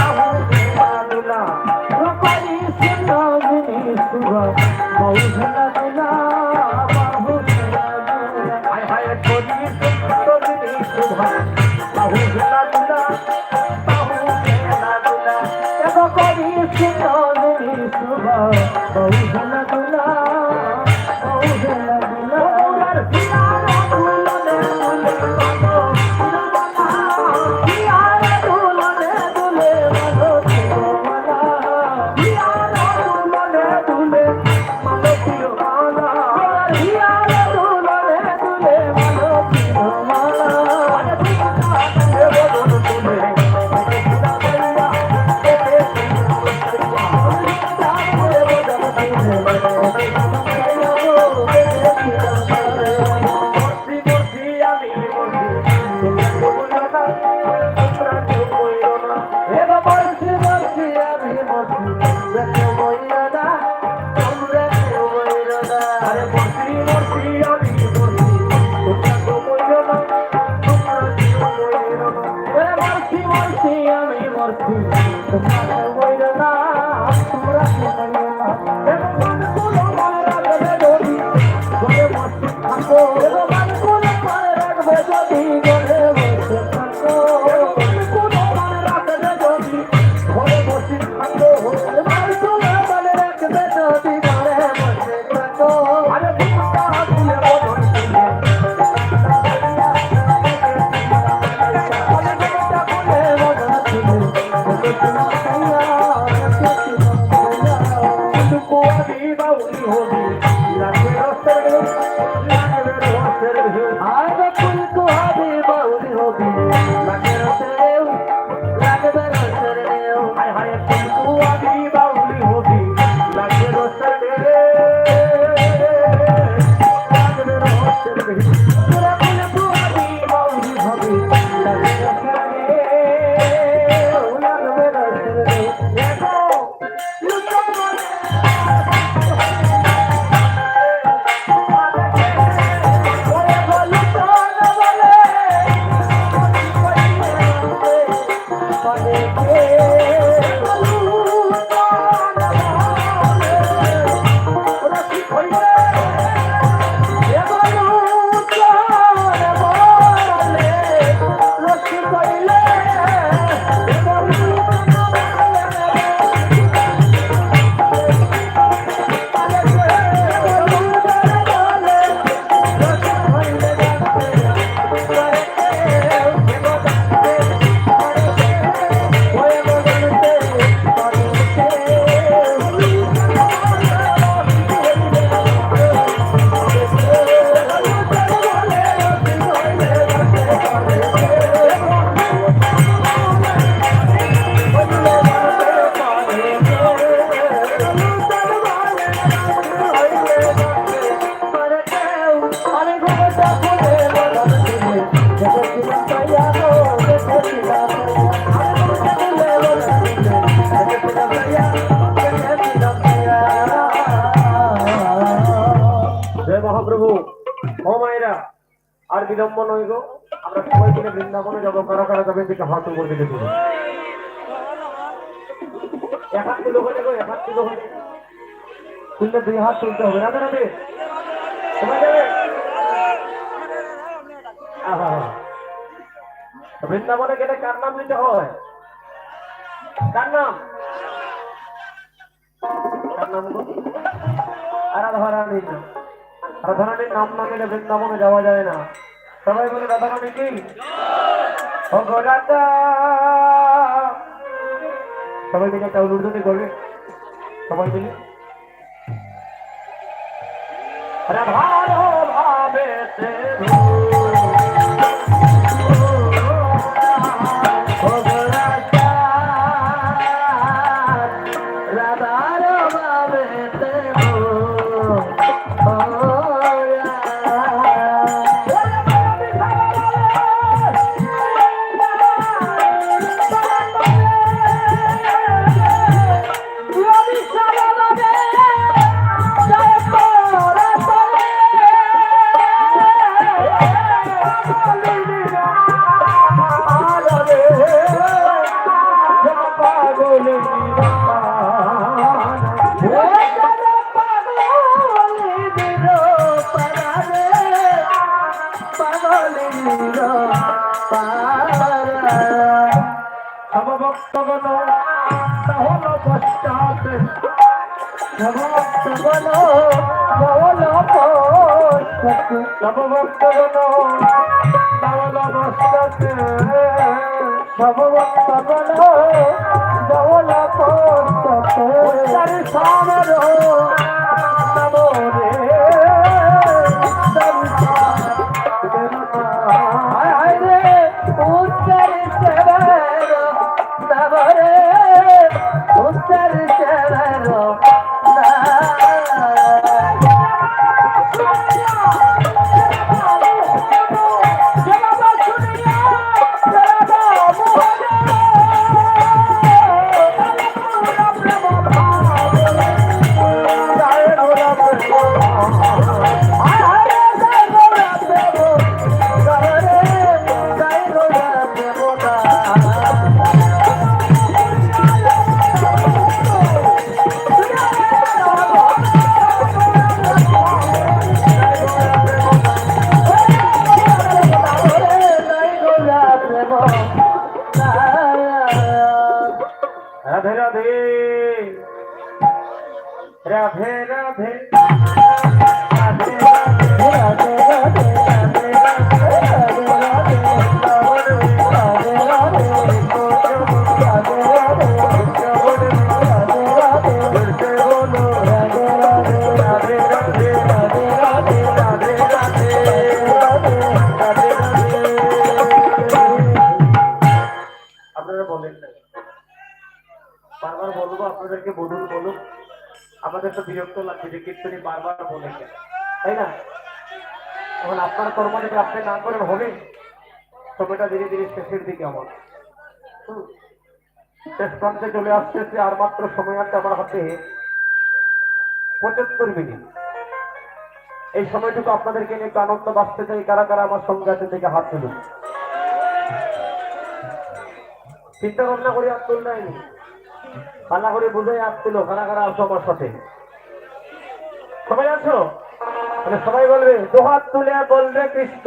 বাহু দুলা। রূপালি সুন্দরী শুভা, মৌসুমা দুলা, মৌসুমা দুলা। হায় হায় কবি সুন্দরী শোভা, বাহু দুলা, বাহু দুলা। এগো করি সুন্দরী শুভা, মৌসুমা দুলা, মৌসুমা দুলা। গৌরার পিয়ারা দুলনে দুলে বাঁধো তিরুমালা। পিয়ারে দুলনে দুলে বাঁধো তিরুমালা। পিয়ারা দুলনে দুলে বাঁধো তিরুমালা। পিয়ারে দুলনে দুলে বাঁধো তিরুমালা। আরে দুলনা তুলে বদন তুলে দেখেছিলাম তাইয়া, দেখেছিলাম তাইয়া। মরছি মরছি আমি মরছি, তোমরা কেউ বইলো না, তোমরা কেউ বইলো না। এবার বলছি বলছি আমি বলছি, কেউ বইল না, তোমরা কেউ বইল না। আরে মরছি মরছি আমি মরছি, তোমরা কেউ বইলো না, তোমরা কেউ বইলো না। এবার বলছি বলছি আমি বলছি, তোমরা কেউ বইল না, তোমরা কেউ বইল না। এবার মানুষগুলো মনে রাখবে যদি ঘরে বসে থাকো। এবার মানুষগুলো মনে রাখবে যদি ঘরে বসে থাকো। মানুষগুলো মনে রাখবে যদি ঘরে বসে থাকো। মানুষগুলো মনে রাখবে যদি ঘরে বসে থাকো। আরে ভুলটা তুলে বদন তুলে অনেকটা বলে বদন তুলে দেখেছিলাম তাইয়া, বিলম্ব নয় গো, আমরা সবাই মিলে বৃন্দাবনে যাবো। কারা কারা যাবে দিকে হাত উপর দিকে তুলো। এক হাত তুলো হলে গো, এক হাত তুলো হলে তুললে দুই হাত তুলতে হবে। রাধে রাধে, সবাই যাবে। আহা, বৃন্দাবনে গেলে কার নাম নিতে হয়? কার নাম? কার নাম গো? রাধারানীর নাম। রাধারানীর নাম না নিলে বৃন্দাবনে যাওয়া যায় না। সবাই বলে রাধারানী কি? ও গো রাধা। সবাই মিলে একটা উলুধ্বনি করবে, সবাই মিলে। রাধার ভাবেতে আমাদের তো বিরক্ত লাগছে যে কীর্তনী বারবার বলে কেন, তাই না? এখন আপনার কর্ম যদি আপনি না করেন হবে? সময়টা ধীরে ধীরে শেষের দিকে আমার শেষ প্রান্তে চলে আসতেছে। আর মাত্র সময় আছে আমার হাতে 75 মিনিট। এই সময়টুকু আপনাদেরকে নিয়ে একটু আনন্দ বাঁচতে চাই। কারা কারা আমার সঙ্গে আছে থেকে হাত তুলুন। চিন্তা ভাবনা করে হাত তুল নাইনি, পাল্লা করে বুঝে হাত তুলো। কারা কারা আসো আমার সাথে? সবাই আছো? মানে সবাই বলবে দু হাত তুলে বলবে কৃষ্ণ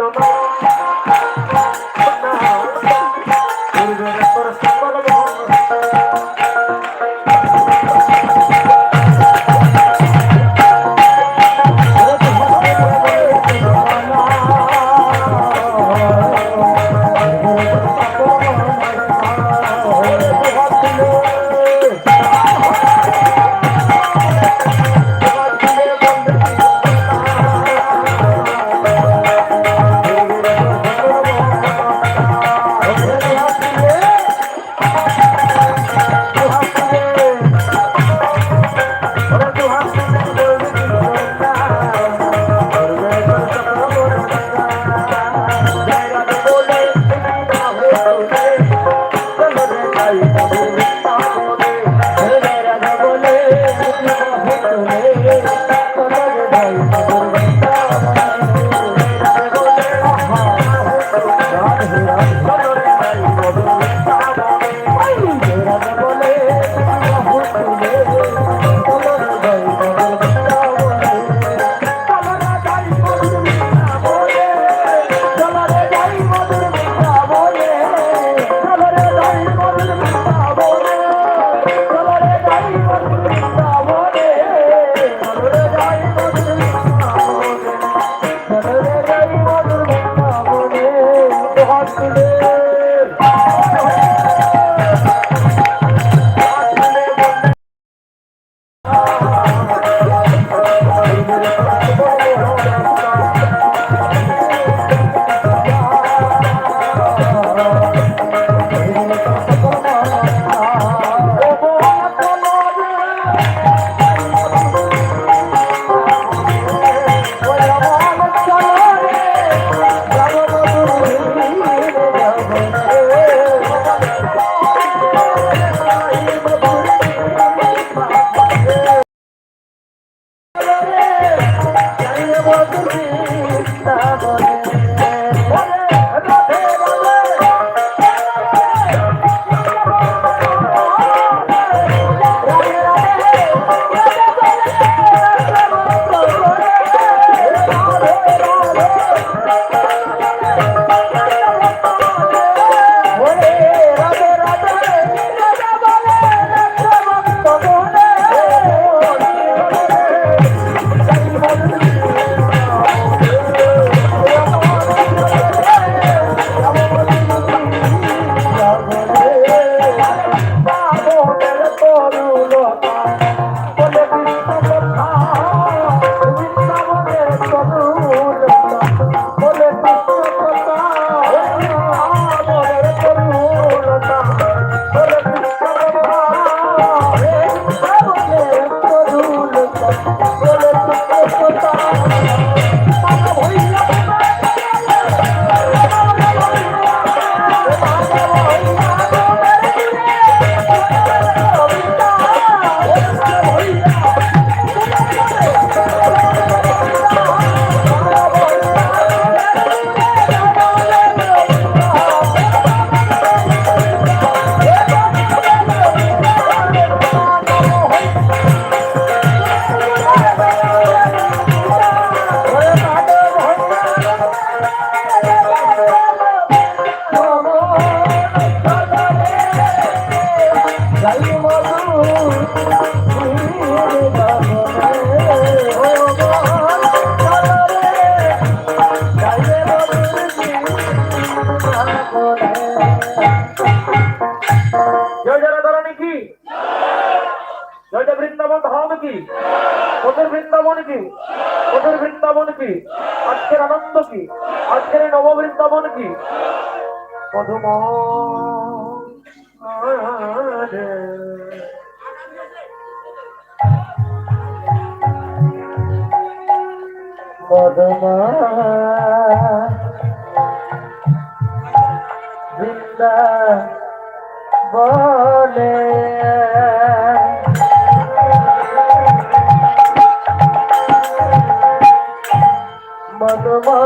বৃন্দাবন কি, আজকের আনন্দ কি, আজকের এই নববৃন্দাবন কি? মধুমা বৃন্দাবনে মধুমা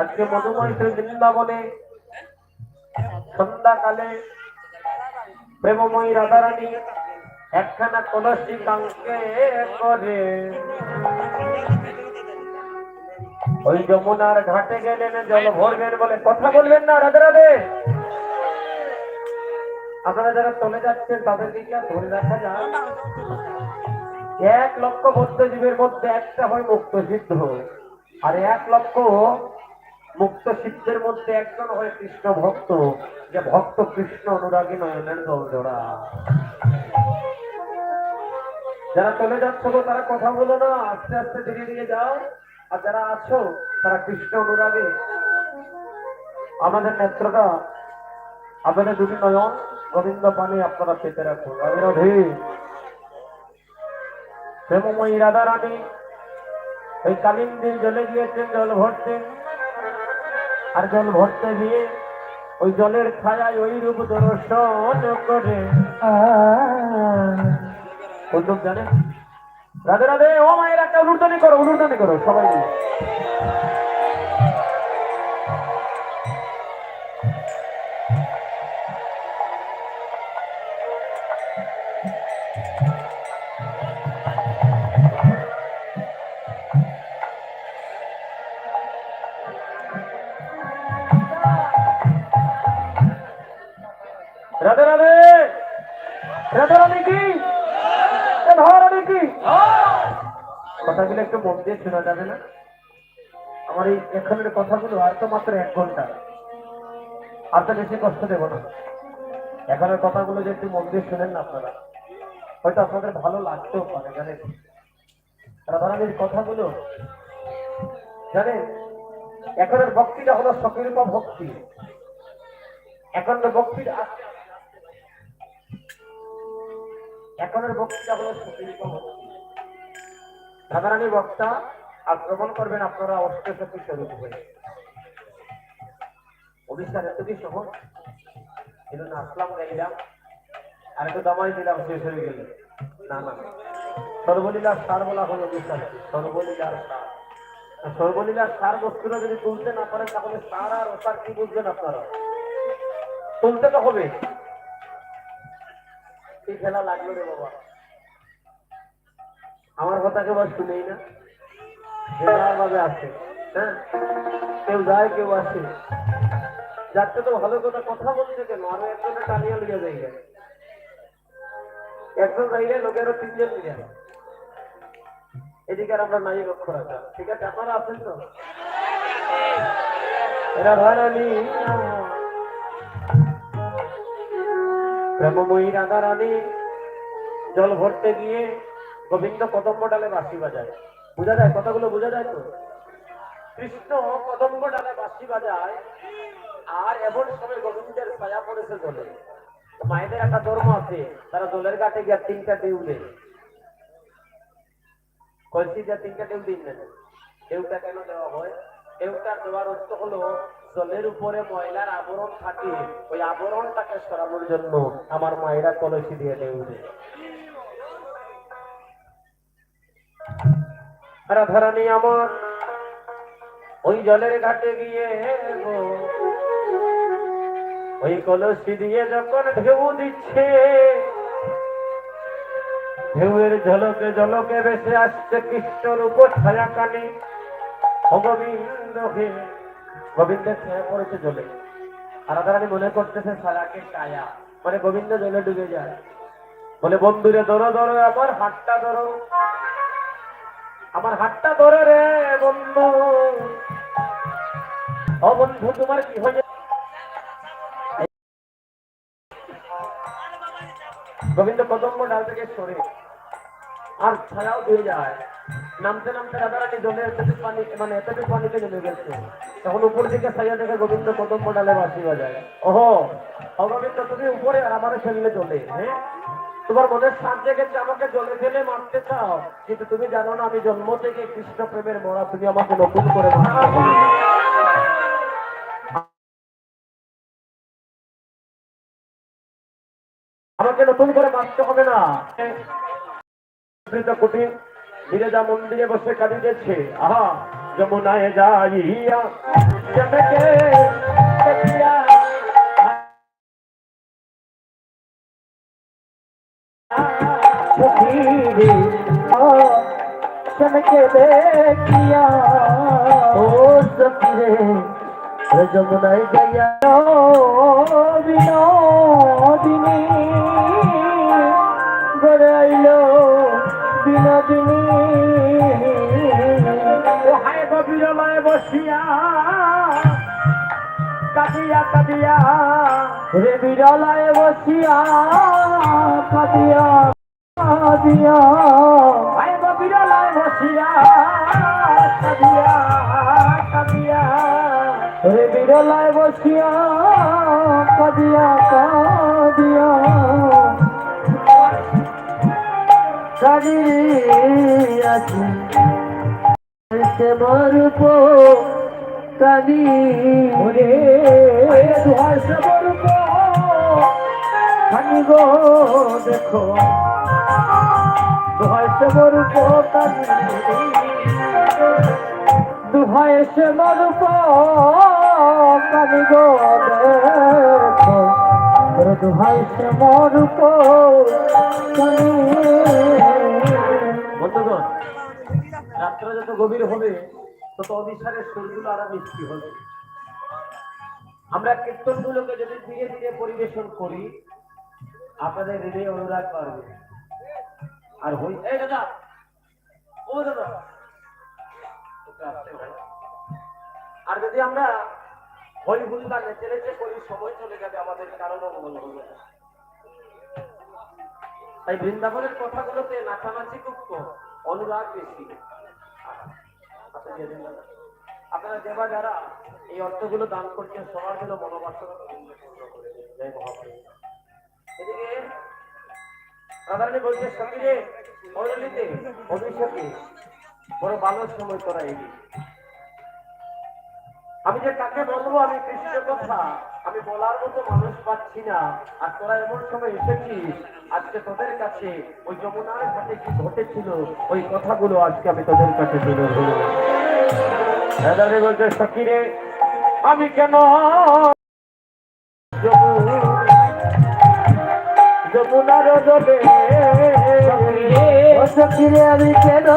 আজকে মধুময় শ্রী বৃন্দাবনে সন্ধ্যাকালে প্রেমময়ী রাধারানী একখানা কলসি কাঙ্কে করে ওই যমুনার ঘাটে গেলেন, জল ভরবেন বলে। কথা বলবেন না, রাধে রাধে। আপনারা যারা চলে যাচ্ছেন তাদেরকে কি আর ধরে রাখা যায়? 1 লক্ষ বদ্ধজীবের মধ্যে একটা হয় মুক্ত সিদ্ধ, আর 1 লক্ষ মুক্ত সিদ্ধের মধ্যে একজন হয় কৃষ্ণ ভক্ত, যে ভক্ত কৃষ্ণ অনুরাগী নয়নের জল জোড়া। যারা চলে যাচ্ছ তারা কথা বলো না, আস্তে আস্তে ধীরে ধীরে যাও। আর যারা আছো তারা কৃষ্ণ অনুরাগী। আমাদের নেত্রটা, আপনাদের দুটি নয়ন গোবিন্দ পানে আপনারা পেতে রাখুন। রাধে প্রেমময়ী রাধা রানী ওই কালিন্দির জলে গিয়েছেন জল ভরতে, আর জল ভরতে গিয়ে ওই জলের ছায়ায় ওই রূপ দর্শন করে। কোন লোক জানে? রাধে রাধে। ও মায়ের একটা অনুর্দানি করো, অনুর্দানি করো সবাই মিলে। রাধে রাধে। রাধা রানী কি, রানী কি? কথাগুলো একটু মন দিয়ে শোনা যাবে না? আমার এই এখানের কথাগুলো আর তো মাত্র 1 ঘন্টা, আর তো বেশি কষ্ট দেবো না। এখানের কথাগুলো যে একটু মন দিয়ে শোনেন না আপনারা, হয়তো আপনাদের ভালো লাগতেও পারে। জানেন রাধারানীর কথাগুলো, জানেন এখানের ভক্তিটা হলো সকৃপা ভক্তি। এখনের ভক্তিটা এখনের ভক্তিটা হলো সকৃপা ভক্তি। রাধারানী বক্তা আক্রমণ করবেন আপনারা অষ্টশতী স্বরূপ হয়ে। উড়িষ্যার এত কি সহজ ছিল না? আসলাম গাইলাম আর একটু দামাই দিলাম, শেষ হয়ে গেল। না না, সর্বলীলার সার বলা হলো উড়িষ্যার। সর্বলীলার সার, সর্বলীলার সার বস্তুটা যদি তুলতে না পারেন তাহলে সার আর অসার কি বুঝবেন আপনারা? তুলতে তো হবে। কি খেলা লাগলো রে বাবা, আমার কথা কেউ আর শুনেই না। ভাবে আছে, হ্যাঁ, কেউ যায় কেউ আসে, যাচ্ছে তো ভালো কথা। কথা বলছে কেন? আরো একজনের টানিয়া লিয়ে যাই, একজন যাইলে লোকেরও 3 জন লিয়ে, এদিকে আর আমরা নাই লক্ষ্য রাখা, ঠিক আছে? আপনারা আছেন তো? রাধারানী প্রেমময়ী রাধারানী জল ভরতে গিয়ে গোবিন্দ কদম্ব ডালে বাঁশি বাজায়। বোঝা যায় কথাগুলো? বোঝা যায় তো? কৃষ্ণ কদম্ব ডালে বাঁশি বাজায়, আর এমন সময় গোবিন্দের ছায়া পড়েছে জলে। মায়েদের একটা ধর্ম আছে, তারা জলের ঘাটে গিয়ে 3টা ঢেউ দেয়, কলসি দিয়ে 3টা ঢেউ দিন না। ঢেউটা কেন দেওয়া হয়? ঢেউটা দেওয়ার অর্থ হলো জলের উপরে ময়লার আবরণ থাকে, ওই আবরণটাকে সরানোর জন্য আমার মায়েরা কলসি দিয়ে ঢেউ দেয়। রাধারানী আমার ওই জলের ঘাটে গিয়ে ওই কলসি দিয়ে যখন ঢেউ দিচ্ছে, ঢেউয়ের ঝলকে ঝলকে ভেসে আসছে কৃষ্ণর উপর ছায়া কানে। গোবিন্দ হে, গোবিন্দের ছায়া পড়েছে জলে। আর রাধারানী মনে করতেছে ছায়াকে কায়া, মানে গোবিন্দ জলে ডুবে যায়। বলে বন্ধুরে ধরো ধরো, আমার হাতটা ধরো, আমার হাতটা ধরো রে বন্ধু। ও বন্ধু তোমার কি হয়ে? গোবিন্দ কদম্ব ডাল থেকে সরে আর ছায়াও দিয়ে যায়। নামতে নামতে রাধারানী জলে এতটুকু পানি, মানে এতটুকু পানিতে নেমে গেছে। তখন উপর দিকে ছায়া দেখে গোবিন্দ কদম্ব ডালে বাঁশি বাজায়। ওহো ও গোবিন্দ, তুমি উপরে আর আমার ফেললে জলে, হ্যাঁ? তোমার মনের সাথ জেগেছে আমাকে জলে ফেলে মারতে চাও, কিন্তু তুমি জানো না আমি জন্ম থেকে কৃষ্ণ প্রেমের মরা, তুমি আমাকে নতুন করে মারতে হবে। আমাকে নতুন করে মারতে হবে না। কঠিন বিরজা মন্দিরে বসে কাঁদিতেছে, আহা যমুনায় যাইয়া জনকে দেখিয়া, জনকে দেখিয়া ও সখিরে যমুনায় যাইয়া বিনোদিনী গড়াইল বিনোদিনী। হায় বিরলায় বসিয়া কাঁদিয়া কাঁদিয়া রে, বিরলায় বসিয়া কাঁদিয়া কাঁদিয়া, হায় বিরলায় বসিয়া কাঁদিয়া কাঁদিয়া রে, বিরলায় বসিয়া কাঁদিয়া কাঁদিয়া কাঁদিয়াছি মরুপ কাঁদি রে, দুহার মরুপ কাঁদি গো দেখো, দুহার মরুপ কাঁদি, দুহার মরুপ কাঁদি গো দেখো, দুহার মরুপ কাঁদি। বন্ধুগণ, রাত্র যত গভীর হবে তত অবিচারের সুরগুলো আরো মিষ্টি হবে। আমরা কীর্তনগুলোকে যদি ধীরে ধীরে পরিবেশন করি, আপনাদের হৃদয়ে অনুরাগ পাবে। আর হই এই দাদা, ও দাদা, আর যদি আমরা হই হুল্লা নেচে নেচে করি, সময় চলে যাবে, আমাদের কারণও মঙ্গল হবে। তাই বৃন্দাবনের কথাগুলোতে নাচানাচি খুব কম, অনুরাগ বেশি। আপনারা দেবা যারা এই অর্থগুলো দান করছেন, সবার জন্য মনোবাসনা এদিকে রাধারানী বলছে, সঙ্গীরে অরলিতে অভিষেকে বড় ভালো সময় তোরা এলি। আমি যে কাকে বলবো আমি কৃষ্ণের কথা, আমি বলার মতো মানুষ পাচ্ছি না। আর তোরা এমন সময় এসেছিস, আজকে তোদের কাছে ওই যমুনার ঘাটে কি ঘটেছিল ওই কথাগুলো আজকে আমি তোদের কাছে তুলে ধরবো। রাধারানী বলছে, সখীরে আমি কেন যমুনার জলে, সখীরে আমি কেন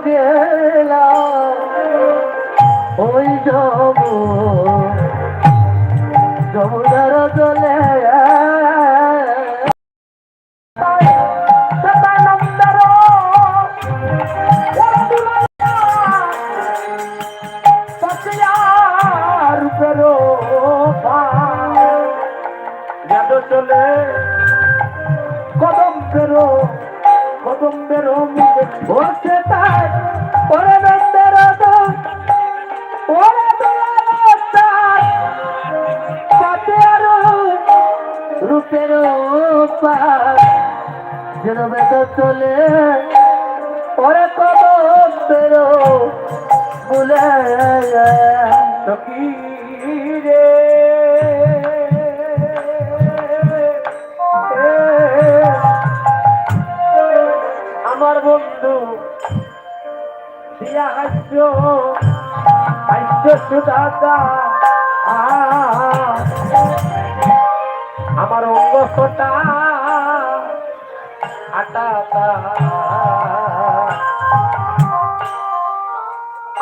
গেলাম ওই যমুনার জলে, সদানন্দর চলে কদম্বের মুখে বসে তাই ওরে নন্দের ওরে পাতে আরো রূপের যেন বেদ চলে ওরে কদম্বের বলে সখী রে আমার বন্ধু দিয়া হাস্য সুদাদা আমার অঙ্গ ফোটা আটা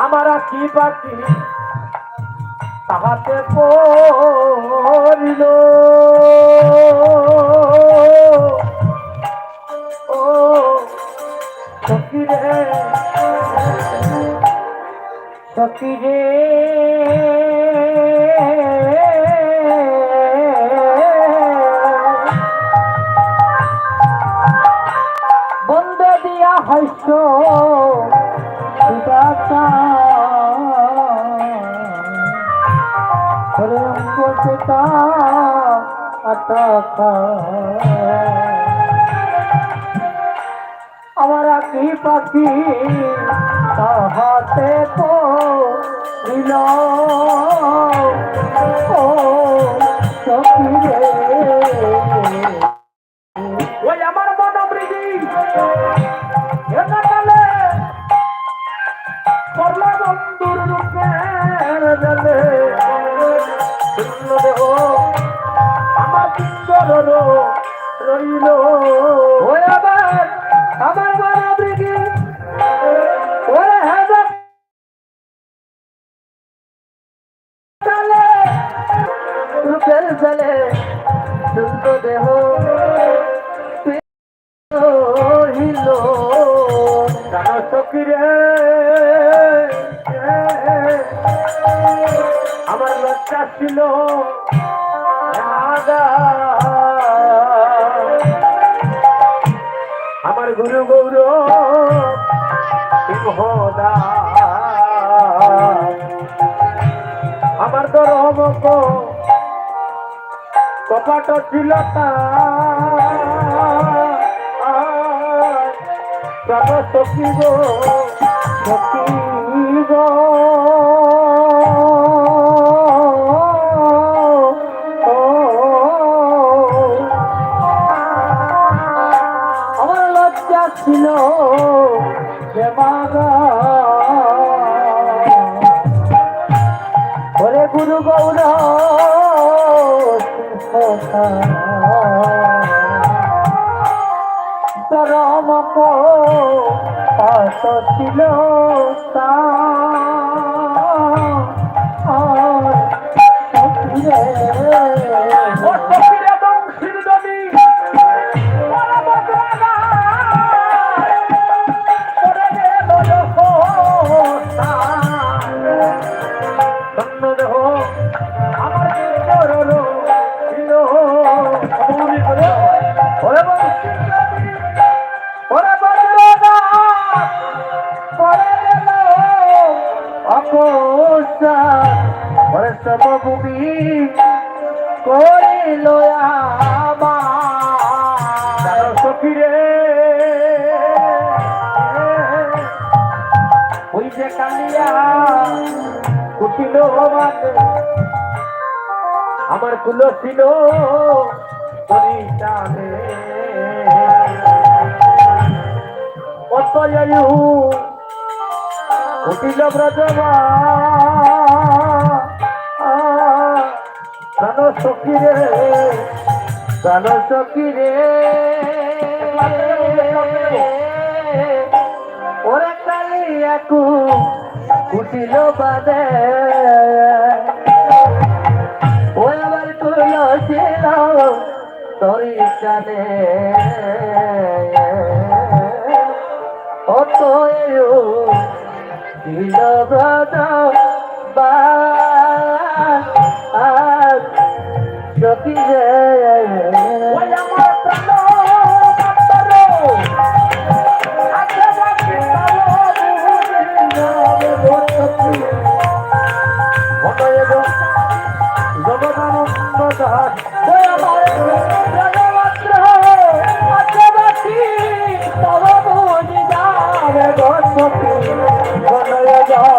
আমার আঁকি পাখি তাহাতে পড়িল ও সখী রে বন্ধ দিয়া হাস্য সুদাতা রঙ্গটা আটা আমার আঁকি পাখি তাহাতে পড়িল ও সখী রে ওই আমার মনোবৃদ্ধি একালে করলা বন্ধুর রূপের জলে শূন্য দেহ আমার সুন্দর রইল ওই আমার মনোবৃদ্ধি ওরে হাজার রূপের জলে সুন্দর দেহ রহিল জানো সখী রে আমার লজ্জা ছিল আমার গুরু গৌর সিংহদা আমার ধর্মক কপাট ছিল প্রাণ সখী গো আমার লজ্জা ছিল ওরে গুরু গৌর রমক পাশ ছিল সমভূমি করিল আমার সখী রে ওই যে কালিয়া কুটিল আমার কুল ছিল পরিচালে অতয়ু কুটিল ব্রজমা প্রাণ সখী রে ওরে কালিয়াকু কুটিল বাদে ও আবার তুলছিল তরি চালে অত দিল ব্রজ সখী রে দাস ওই আমার প্রাণমাত্র আছে বাকি তব বুঝি যাবে গণপতি গণয় যাও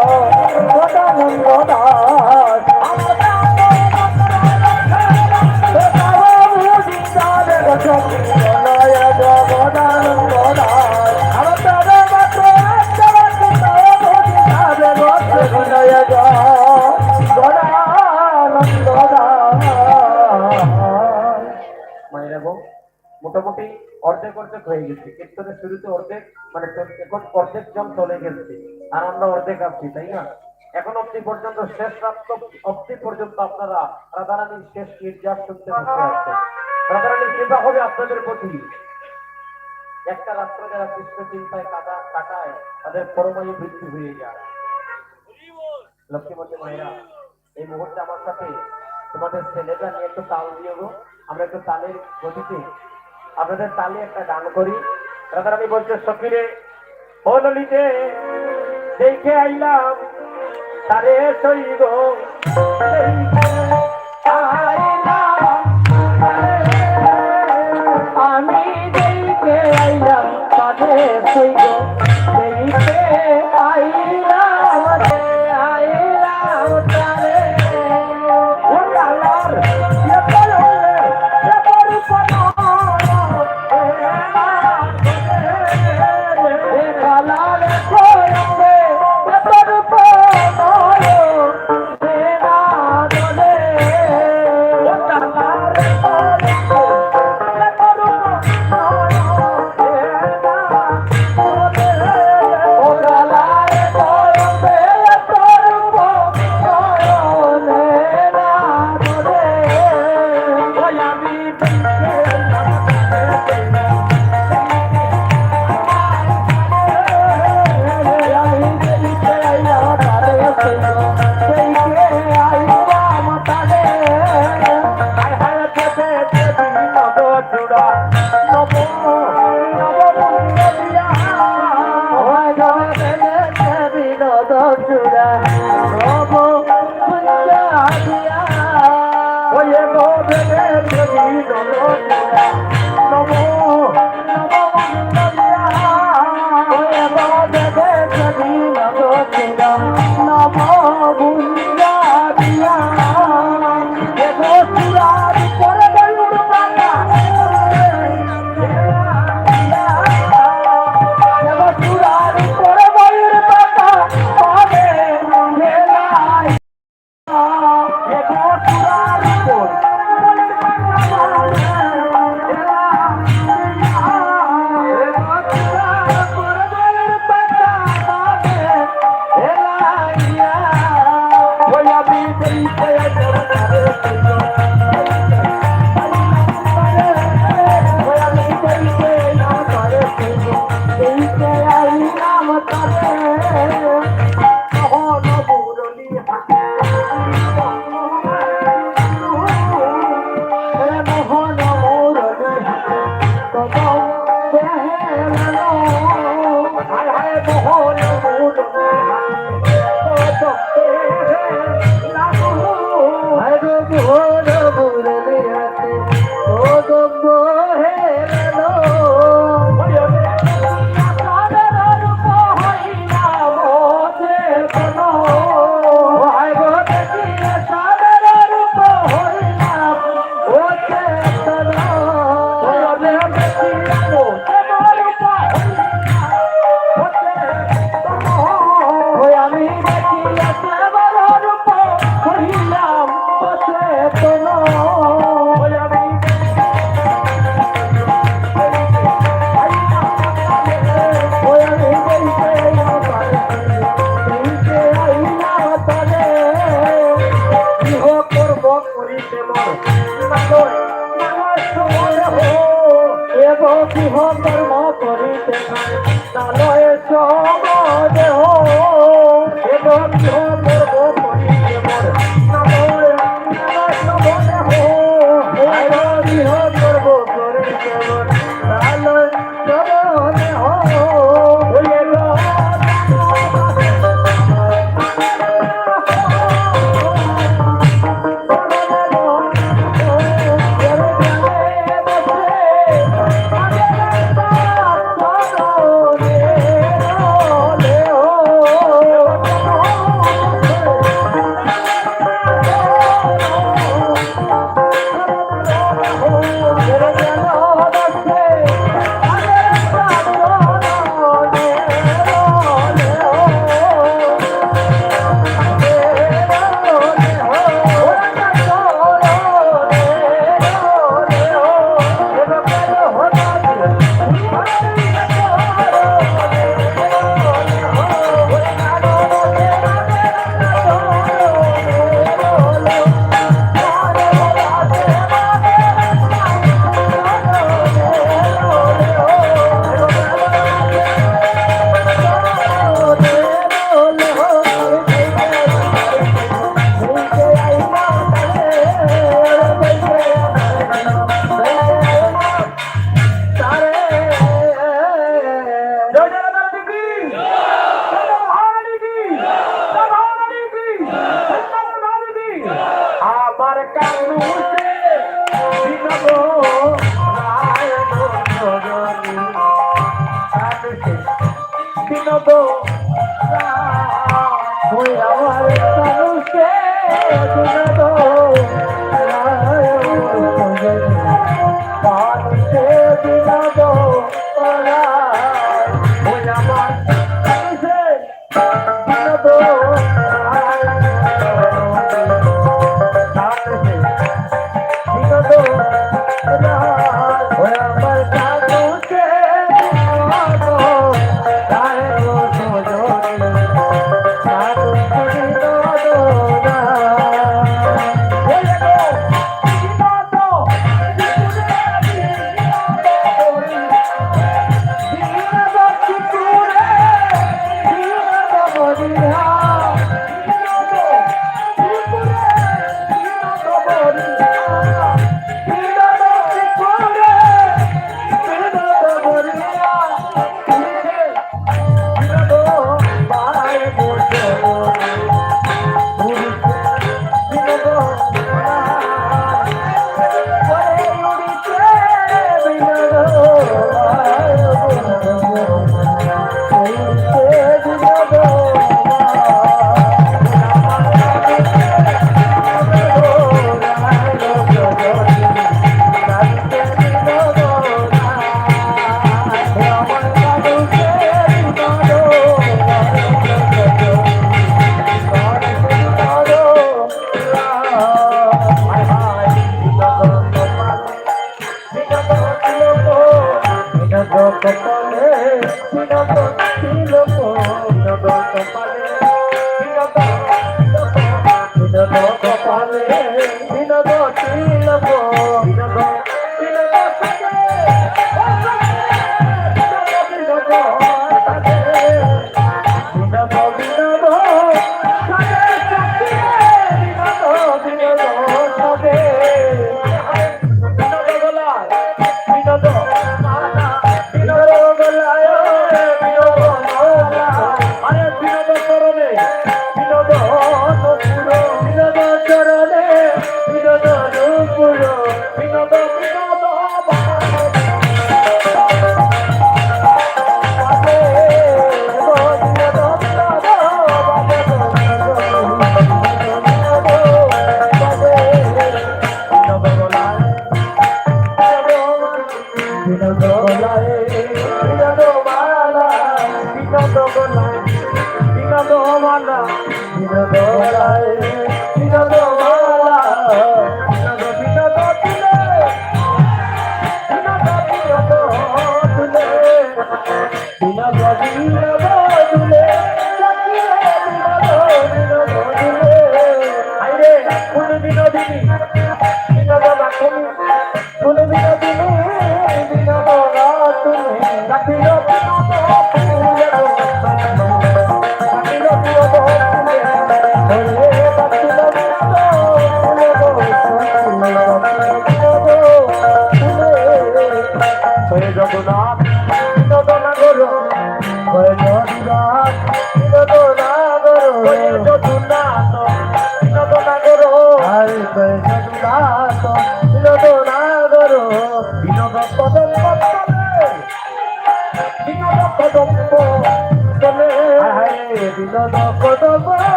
গদানন্দ দাস তব বুঝি যাবে গণপতি গণয় যাও গদানন্দ দাস আমার প্রাণমাত্র আছে বাকি তব বুঝি যাবে গণপতি গণয় যাও গদানন্দ দাস। মায়েরা গো মোটামুটি অর্ধেক অর্ধেক হয়ে গেছে, কীর্তনের শুরুতে অর্ধেক মানে এখন অর্ধেক জন চলে গেছে আর আমরা অর্ধেক আছি, তাই না? এখন অব্দি পর্যন্ত শেষ রাত্র অব্দি পর্যন্ত আপনারা রাধারানীর শেষ নির্যাস শুনতে বসে আছেন। রাধারানীর কৃপা হবে আপনাদের প্রতি। একটা রাত্র যারা কৃষ্ণ চিন্তায় কাটায় তাদের পরমায়ু বৃদ্ধি হয়ে যায়। লক্ষ্মীমতী মায়েরা এই মুহূর্তে আমার সাথে তোমাদের ছেলেটা নিয়ে একটু তাল দিয়ে গো, আমরা একটু তালের গতিতে আপনাদের তালে একটা গান করি। রাধারানী বলছে সখিরে ও ললিতে দেখে আইলাম তারে সই গো আমি দেখে আইলাম তারে সই গো দেখে আইলাম আইলাম তারে ও লালার মানুষে বিনোদ করায় ওই আমার মানুষে বিনোদ করায় বিনোদ করায় ওই আমার মানুষে বিনোদ করায়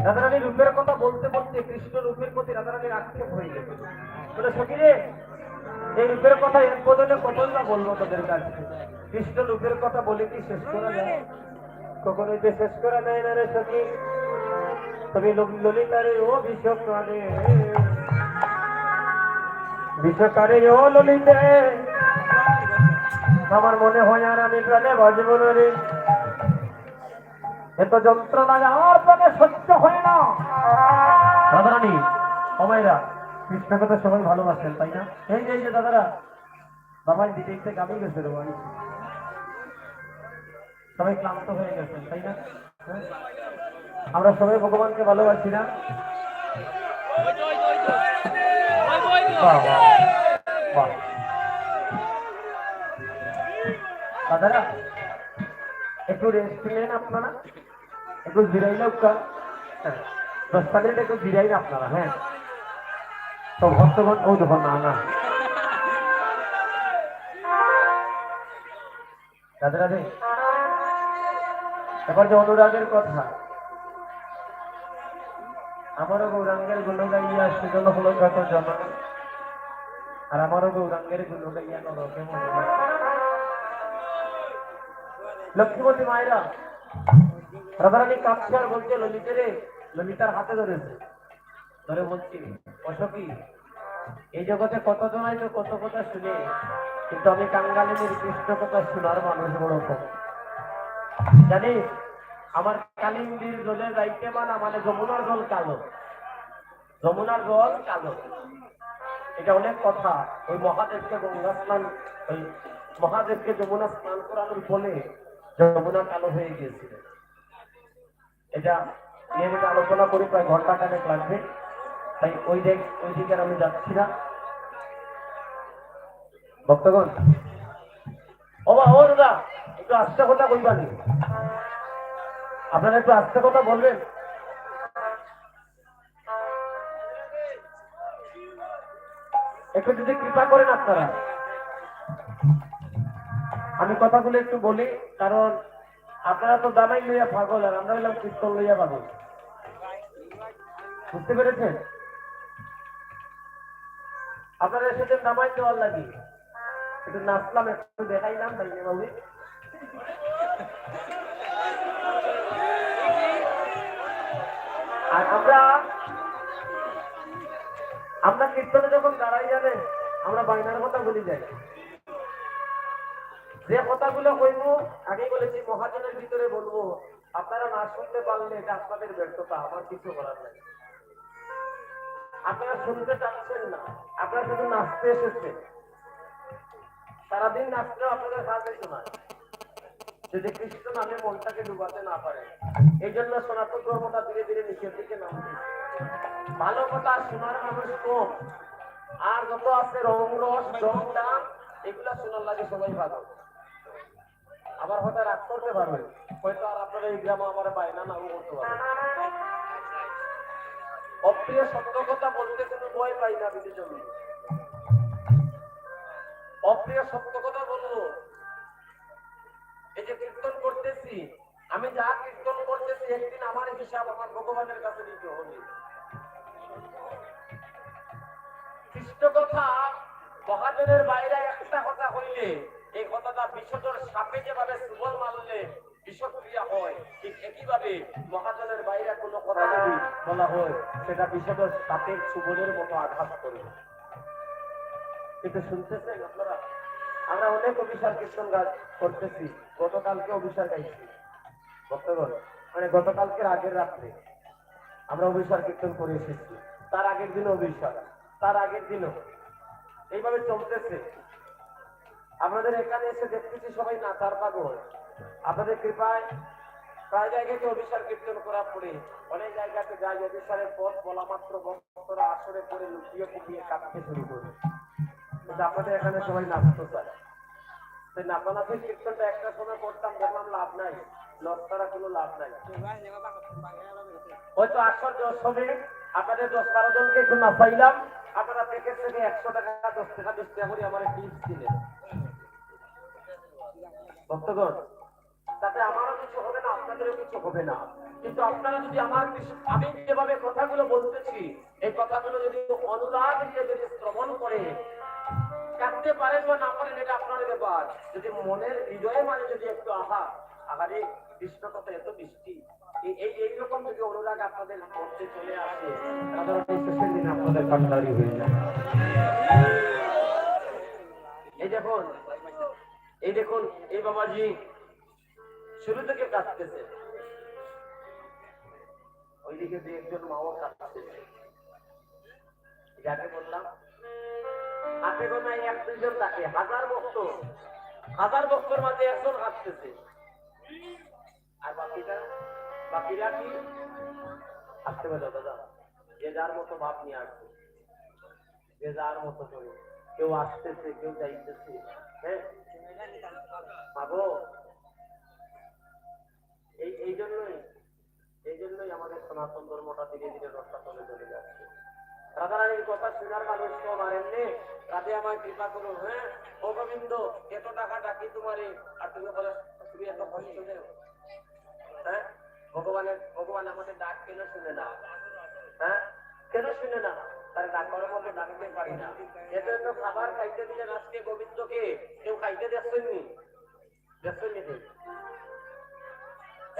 রাধারানী রূপের কথা বলতে বলতে কৃষ্ণ রূপের প্রতি রাধারানীর আক্ষেপ হয়ে গেল। বলে সখী রে, এই রূপের কথা এক বদলে কতই না বলবো তোদের কাছে। কৃষ্ণ রূপের কথা বলে কি শেষ করা যায়? কখনোই তো শেষ করা যায় না রে সখী। তবে ললিতারে ও বিষকারে, বিষকারে ও ললিতে, আমার মনে হয় আর আমি প্রাণে বাজব না রে। এত যন্ত্রণা আর প্রাণে সহ্য হয় না। দাদারানী অমাইরা কৃষ্ণকে তো সবাই ভালোবাসেন তাই না? এই যে দাদারা বাবাই দিদিতে গামি গেছে রে ভাই, সবাই ক্লান্ত হয়ে গেছেন তাই না? আমরা সবাই ভগবানকে ভালোবাসি না? বাহ বাহ বাহ। দাদারা একটু রেস্ট নেন আপনারা, একটু জিরাইলে হ্যাঁ 10 মিনিট একটু জিরাইন আপনারা। হ্যাঁ তো ভক্তগণ ও দেখো না না দাদারা রে, এবার যে অনুরাগের কথা, আমারও গৌরাঙ্গের গুণ গাইয়া সেজন্য হলো যত জন, আর আমারও গৌরাঙ্গের গুণ গাইয়া নরকে মনে লক্ষ্মীপতি মায়েরা রাধারানী কাঁদছে আর বলছে ললিতে রে, ললিতার হাতে ধরেছে, ধরে বলছি অশোকী এই জগতে কতজন হয়তো কত কথা শুনে, কিন্তু আমি কাঙ্গালিনীর কৃষ্ণ কথা শোনার মানুষ বড় কম। জানিস আমার কালিন্দির জলে যাইতে মানা মানে যমুনার জল কালো, যমুনার জল কালো, এটা অনেক কথা। ওই মহাদেবকে গঙ্গা স্নান, ওই মহাদেবকে যমুনা স্নান করানোর ফলে যমুনা কালো হয়ে গিয়েছিল। এটা নিয়মিত আলোচনা করি, প্রায় ঘন্টা খানেক লাগবে, তাই ওই দিকে আমি যাচ্ছি না। ভক্তগণ ও দাদা একটু আস্তে কথা বলবানি, আপনারা একটু আস্তে কথা বলবেন। একটু যদি কৃপা করেন আপনারা, আমি কথাগুলো একটু বলি, কারণ আপনারা তো দামাই লইয়া পাগল আর আমরা হইলাম কীর্তন লইয়া পাগল, বুঝতে পেরেছেন? আপনারা এসেছেন দামাই দেওয়ার লাগি, একটু নাচলাম, একটু দেখাইলাম, তাই বাবু আর আমরা কীর্তনে যখন দাঁড়াই যাবে আমরা বাইনার কথা বলি যাই, যে কথাগুলো কইব আগেই বলেছি মহাজনের ভিতরে বলবো, আপনারা না শুনতে পারলে এটা আপনাদের ব্যর্থতা, আমার কিছু করার নাই। আপনারা শুনতে চাচ্ছেন না, আপনারা শুধু নাচতে এসেছেন, সারাদিন নাচলেও আপনাদের কাজ শোনায়, যদি কৃষ্ণ নামে মনটাকে ডুবাতে না পারে। এই জন্য সনাতন ধর্মটা ধীরে ধীরে নিচের দিকে নামছে। ভালো কথা শোনার মানুষ কম, আর যত আছে রং রস জং ডান এগুলা শোনার লাগে সবাই ভালো। আবার হয়তো রাগ করতে পারবে, হয়তো আর আপনারা এই গ্রামে আমার বায়না নাও করতে পারবে। অপ্রিয় সত্য কথা বলতে কোনো ভয় পাই না, বিধি জমি অপ্রিয় সত্য কথা বলবো। এই যে কীর্তন করতেছি, আমি যা কীর্তন করতেছি একদিন আমার হিসাব আমার ভগবানের কাছে দিতে হবে। কৃষ্ণ কথা মহাজনের বাইরে একটা কথা হইলে এই কথাটা বিষধর সাপে যেভাবে সুবল মারলে বিষক্রিয়া হয়, ঠিক একইভাবে মহাজনের বাইরে কোনো কথা যদি বলা হয় সেটা বিষধর সাপের সুবলের মতো আঘাত করবে। কিন্তু শুনতেছেন আপনারা, আমরা অনেক অভিসার কীর্তন করতেছি, গতকালকে অভিসার গাইছি ভক্তগণ, মানে গতকালকের আগের রাত্রে আমরা অভিসার কীর্তন করে এসেছি, তার আগের দিনও অভিসার, তার আগের দিনও, এইভাবে চলতেছে। আপনাদের এখানে এসে দেখতেছি সবাই নাচার পাগল, আপনাদের কৃপায় প্রায় জায়গাতে অভিসার কীর্তন করা পড়ে, অনেক জায়গাতে যাই অভিসারের পথ বলা মাত্র ভক্তরা আসরে পড়ে লুকিয়ে ফুটিয়ে কাঁদতে শুরু করে। কিন্তু আপনাদের এখানে সবাই নাচতে চায়, সেই নাচানাচের কীর্তনটা একটা সময় করতাম, দেখলাম লাভ নাই, লড়তারা কোনো লাভ নাই। হয়তো আসর 10 হবে, আপনাদের 10-12 জনকে একটু নাচাইলাম, আপনারা প্যাকেজ থেকে 100 টাকা 10 টাকা 20 টাকা করে আমার টিপস দিলেন। ভক্তগণ তাতে আমারও কিছু হবে না, আপনাদেরও কিছু হবে না, কিন্তু আপনারা যদি আমি যেভাবে কথাগুলো বলতেছি এই কথাগুলো যদি অনুরাগ দিয়ে যদি শ্রবণ করে কাটতে পারেন বা না পারেন এটা আপনার ব্যাপার। যদি মনের হৃদয়ে মানে যদি একটু আহারে কৃষ্ণ কথা এত বৃষ্টি, এইরকম যদি অনুরাগ আপনাদের মধ্যে চলে আসে, সাধারণত শেষের দিন আপনাদের কান্ডারি হয়ে যায়। এই দেখুন এই বাবাজি শুরু থেকে কাঁদতেছে, ওইদিকে যে একজন মাও কাঁদতেছে। যাকে বললাম হাতে গোনায় 1-2 জন থাকে, হাজার ভক্তর মাঝে একজন কাঁদতেছে, আর বাকিরা কি আসতে পারে দাদা, যে যার মতো ভাব নিয়ে আসছে, যে যার মতো করে, কেউ আসতেছে কেউ যাইতেছে। হ্যাঁ পাগল সনাতন ধর্মটা ধীরে ধীরে রক্ষা করে চলে যাচ্ছে। রাধারানীর কথা শোনার মানুষ তো আমার এমনি রাধে আমায় কৃপা করো, হ্যাঁ ও গোবিন্দ এত টাকা ডাকি তোমারে আর তুমি বলে তুমি এত কষ্ট দেও, হ্যাঁ ভগবান আমাদের ডাক কেন শুনে না, হ্যাঁ কেন শুনে না? তার ডাক করার মতো ডাকতে পারি না। এজন্য খাবার খাইতে দিলেন আজকে গোবিন্দকে, কেউ খাইতে দেখছেননি?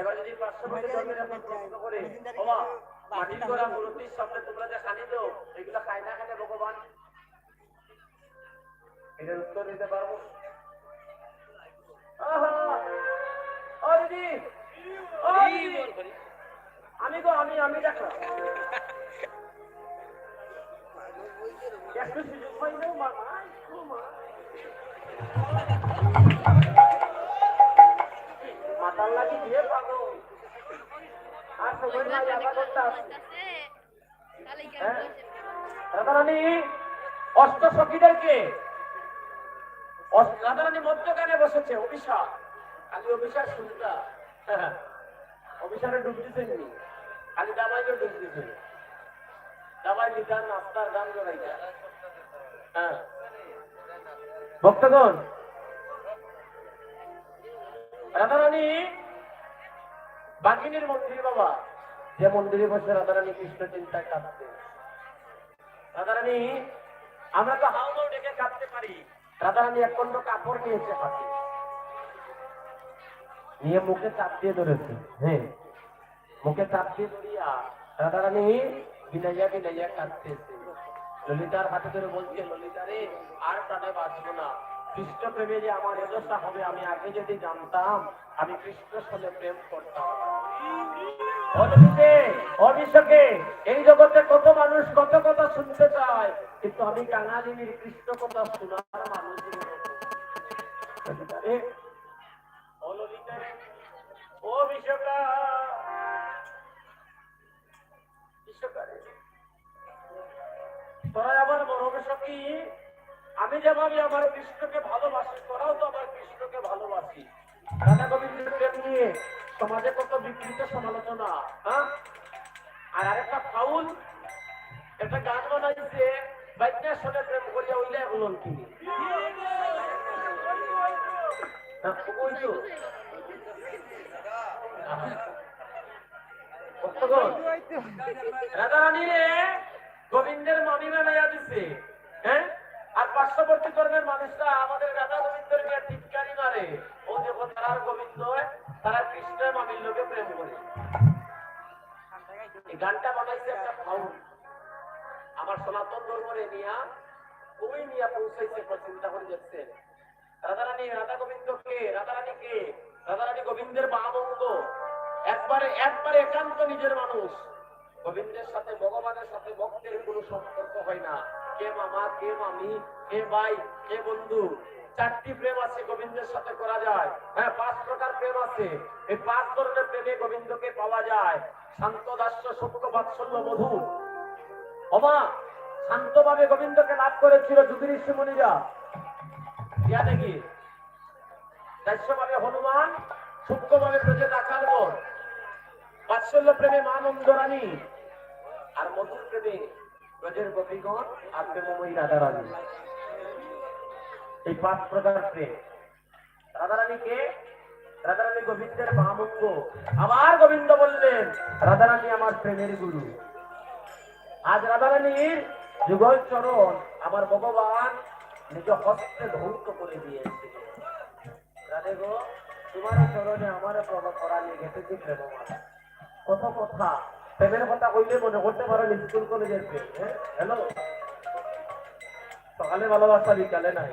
এবার যদি 500 বছর ধর্মের এখন প্রশ্ন করে বাবা মাটির করা মূর্তির সামনে তোমরা যে খানি দাও এগুলো খায় না কেন ভগবান? এটার উত্তর দিতে পারবো? আমি দেখো একটু সুযোগ পাই না মাতাল লাগি দিয়ে পাবো আর সময় নাই আবার করতে আসছে। রাধারানী অষ্টসখীদেরকে রাধারানী মধ্যখানে বসেছে অভিশাপ, খালি অভিশাপ শুনতা অভিশাপে ডুব দিতেননি, খালি দাবাইকে ডুব দিতেন, দাবাই নিতাম নাস্তার গান জড়াইতা। হ্যাঁ ভক্তগণ, রাধারানী বাঘিনীর মন্দির বাবা, যে মন্দিরে বসে রাধারানী কৃষ্ণ চিন্তায় কাঁদতে। রাধারানী আমরা তো হাওমাও ডেকে কাঁদতে পারি, রাধারানী এক খন্ড কাপড় নিয়েছে হাতে, নিয়ে মুখে চাপ দিয়ে ধরেছে। হ্যাঁ মুখে চাপ দিয়ে ধরিয়া রাধারানী বিনাইয়া বিনাইয়া কাঁদতেছে। ললিতার হাতে ধরে বলছে, ললিতা রে আর প্রাণে বাঁচবো না, কৃষ্ণ প্রেমে যে আমার এদশা হবে আমি আগে যদি জানতাম আমি কৃষ্ণের সঙ্গে প্রেম করতাম। অভিষেকে এই জগতে কত মানুষ কত কথা শুনতে চায়, কিন্তু আমি কাঙালিনীর কৃষ্ণ কথা শোনার মানুষ। তোরা আমার মরম সখী, আমি যেভাবে আমার কৃষ্ণকে ভালোবাসি তোরাও তো আমার কৃষ্ণকে ভালোবাসি। রাধা গোবিন্দের প্রেম নিয়ে সমাজে কত বিকৃত সমালোচনা, হ্যাঁ আর আরেকটা ফাউল একটা গান বানাইছে বাইকনার সঙ্গে প্রেম করিয়া উইলে উলন কিনি। রাধারানী রে গোবিন্দের মামি বানাইয়া দিছে, হ্যাঁ আর পার্শ্ববর্তী ধর্মের মানুষরা আমাদের রাধা গোবিন্দকে টিটকারি মারে, ও যখন তারা গোবিন্দ তারা কৃষ্ণের মামির লোকে প্রেম করে। এই গানটা বানাইছে একটা ফাউল, আমার সনাতন ধর্মরে নিয়া ওই নিয়া পৌঁছাইছে। চিন্তা করে দেখছেন রাধারানী রাধা গোবিন্দকে, রাধারানীকে, রাধারানী গোবিন্দের বাম অঙ্গ, একবারে একান্ত নিজের মানুষ। গোবিন্দের সাথে ভগবানের সাথে ভক্তের কোনো সম্পর্ক হয় না, কে মামা কে মামি কে ভাই কে বন্ধু। 4টি প্রেম আছে গোবিন্দের সাথে করা যায়, হ্যাঁ 5 প্রকার প্রেম আছে। এই 5 ধরনের প্রেমে গোবিন্দকে পাওয়া যায়। শান্ত দাস্য সত্য বাৎসল্য মধুর। ওমা শান্তভাবে গোবিন্দকে লাভ করেছিল যুগি ঋষি মুনিরা, ইয়া দেখি দাস্যভাবে হনুমান, সূক্ষ্মভাবে ব্রজে রাখাল বন, বাৎসল্য প্রেমে মা নন্দরানী, আর মধুর প্রেমে ব্রজের গোপীগণ, আর প্রেমময়ী রাধারানী। এই 5 প্রকার প্রেম। রাধারানীকে, রাধারানী গোবিন্দের বামঙ্গ। আবার গোবিন্দ বললেন রাধারানী আমার প্রেমের গুরু। আজ রাধারানীর যুগল চরণ আমার ভগবান নিজ হস্তে ধৌত করে দিয়েছে। রাধে গো তোমার চরণে আমার প্রভাব করালে গেছে প্রেমমালা। কত কথা, প্রেমের কথা কইলে মনে করতে পারেন স্কুল কলেজের প্রেম। হ্যালো, সকালে ভালোবাসা বিকালে নাই,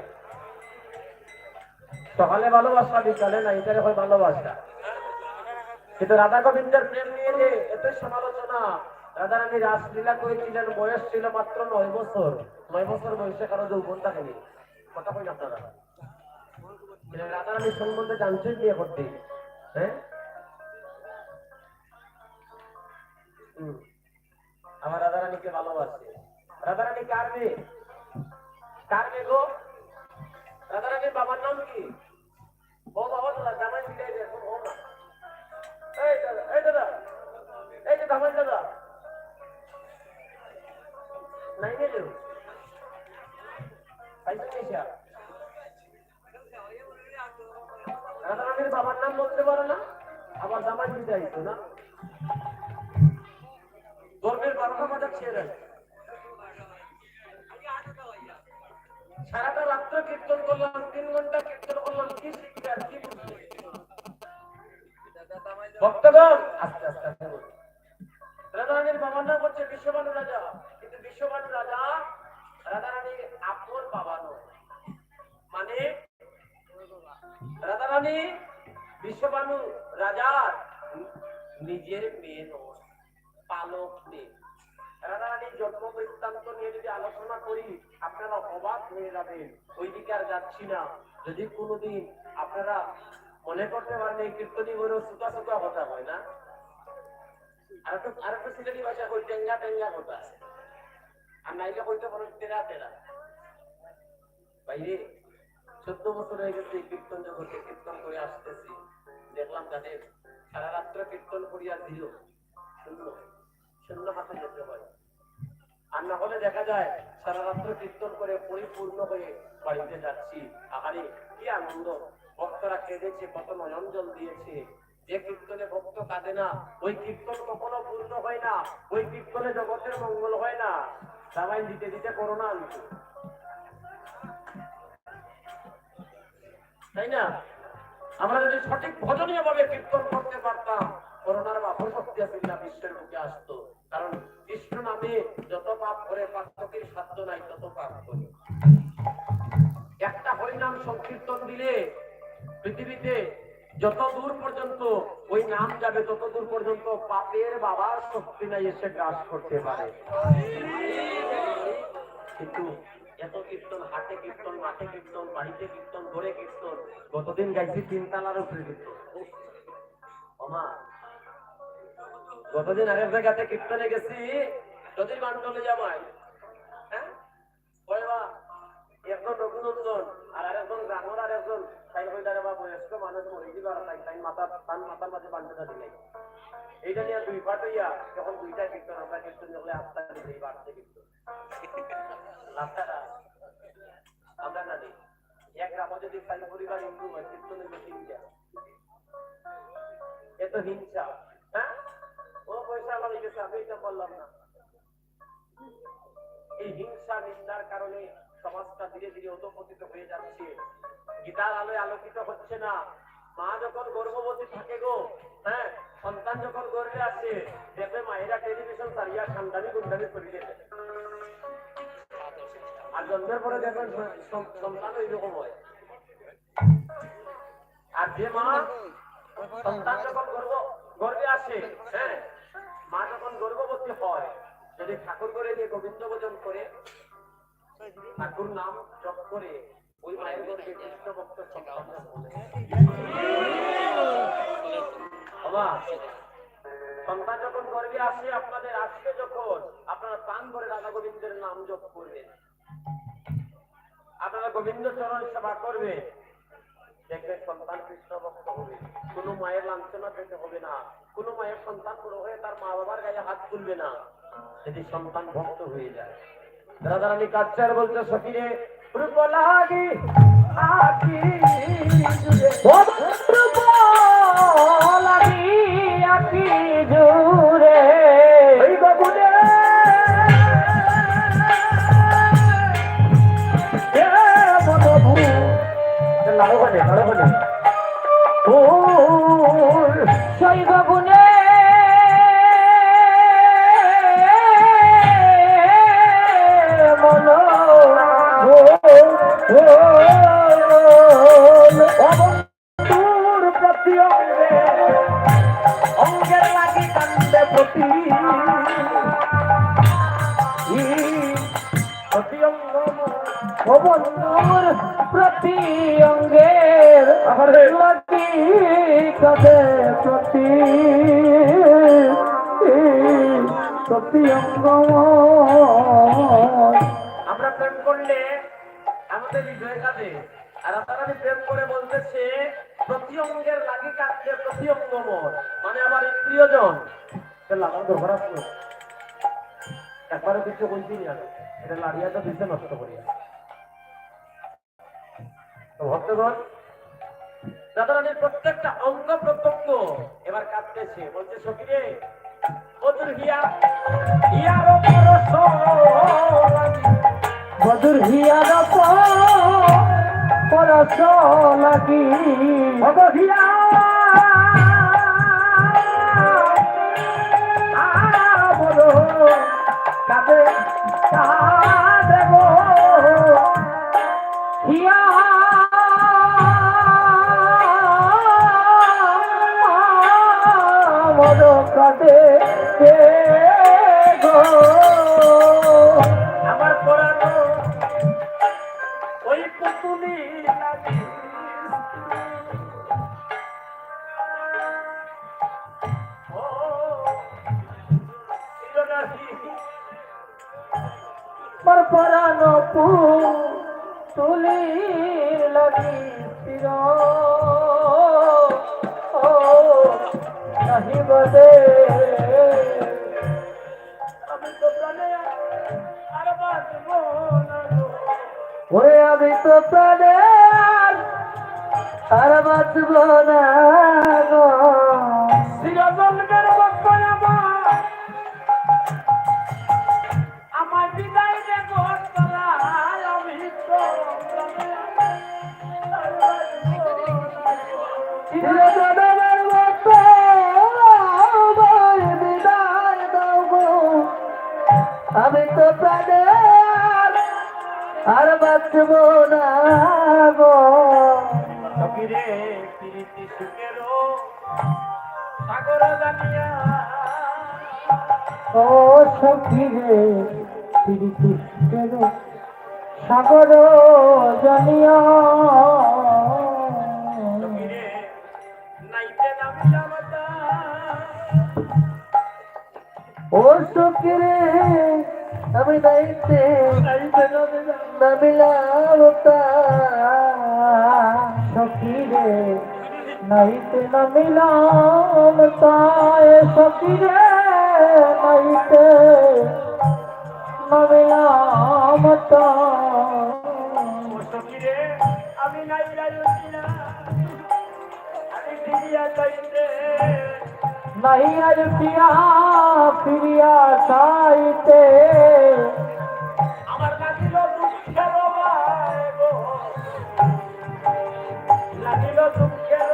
সকালে ভালোবাসা বিকালে নাই, এটাই হয় ভালোবাসা। কিন্তু রাধা গোবিন্দের প্রেম নিয়ে যে এতই সমালোচনা। রাধারানী রাসলীলা করেছিলেন, বয়স ছিল মাত্র 9 বছর। 9 বছর বয়সে কারো যৌবন থাকেনি, কথা কই আপনারা। রাধারানীর সম্বন্ধে জানছেন বিয়ে করতে, হ্যাঁ আমার রাধারানীকে ভালোবাসে। রাধারানী কার মেয়ে? কার মেয়ে গো? রাধারানীর বাবার নাম কি? ও বাবা দাদা জামাই মিলাই দেখো। এই দাদা, এই দাদা, এই যে জামাই দাদা, নাই গেলেও রাধারানীর বাবার নাম বলতে পারো না, আবার জামাই দিতে আইতো না, ধর্মের 12টা বাজার ছেড়ে দেয়। সারাটা রাত্র কীর্তন করলাম, 3 ঘন্টা কীর্তন করলাম, কি শিখবে আর কি বুঝবে? ভক্তগণ আস্তে আস্তে আস্তে বলুন। রাধারানীর বাবার নাম হচ্ছে বিশ্ববানু রাজা, কিন্তু বিশ্ববানু রাজা রাধারানীর আপন বাবা নয়। মানে রাধারানী বিশ্ববানু রাজার নিজের মেয়ে নয়, পালক মেয়ে। রাধারানীর জন্ম বৃত্তান্ত নিয়ে যদি আলোচনা করি আপনারা অবাক হয়ে যাবেন, ওইদিকে আর যাচ্ছি না। যদি কোনোদিন আপনারা মনে করতে পারেন এই কীর্তনী বড় সুতা সুতা কথা হয় না, আর একটু সিলেটি ভাষা কই টেঙ্গা টেঙ্গা কথা আছে, আর নাইলে কইতে পারো তেরা তেরা। বাইরে 14 বছর হয়ে গেছে কীর্তন জগতে কীর্তন করে আসতেছি, দেখলাম যাদের সারা রাত্র কীর্তন করিয়া দিল শূন্য শূন্য হাতে যেতে হয়, আর না হলে দেখা যায় সারা রাত্র কীর্তন করে পরিপূর্ণ হয়ে বাড়িতে যাচ্ছি। আহারে কি আনন্দ, ভক্তরা কেঁদেছে, কত নয়ন জল দিয়েছে। যে কীর্তনে ভক্ত কাঁদে না ওই কীর্তন কখনো পূর্ণ হয় না, ওই কীর্তনে জগতের মঙ্গল হয় না। জামাই দিতে দিতে করোনা আনছে, তাই না? আমরা যদি সঠিক ভজনীয় ভাবে কীর্তন করতে পারতাম, করোনার বাপু শক্তি আছে না বিশ্বের মুখে আসতো। কারণ কৃষ্ণ নামে যত পাপ করে পার্থক্যের সাধ্য নাই তত পাপ করে। একটা হরিনাম সংকীর্তন দিলে পৃথিবীতে যত দূর পর্যন্ত ওই নাম যাবে তত দূর পর্যন্ত পাপের বাবার শক্তি নাই এসে গ্রাস করতে পারে। কিন্তু এত কীর্তন, হাটে কীর্তন, মাঠে কীর্তন, বাড়িতে কীর্তন, ঘরে কীর্তন, গতদিন গাইছি 3 তালার উপরে কীর্তন। ওমা গতদিন আরেক জায়গাতে কীর্তনে গেছি, যদি বান্ডলে জামাই, হ্যাঁ একজন রঘুনন্দন আর আরেকজন গ্রামর, আর একজন সাইকেলদারে বা বয়স্ক মানুষ মরে দিবার তাই মাথার মাঝে বান্ডটা দিলে এইটা নিয়ে 2 পার্ট হইয়া যখন 2টা কীর্তন, আমরা কীর্তন যখন আস্তা দিলে এই বাড়তে কীর্তন আমরা জানি এক গ্রামে যদি খালি পরিবার হিন্দু হয় কীর্তনের বেশি এত হিংসা, হ্যাঁ ও পয়সা আমার গেছে আমি এটা বললাম না। এই হিংসা নিন্দার কারণে সমাজটা ধীরে ধীরে অধঃপতিত হয়ে যাচ্ছে, গীতার আলোয় আলোকিত হচ্ছে না। মা যখন গর্ভবতী থাকে গো, হ্যাঁ সন্তান যখন গর্ভে আসে দেখবে মায়েরা টেলিভিশন চালিয়ে খানদানি গুন্ডানি করে দেয়, আর জন্মের পরে দেখবেন সন্তান এইরকম হয়। আর যে মা সন্তান যখন গর্ভে আসে, হ্যাঁ মা যখন গর্ভবতী হয়, যদি ঠাকুর করে দিয়ে গোবিন্দ ভজন করে, ঠাকুর নাম জপ করে, ওই মায়ের গর্ভে কৃষ্ণ ভক্ত সন্তান সন্তান যখন গর্ভে আসে, আপনাদের আসবে যখন আপনারা প্রাণ ভরে রাধা গোবিন্দের নাম জপ করবেন, আপনারা গোবিন্দ চরণ সেবা করবে, দেখবে সন্তান কৃষ্ণ ভক্ত হবে। কোনো মায়ের লাঞ্ছনা পেতে হবে না, কোনো মায়ের সন্তান বড় হয়ে তার মা বাবার গায়ে হাত তুলবে না, যদি সন্তান ভক্ত হয়ে যায়। রাধারানী কাচ্চার বলতে সখিরে রূপ লাগি আকি রূপ লাগি আকি জুরে ওই বাবুরে অঙ্গের লাগি কান্দে প্রতি প্রতি অঙ্গের লাগি কাঁদে প্রতি প্রতি অঙ্গ। আমরা প্রেম করলে আমাদের হৃদয় কাঁদে, আর আপনারা প্রেম করে বলতেছে প্রতি অঙ্গের লাগি কাঁদছে প্রতি অঙ্গ মোর, মানে আমার প্রিয়জন লাগানো দরকার আসলো একবারও কিছু বলছি না। এটা লাড়িয়াটা দিতে নষ্ট করিয়া। তো ভক্তগণ, রাধারানীর প্রত্যেকটা অঙ্গ প্রত্যঙ্গ এবার কাঁদতেছে, বলছে সখীরে বদুর হিয়া হিয়ার পরশ লাগি, বদুর হিয়ার পরশ লাগি, বদুর হিয়া বলো কাঁদে কাঁদে গো হিয়া বড় কাঁদে গো, আমার পরানো ওই পুতুলি লাগি, ও চিরনাথী পর পরানো তুলি লাগি স্থির, ও নাহি বদে আমি তো প্রাণে আর বাঁচব না গো। ওরে আমি তো প্রাণে আর বাঁচব না গো, চিরজন্মের বক্ষণ আমার বিদায় দে গো তলায়, আমি তো প্রাণে আর বাঁচব না গো। চিরজন্মের মতো আমায় বিদায় দাও গো, আমি তো প্রাণে আর বাঁচব না গো। সখীরে প্রীতি সুখেরও সাগর জানিয়া, ও সখী রে তিরিপুষ্টের সাগর জানিয়া, সখীরে নাইতে নামিলাম ও সখী রে আমি দাইতে নামিলাম সখী রে নাইতে নামিলাম তায়, সখী রে নাইতে নামিলাম সখীরে আমি নাই না, আমি ফিরিয়া যাইতে নাই আর পিয়া ফিরিয়া চাইতে, আমার লাগিল দুঃখের মায় গো, লাগিল দুঃখের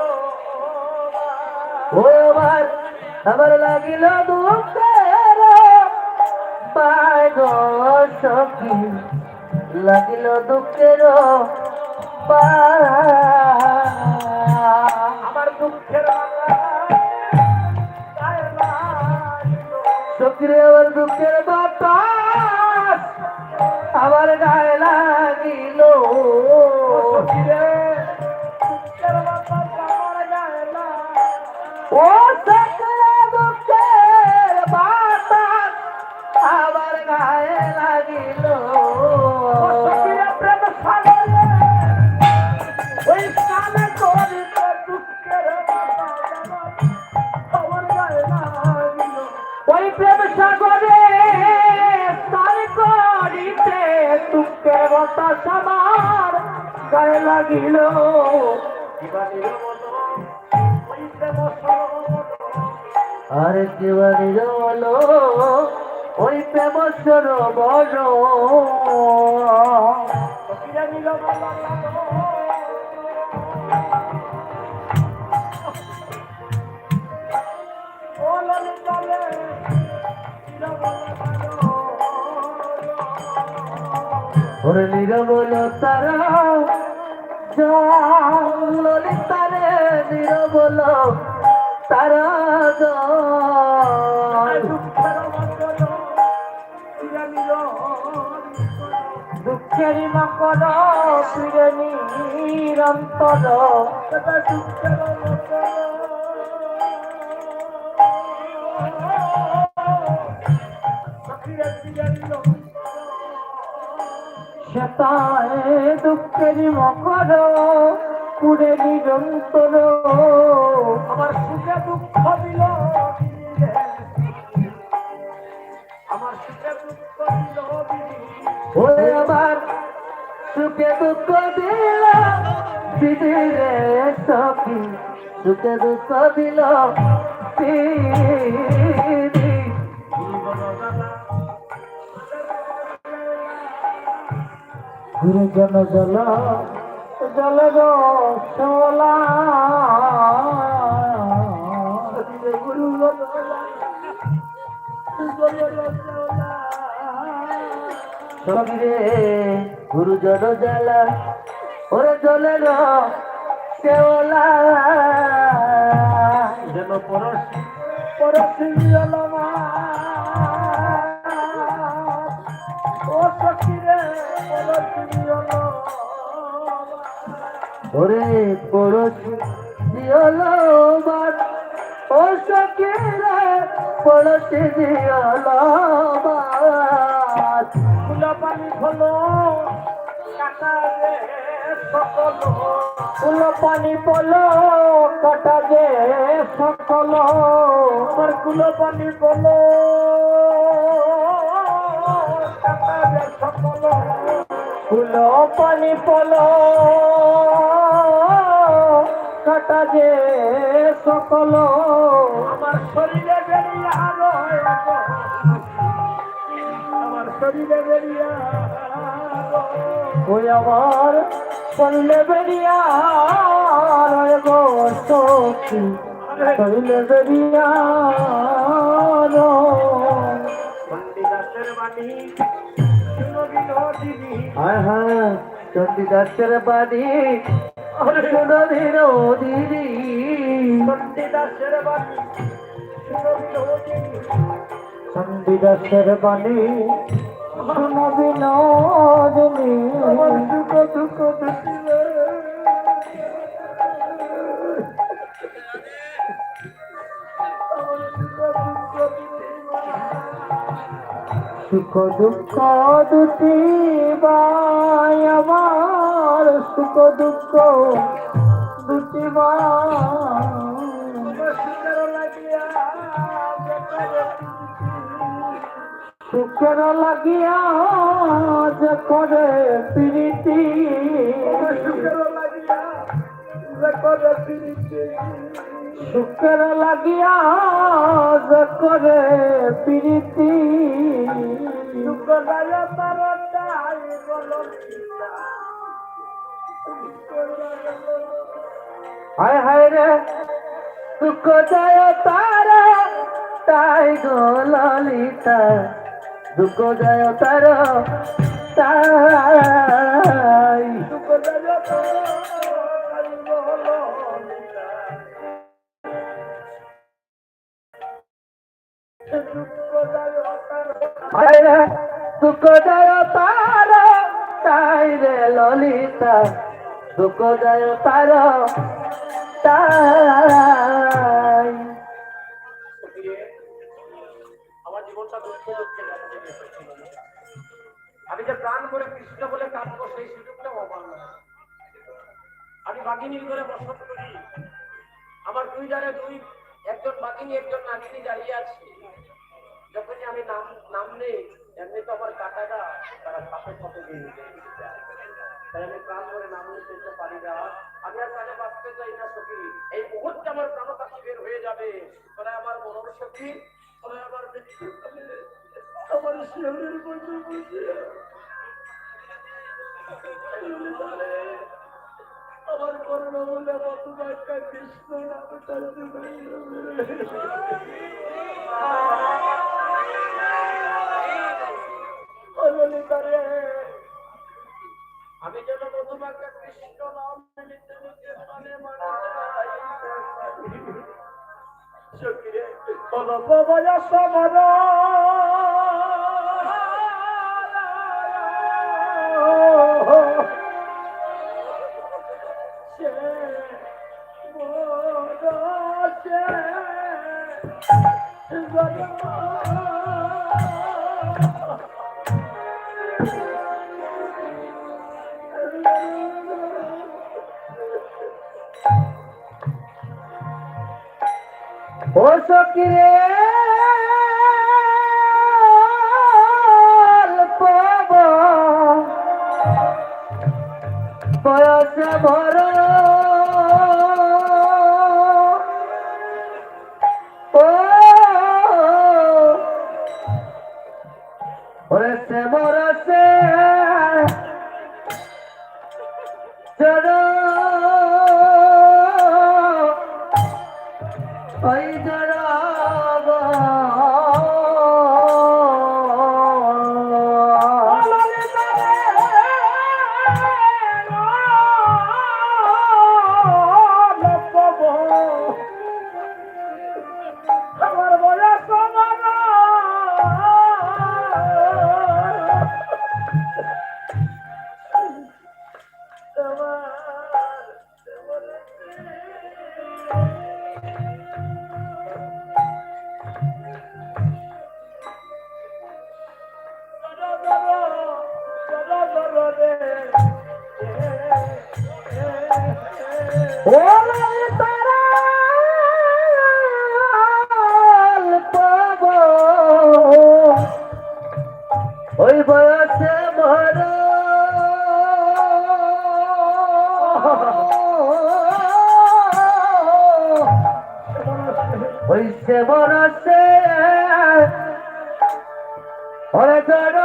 ও আমার লাগিল দুঃখের পায় গো সখী, লাগিল দুঃখের পায়, আমার দুঃখের সখীরে আমার দুঃখের বাতাস আমার গায়ে লাগিল, সখীরে দুঃখের বাতাস আমার গায়ে ও সখীরে দুঃখের বাতাস আমার গায়ে লাগিল, সখীরে প্রেম সাগরে ওই কানে করিতে দুঃখের বাতাস আমার গায়ে লাগিল, ওই প্রেম সাগরে স্নান করিতে দুঃখের বাতাস আমার গায়ে লাগিল, জীবনের মতো ওই প্রেম সরোবর আর জীবনের হলো ওই প্রেম সরোবর, সখীরে নিল বলা ও ললিতালে নিল বলা ওরে নিরবল তারা ললিতারে নিরবল তারা দুঃখের মকর ফিরে নিরন্তর, সেতায় দুঃখের মকর পুরে নিরন্তর, আমার সুখে দুঃখ দিল আমার সুখে দুঃখ দিল আমার সুখে দুঃখ দিল দিদি রে সখী সুখে দুঃখ দিল দিদি গুরুজন জল জল গো সোলা গুরুজন সবিরে গুরুজন জ্বালা ওরে জলের কেওলা যেন পরশি পরশি জলমা ও সখিরে পরশি জলমা ওরে পরশি জলমা ও সখিরে পরশি জলমা ফুলা পানি ফলো কাটা রে সকল ফুল পানি পলো কাটা যে সকল আমার ফুল পানি পলো কাটা যে সকল ফুল পানি পলো কাটা যে সকল আমার শরীরে বেরিয়ে আলো আমার শরীরে বেরিয়া ওই আমার শরীরে বেরিয়া গো সখী শরীরে বেরিয়া হ্যাঁ হ্যাঁ চণ্ডীদাসের বাড়ি শোনো দিদি চণ্ডীদাসের বাড়ি চণ্ডীদাসের বাণী শোনো বিনোদিনী আমার দুঃখ দুঃখ সুখ দুঃখ দুটি ভাই আমার সুখ দুঃখ দুটি সুখের লাগিয়া যে করে প্রীতি সুখের লাগিয়া যে করে প্রীতি সুখের লাগিয়া যে করে প্রীতি সুখ লাগে তার হায় হায় রে সুখ যায় তার তাই গো ললিতা দুঃখ যায় তার তাই দুঃখ যায় দুঃখ যায় তার তাই রে ললিতা দুঃখ যায় তার তাই আমার জীবনটা দুঃখে দুঃখে যাচ্ছে। আমি যে প্রাণ করে কৃষ্ণ বলে কাঁদবো সেই সুযোগটাও আমার নয়। আমি বাঘিনীর ঘরে বসবাস করি, আমার দুই ধারে একজন বাঘিনী একজন নাগিনী দাঁড়িয়ে আছে। যখনই আমি নাম নেই এমনি তো আমার কাটাটা তারা সাথে সাথে দিয়ে নিতে, তাই আমি প্রাণ করে নাম নিতে পারি না। আমি আর কানে বাঁচতে চাই না সখী, এই মুহূর্তে আমার প্রাণ পাখি বের হয়ে যাবে। তোরা আমার মনোর সখী, তোরা আমার আমার শিহরের মধ্যে বসে আমার করোনা বলে মতো একটা কৃষ্ণ আমি যেন মধুমাকে কৃষ্ণ নাম নিতে নিতে মানে সখীরে বলবয়া সমর ও সখিরে পাব সে বড় ও ওরে সে বড় সে চড় ওই জড়াবা আমার বলে সমান ওই বয়সে বড় ওই সে বরসে ওরে জড়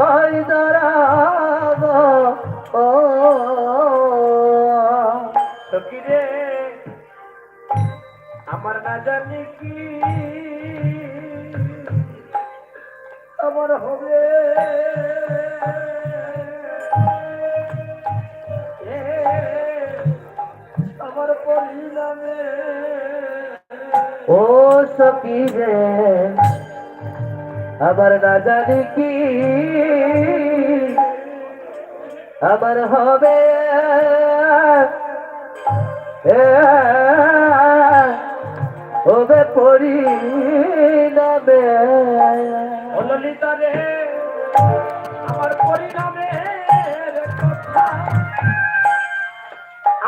ওই দরাগ ও সখী রে আমার না জানি কি আমার হবে আমার পরিণামে ও সখী রে আবার না জানি কি আবার হবে ওবে পরিণামে ও ললিতা রে আমার পরিণামে কথা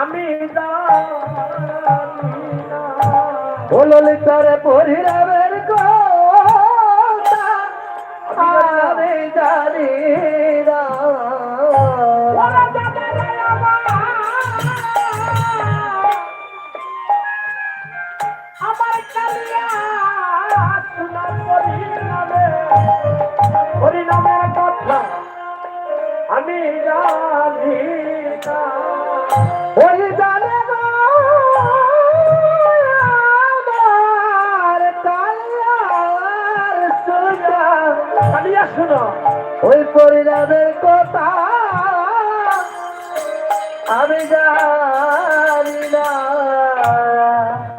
আমি জানি না ও ললিতা রে পরিণামের কথা আমি জানি না আমার কালিয়া তোমার পরিণামের কথা আমি জানি না ওই জানে না আমার কালিয়ার সোনা কালিয়া শুনো ওই পরিণামের কথা আমি জানি না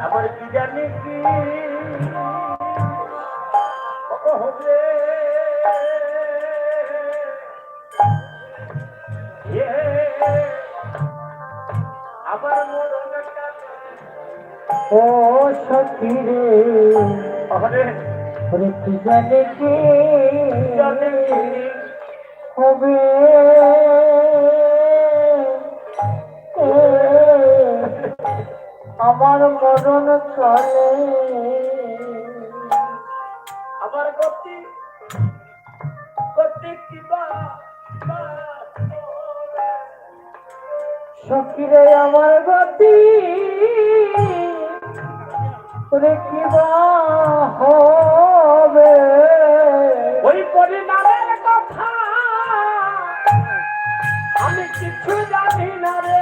আমার কি জানি কি হবে আমার মরণ ও সখী রে আরে ওরে কি জানে কি জানি হবে আমার মরণ চলে আমার গতি গতি কিবা সখীরে আমার গতি ওরে কিবা হবে ওই পরিণামের কথা আমি কিছু জানি না রে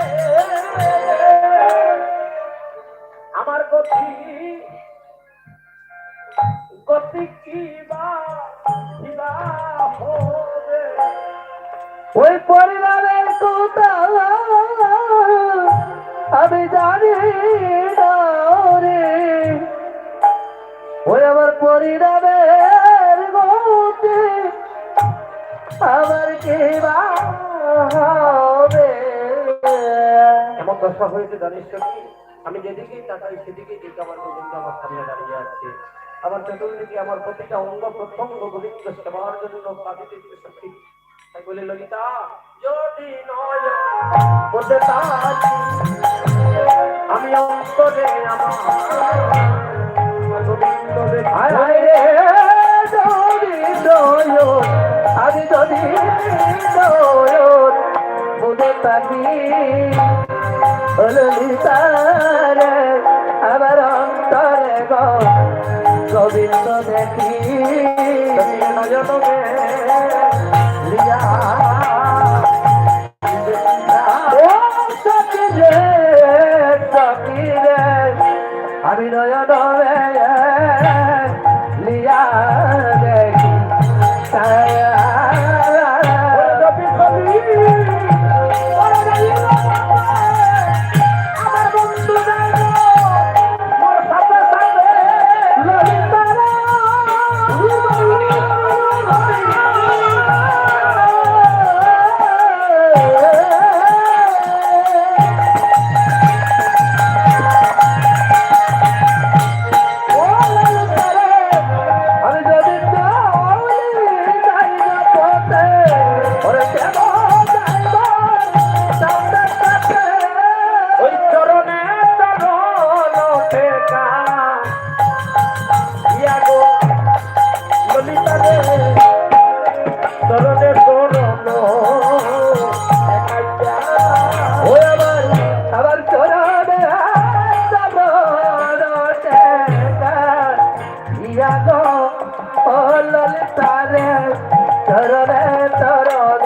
আমার গতি গতি কিবা কিবা হবে ওই পরিণামের কথা আমি জানি না রে ওই আমার পরিণামের গতি আমার কিবা হবে এমন দশা হয়েছে জানিস তো কি আমি যেদিকেই তাকাই সেদিকেই দেখি আমার গোবিন্দ আমার সামনে দাঁড়িয়ে আছে আমার চতুর্দিকে আমার প্রতিটা অঙ্গ প্রত্যঙ্গ গোবিন্দ সেবার জন্য কাঁদিতেছে সত্যি তাই বলে ললিতা যদি নয় বলতে থাকি আমি অন্তরে আমার গোবিন্দ হায় হায় রে যদি নয়ন আমি যদি বুঝে থাকি ললিতারে আমার অন্তরে গোবিন্দ দেখি নয়নমে লিয়া আমি নয়নমে লিয়া দেখি আমার বন্ধু মোর সাথে সাথে ললিতারা আমি যদি ওই চরণে ললিতারে চরণে ওই আবার চরণে গো ও ললিতারে চরণে চরণ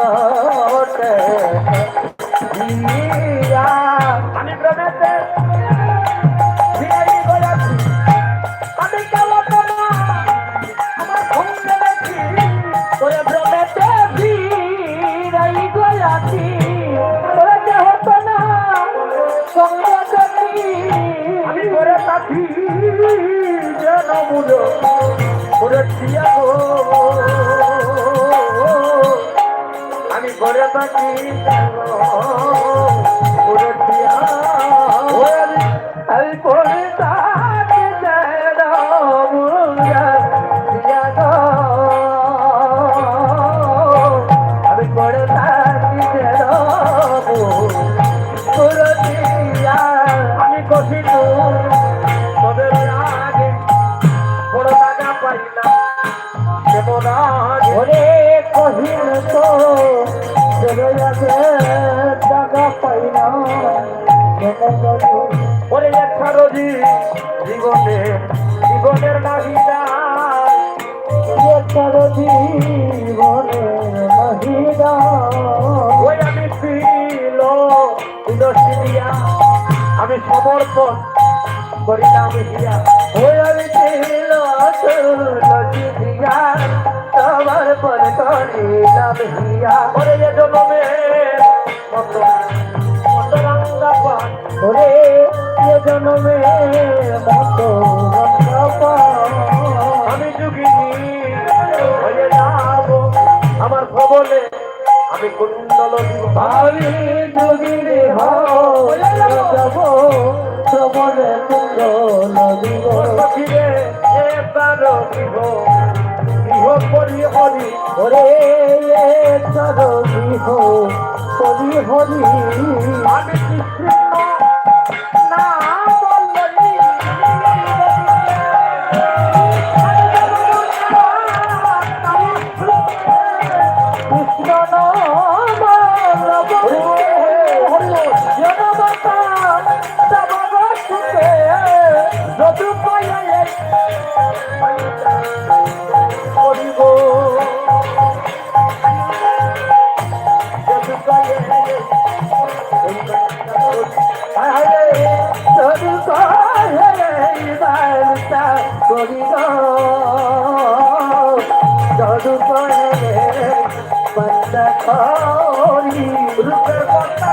আমি প্রমেতে আমি কেমন আমার সঙ্গে দেখি ওরে প্রমেতে বিরাই গলাছি ওরে হতো না সঙ্গে দেখি আমি করে থাকি যেন বুঝো ওরে দিয়া গো আমি করে থাকি ওরে দিয়া আমি করে থাকি যেন দিয়া গো আমি করে থাকি যেন ওরে দিয়া আমি কঠিন তবে আগে বড় টাকা পাইলাম কেমন ওরে কহিল তো টাকা পাইলাম ওরে একখানো জীবনের নাহিদা একখানো জীবনের নাহিদা ওই আমি সিরিয়া আমি সমর্পণ করিলাম হিয়া ওই আমি দিয়া তোমার পর করিলাম হিয়া ওরে যে জন্মে কত রঙ্গা পান ওরে যে জন্মে মত রঙ্গা পান আমি যুগিনী হয়ে যাব আমার ভবনে আমি কুণ্ডল দিব আমি যুগিনী হয়ে যাব ভবনে কুণ্ডল দিব ফিরে এবার দিব গৃহ পরি হরি ওরে এবার গৃহ পরি হরি আমি কৃষ্ণ না বললি কৃষ্ণ যদু পাইলে করিব যদু পাইলে যদু করিব যদু পাইলে বন্দা করি রূপের কথা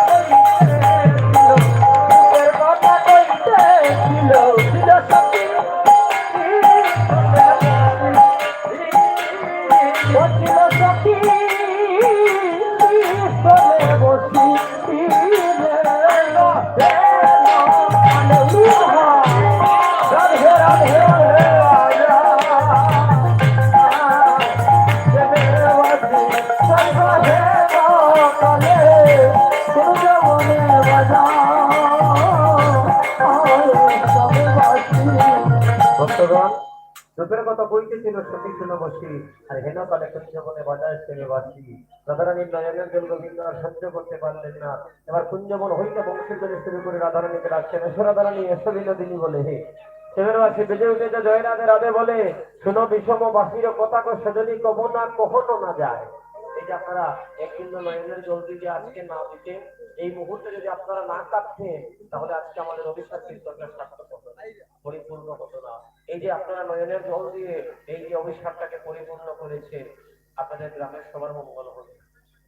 রূপের কথা বইতেছিল সতী শুনবসী আর হেন কালে কুঞ্জবনে বাজায় ছেলে বাসি রাধারানীর নয়নের জল গোবিন্দ আর সহ্য করতে পারলেন না। এবার কুঞ্জবন হইতে বংশীধ্বনি শুরু করে রাধারানীকে ডাকছেন, এসো রাধারানী এসো বিনোদিনী বলে। হে সেবেরবাসী বেজে উঠেছে জয় রাধে রাধে বলে, শুনো বিষম বাসির কথা কো সজনী কব না কখনো না যায়। এই যে আপনারা একদিন নয়নের জল যদি আজকে না দিতে, এই মুহূর্তে যদি আপনারা না কাঁদতেন, তাহলে আজকে আমাদের অভিশাপ কীর্তনটা সার্থক হতো না, পরিপূর্ণ হতো না। এই যে আপনারা নয়নের জল দিয়ে এই যে অভিশাপটাকে পরিপূর্ণ করেছে, আপনাদের গ্রামের সবার মঙ্গল হবে।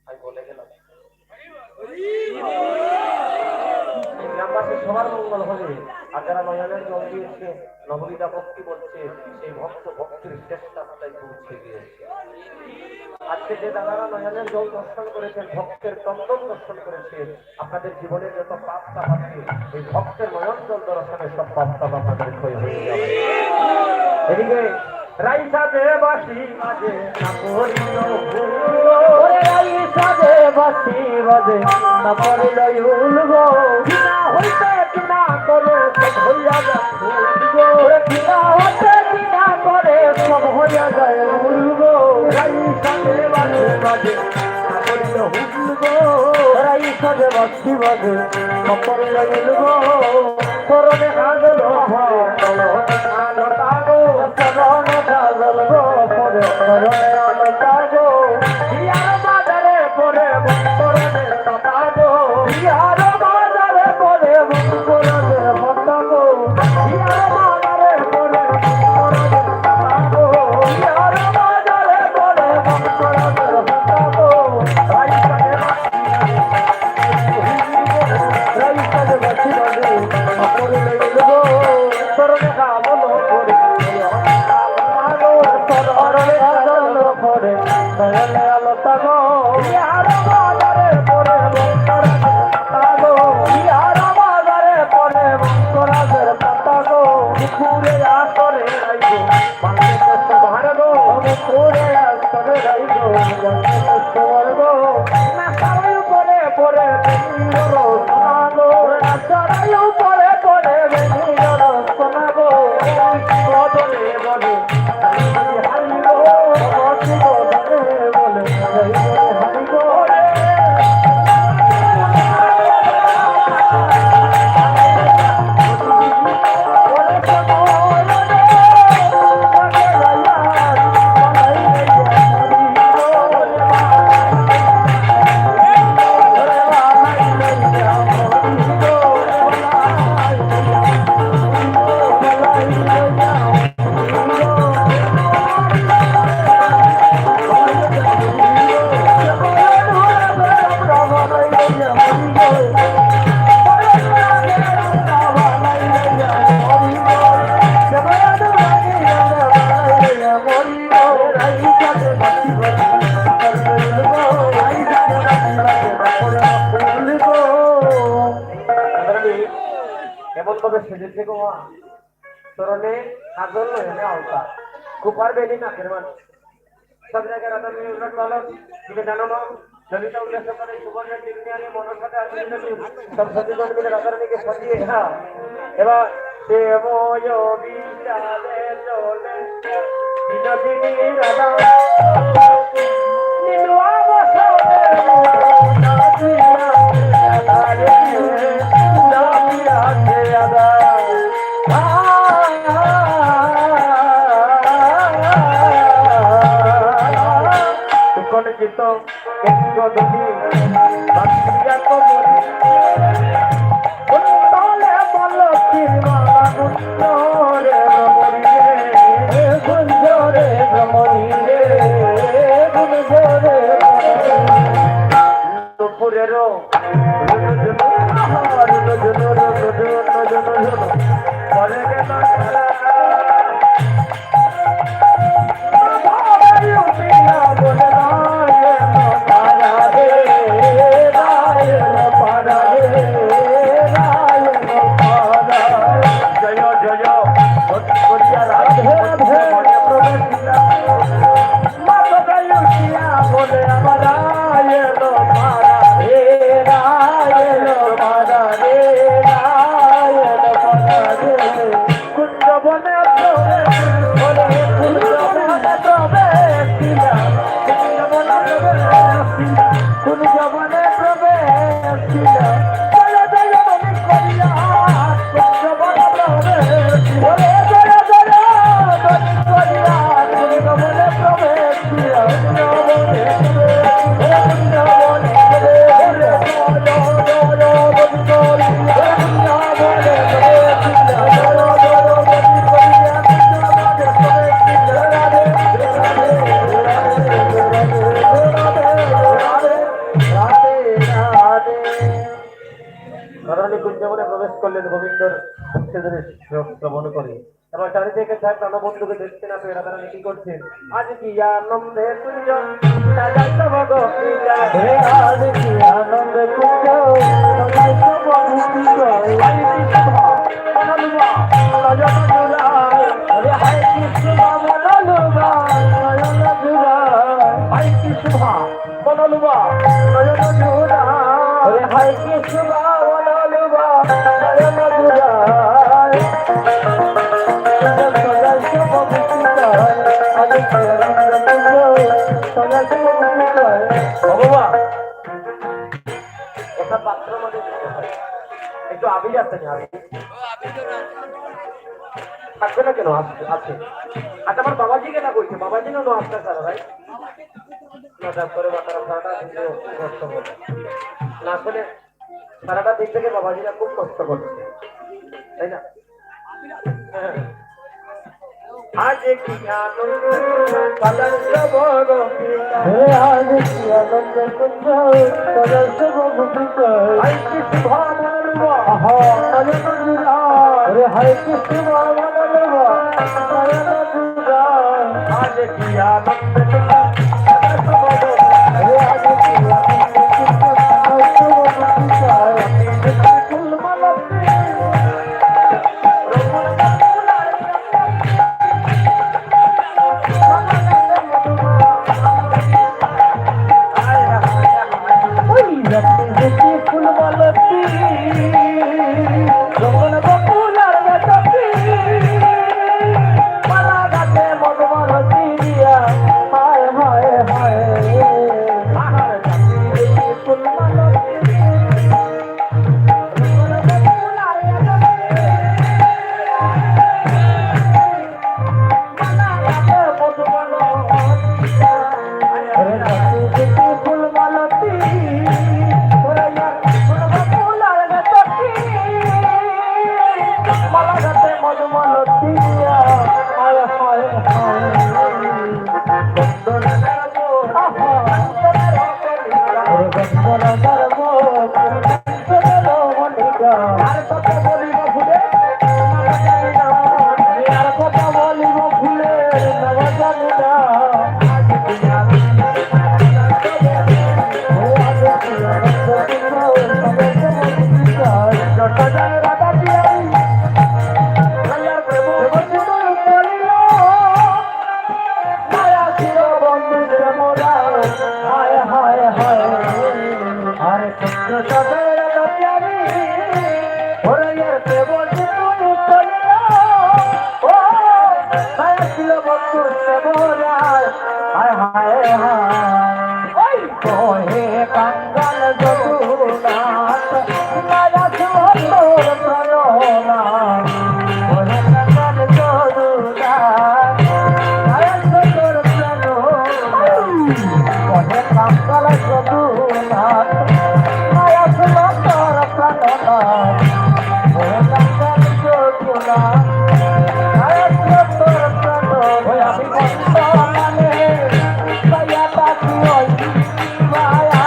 আমি বলে গেলাম গ্রামবাসীর সবার মঙ্গল হবে। আর যারা নয়নের জল দিয়েছে, নবনীতা ভক্তি বলছে, সেই ভক্ত ভক্তির শেষ রাস্তায় পৌঁছে গিয়েছে। আজকে যে দাদারা নয়নের জল দর্শন করেছেন, ভক্তের চন্দন দর্শন করেছেন, আপনাদের জীবনের যত পাপ তাপ আছে, এই ভক্তের নয়ন জল দর্শনের সব পাপ তাপ আপনাদের ক্ষয় হয়ে যাবে। এদিকে রাইসা দেবাসী মাঝে না পড়িল ভুল, রাইসা দেবাসী মাঝে না পড়িল উলগো, বিনা হইতে বিনা করে সব হইয়া যায় উলগো, বিনা হইতে বিনা করে সব হইয়া যায় উলগো, রাইসা দেবাসী মাঝে না পড়িল উলগো, রাইসা দেবাসী মাঝে না পড়িল উলগো, করনে কাজল হয় চলো আলো তাগো, চরণে কাজল গো পরে করনে আলো তাগো, ইয়ার বাজারে পরে করনে তাগো, ইয়ার বাজারে পরে করনে তাগো, ইয়ার বাজারে পরে করনে তাগো, ইয়ার বাজারে পরে করনে তাগো, রাইসা দে বাসি বাজে আপরে লইলো করনে কাজল পরে চরণে কাজল পরে করনে আলো তাগো, ইয়ার বাজারে পরে করনে তাগো, ইয়ার বাজারে পরে করনে তাগো, পুরে আসরে রাইগো বাংলা সবার গো, পুরে আসরে রাইগো বাংলা সবার গো, না সারাই পরে পরে বেনিরো সোনাগো, না সারাই পরে পরে বেনিরো সোনাগো, বদলে বলে হারি গো, বদলে বলে হারি গো রে। এমন ভাবে সেজেছে গো মা, চরণে কাজল নয়নে আলতা, কুপার বেলি নাকের মান, সব জায়গায় রাধা মিউজিক ভালো। তুমি জানো না ললিতা উল্লেখ করে সুবর্ণ টিকনিয়ারে মনের সাথে আসলে সব সচেতন মিলে রাধারানীকে সাজিয়ে, হ্যাঁ এবার সে ময় বিচারে চলে বিনোদিনী রাধা নীলুয়া বসনে কলিত গদনি বাসিয়া কমরি উত্তলে বলতির মালা গুঞ্জরে ভ্রমরি রে, গুঞ্জরে ভ্রমরি রে, গুঞ্জরে দুপুরেরও পরে গেল কুঞ্জব রাধারানী কুঞ্জবনে প্রবেশ করলেন গোবিন্দর সেদিনের শ্রবণ করে। এবার চারিদিকে চার প্রাণবন্ধুকে দেখতে না পেয়ে রাধারানী কি করছেন? আজ কি আনন্দে কুঞ্জ সাজাইতে ভগবীরা, হে আজ কি আনন্দ কুঞ্জ সদাইতে ভগবীরা, আই কৃষ্ণ অনলুয়া নয়ন জুড়ায়, হরে হায় কৃষ্ণ মনলুবা নয়ন জুড়ায়, আই কৃষ্ণ অনলুয়া নয়ন জুড়ায়, হরে হায় কৃষ্ণ মনলুবা নয়ন জুড়ায়, সদাইতে ভগবীরা, আজ কি আনন্দ কুঞ্জ সদাইতে ভগবীরা। ভগবান ওটা পাত্র মধ্যে দিতে হয়, একটু আবির আছে না? থাকবে না কেন? আছে আছে। আচ্ছা আমার বাবাজিকে না বলছে, বাবাজি না আপনার সারা ভাই না করে বাতারা সারাটা দিনে কষ্ট করছে না, আসলে সারাটা দিন থেকে বাবাজিরা খুব কষ্ট করছে, তাই না? হ্যাঁ। আজ কি আনন্দ সাজাইতে ভগবীরা, হে আজ কি আনন্দ কুঞ্জ সদাইতে ভগবীরা, আই কৃষ্ণ মনলুয়া আহা নয়ন জুড়ায়, হরে হায় কৃষ্ণ মনলুবা নয়ন জুড়ায়, আজ কি আনন্দ সাজাইতে ভগবীরা, হরে আজ কি আনন্দ কুঞ্জ সদাইতে ভগবীরা, ফুলমালাতে ওই রাতে দেখি ফুলমালাতে রমন বকুলার গাছাতে মালা গাছে মধুমালতি দিয়া, হায় হায় হায় আহার রাতে দেখি ফুলমালাতে রমন বকুলার গাছাতে মালা গাছে মধুমালতি দিয়া, হরে রাতে দেখি ফুলমালাতে ওরে ইয়ার ফুলমালার গাছাতে মালা গাছে মধুমালতি দিয়া, হায় হায় হায় বন্দনার মোর, আহা ওরে বন্দনার মোর, বন্দনার মনিকা, আর কত বলিব ফুলে নাম জানি না, আমি আর কত বলিব ফুলে নাম জানি না, আজ কি আনন্দ ও আজ কি আনন্দ সদাইতে ভগবীরা, যত যায় রাধা পিয়ারি আল্লাহর প্রেম বন্ধু বলিল, মায়া ছিল বন্ধুদের মোরা, হায় হায় হায় আরে কৃষ্ণ সদায় রাধা পিয়ারি ওরে ইয়ার প্রেম বন্ধু বলিল, ও মায়া ছিল বন্ধুদের মোরা, হায় হায় হায় ওই কহে কাঙ্গাল যদুনাথ মায়া ছিল তোর প্রাণনাথ, কহে কাঙ্গাল যদুনাথ মায়া ছিল তোর প্রাণনাথ, কহে কাঙ্গাল যদুনাথ মায়া ছিল তোর প্রাণনাথ, কহে কাঙ্গাল যদুনাথ মায়া ছিল তোর প্রাণনাথ, ওই আমি বন্ধ মানে মায়া বাকি ওই মায়া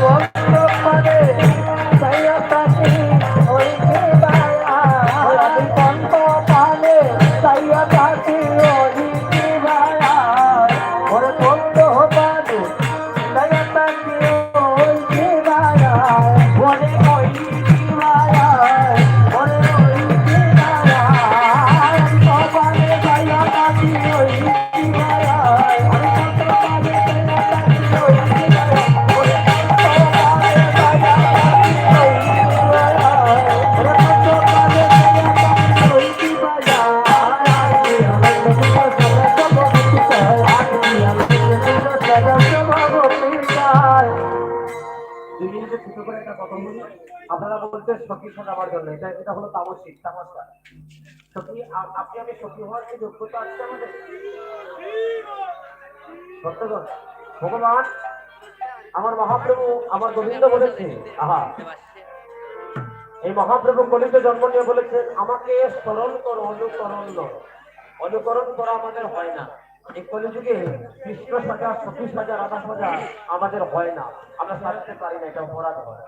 বন্ধ মানে মায়া বাকি ওই মায়া, ওই আমি বন্ধ মানে মায়া বাকি ওই মায়া, ওরে বন্ধ মানে মায়া বাকি ওই মায়া, ওরে ওই মায়া, ওরে ওই মায়া, আমি মানে মায়া বাকি ওই মায়া, আমি বন্ধ মানে মায়া বাকি ওই মায়া, ওরে বন্ধ মানে মায়া বাকি ওই মায়া, ওরে বন্ধ মানে মায়া বাকি ওই মায়া, আজ কি আনন্দ কুঞ্জ সদাইতে ভগবীরা, আজ কি আনন্দ কুঞ্জ সদাইতে ভগবীরা। দুই মিনিটে ছোট করে একটা কথা বলি। আপনারা বলছেন সখী শোনাবার জন্য, এটা এটা হলো তামসিক তামাশা। সখী আপনি আমি সখী হওয়ার কি যোগ্যতা আছে আমাদের? সত্যগণ ভগবান আমার মহাপ্রভু আমার গোবিন্দ বলেছে, আহা এই মহাপ্রভু কলিতে জন্ম নিয়ে বলেছে আমাকে স্মরণ করো, অনুকরণ করো। অনুকরণ করা আমাদের হয় না, এই কলিযুগে কৃষ্ণ সাজা, সখী সাজা, রাধা সাজা আমাদের হয় না, আমরা সাজতে পারি না, এটা অপরাধ হয়।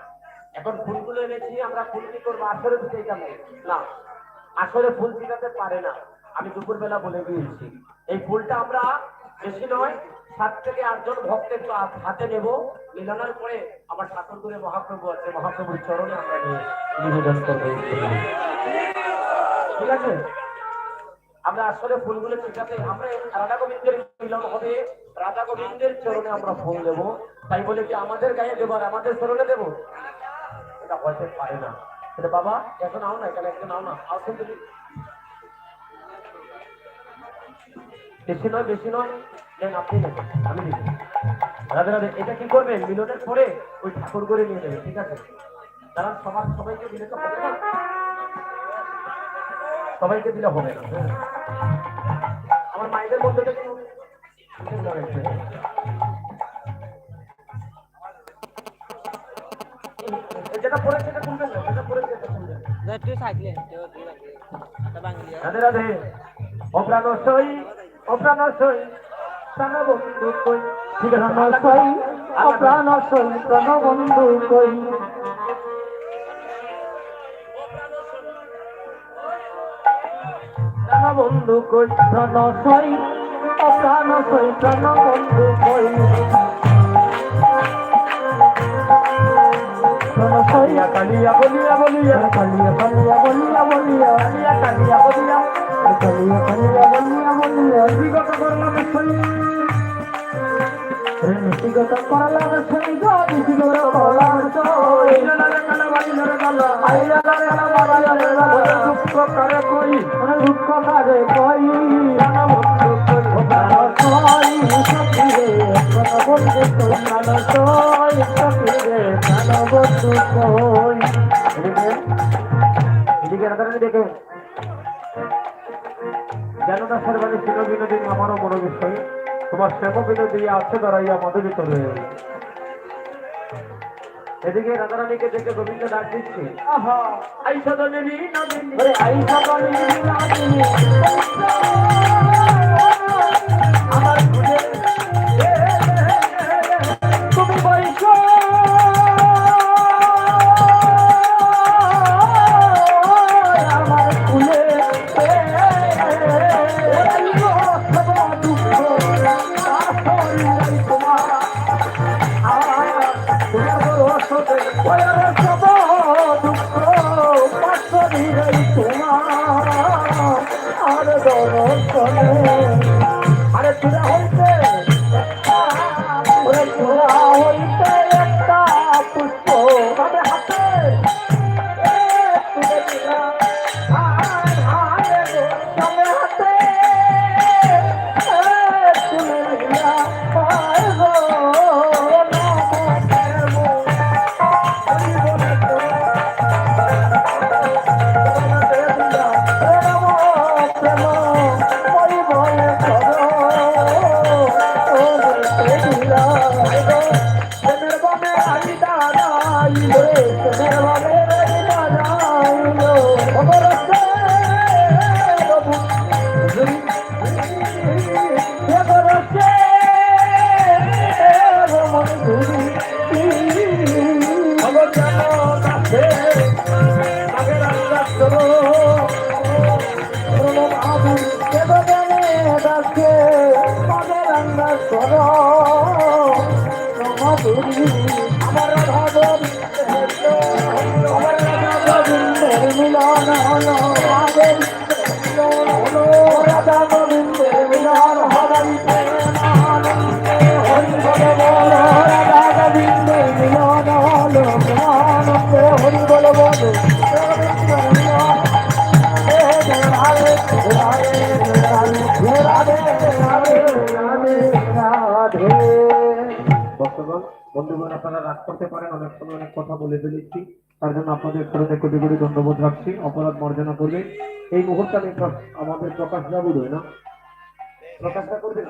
এখন ফুলগুলো এনেছি, আমরা ফুল কি করবো? আসরে দিতে যাবে না, আসরে ফুল ছিটাতে পারে না। আমি দুপুরবেলা বলে দিয়েছি, এই ফুলটা আমরা বেশি নয় 7 থেকে 8 জন ভক্ত একটু হাতে নেব, মিলানোর পরে আবার শাসন করে মহাপ্রভু আছে, মহাপ্রভুর চরণে আমরা নিয়ে নিবেদন করবো। ঠিক আছে, আমরা আসলে ফুলগুলো ছিটাতে আমরা রাধা গোবিন্দের মিলন হবে, রাধা গোবিন্দের চরণে আমরা ফুল দেবো। তাই বলে কি আমাদের গায়ে দেবো আর আমাদের চরণে দেবো? এটা হতে পারে না। এটা বাবা এখন নাও না, এখানে একটা নাও না, আসুন তুমি। বেশি নয়, বেশি নয়, দেন আপনি নেবেন, আমি দিচ্ছি। রাধে রাধে। এটা কি করবেন? মিলনের পরে ওই ঠাকুর করে নিয়ে নেবে, ঠিক আছে? কারণ সবাইকে দিলে তো হবে না, সবাইকে দিলে হবে না। হ্যাঁ, আমার মায়েদের মধ্যে থেকে যেটা পড়েছে সেটা শুনবেন না, যেটা পড়েছে সেটা শুনবেন। রাধে রাধে। অপ্রাণসই অপ্রাণসই প্রাণবন্ধু কই। ঠিক আছে, প্রাণসই অপ্রাণসই প্রাণবন্ধু কই। প্রাণবন্ধু কই, প্রাণসই অপ্রাণসই প্রাণবন্ধু কই। প্রাণসই কালিয়া বলিয়া বলিয়া, কালিয়া কালিয়া বলিয়া বলিয়া, কালিয়া কালিয়া বলিয়া, কালিয়া কালিয়া বলিয়া বলিয়া, বিগত করলাম সই। ব্যক্তিগত করলাম সই গো, ব্যক্তিগত করলাম সই। দুঃখ করে কই, দুঃখ কারে কই। প্রাণসই সখিরে প্রাণবন্ধু কই, প্রাণসই সখিরে প্রাণবন্ধু কই। এদিকে রাধারানী দেখে যেন না সর্বাণী ছিল বিনোদিনী আমারও মনো বিষয়, তোমার শ্যাম বিনোদী আছে দাঁড়াইয়া মধু ভিতরে। এদিকে রাধারানীকে দেখে গোবিন্দ ডাক দিচ্ছে, আহা আই সদনেরই নদিনী, আই সদনেরই নদিনী, আমার খুঁজে তুমি বৈশ আমার কুলে। আরে চূড়া হইতে ওরে চূড়া হইতে একটা পুষ্প তবে হাতে তুলে দিলাম, তবে হাতে তুলে দিলাম। আমার রাধা গোবিন্দের মিলন হলো, রাধা গোবিন্দের মিলন হবাইতে হরি বল বল, রাধা গোবিন্দের মিলন হলো আনন্দে হরি বল বল। বন্ধুগণ, আপনারা রাগ করতে পারেন, অনেক সময় অনেক কথা বলে ফেলেছি, তার জন্য আপনাদের স্মরণে কোটি কোটি ধন্যবাদ রাখছি, অপরাধ মার্জনা করবে। এই মুহূর্তে আমি আমাদের প্রকাশ বাবু রই না, প্রকাশটা করবে।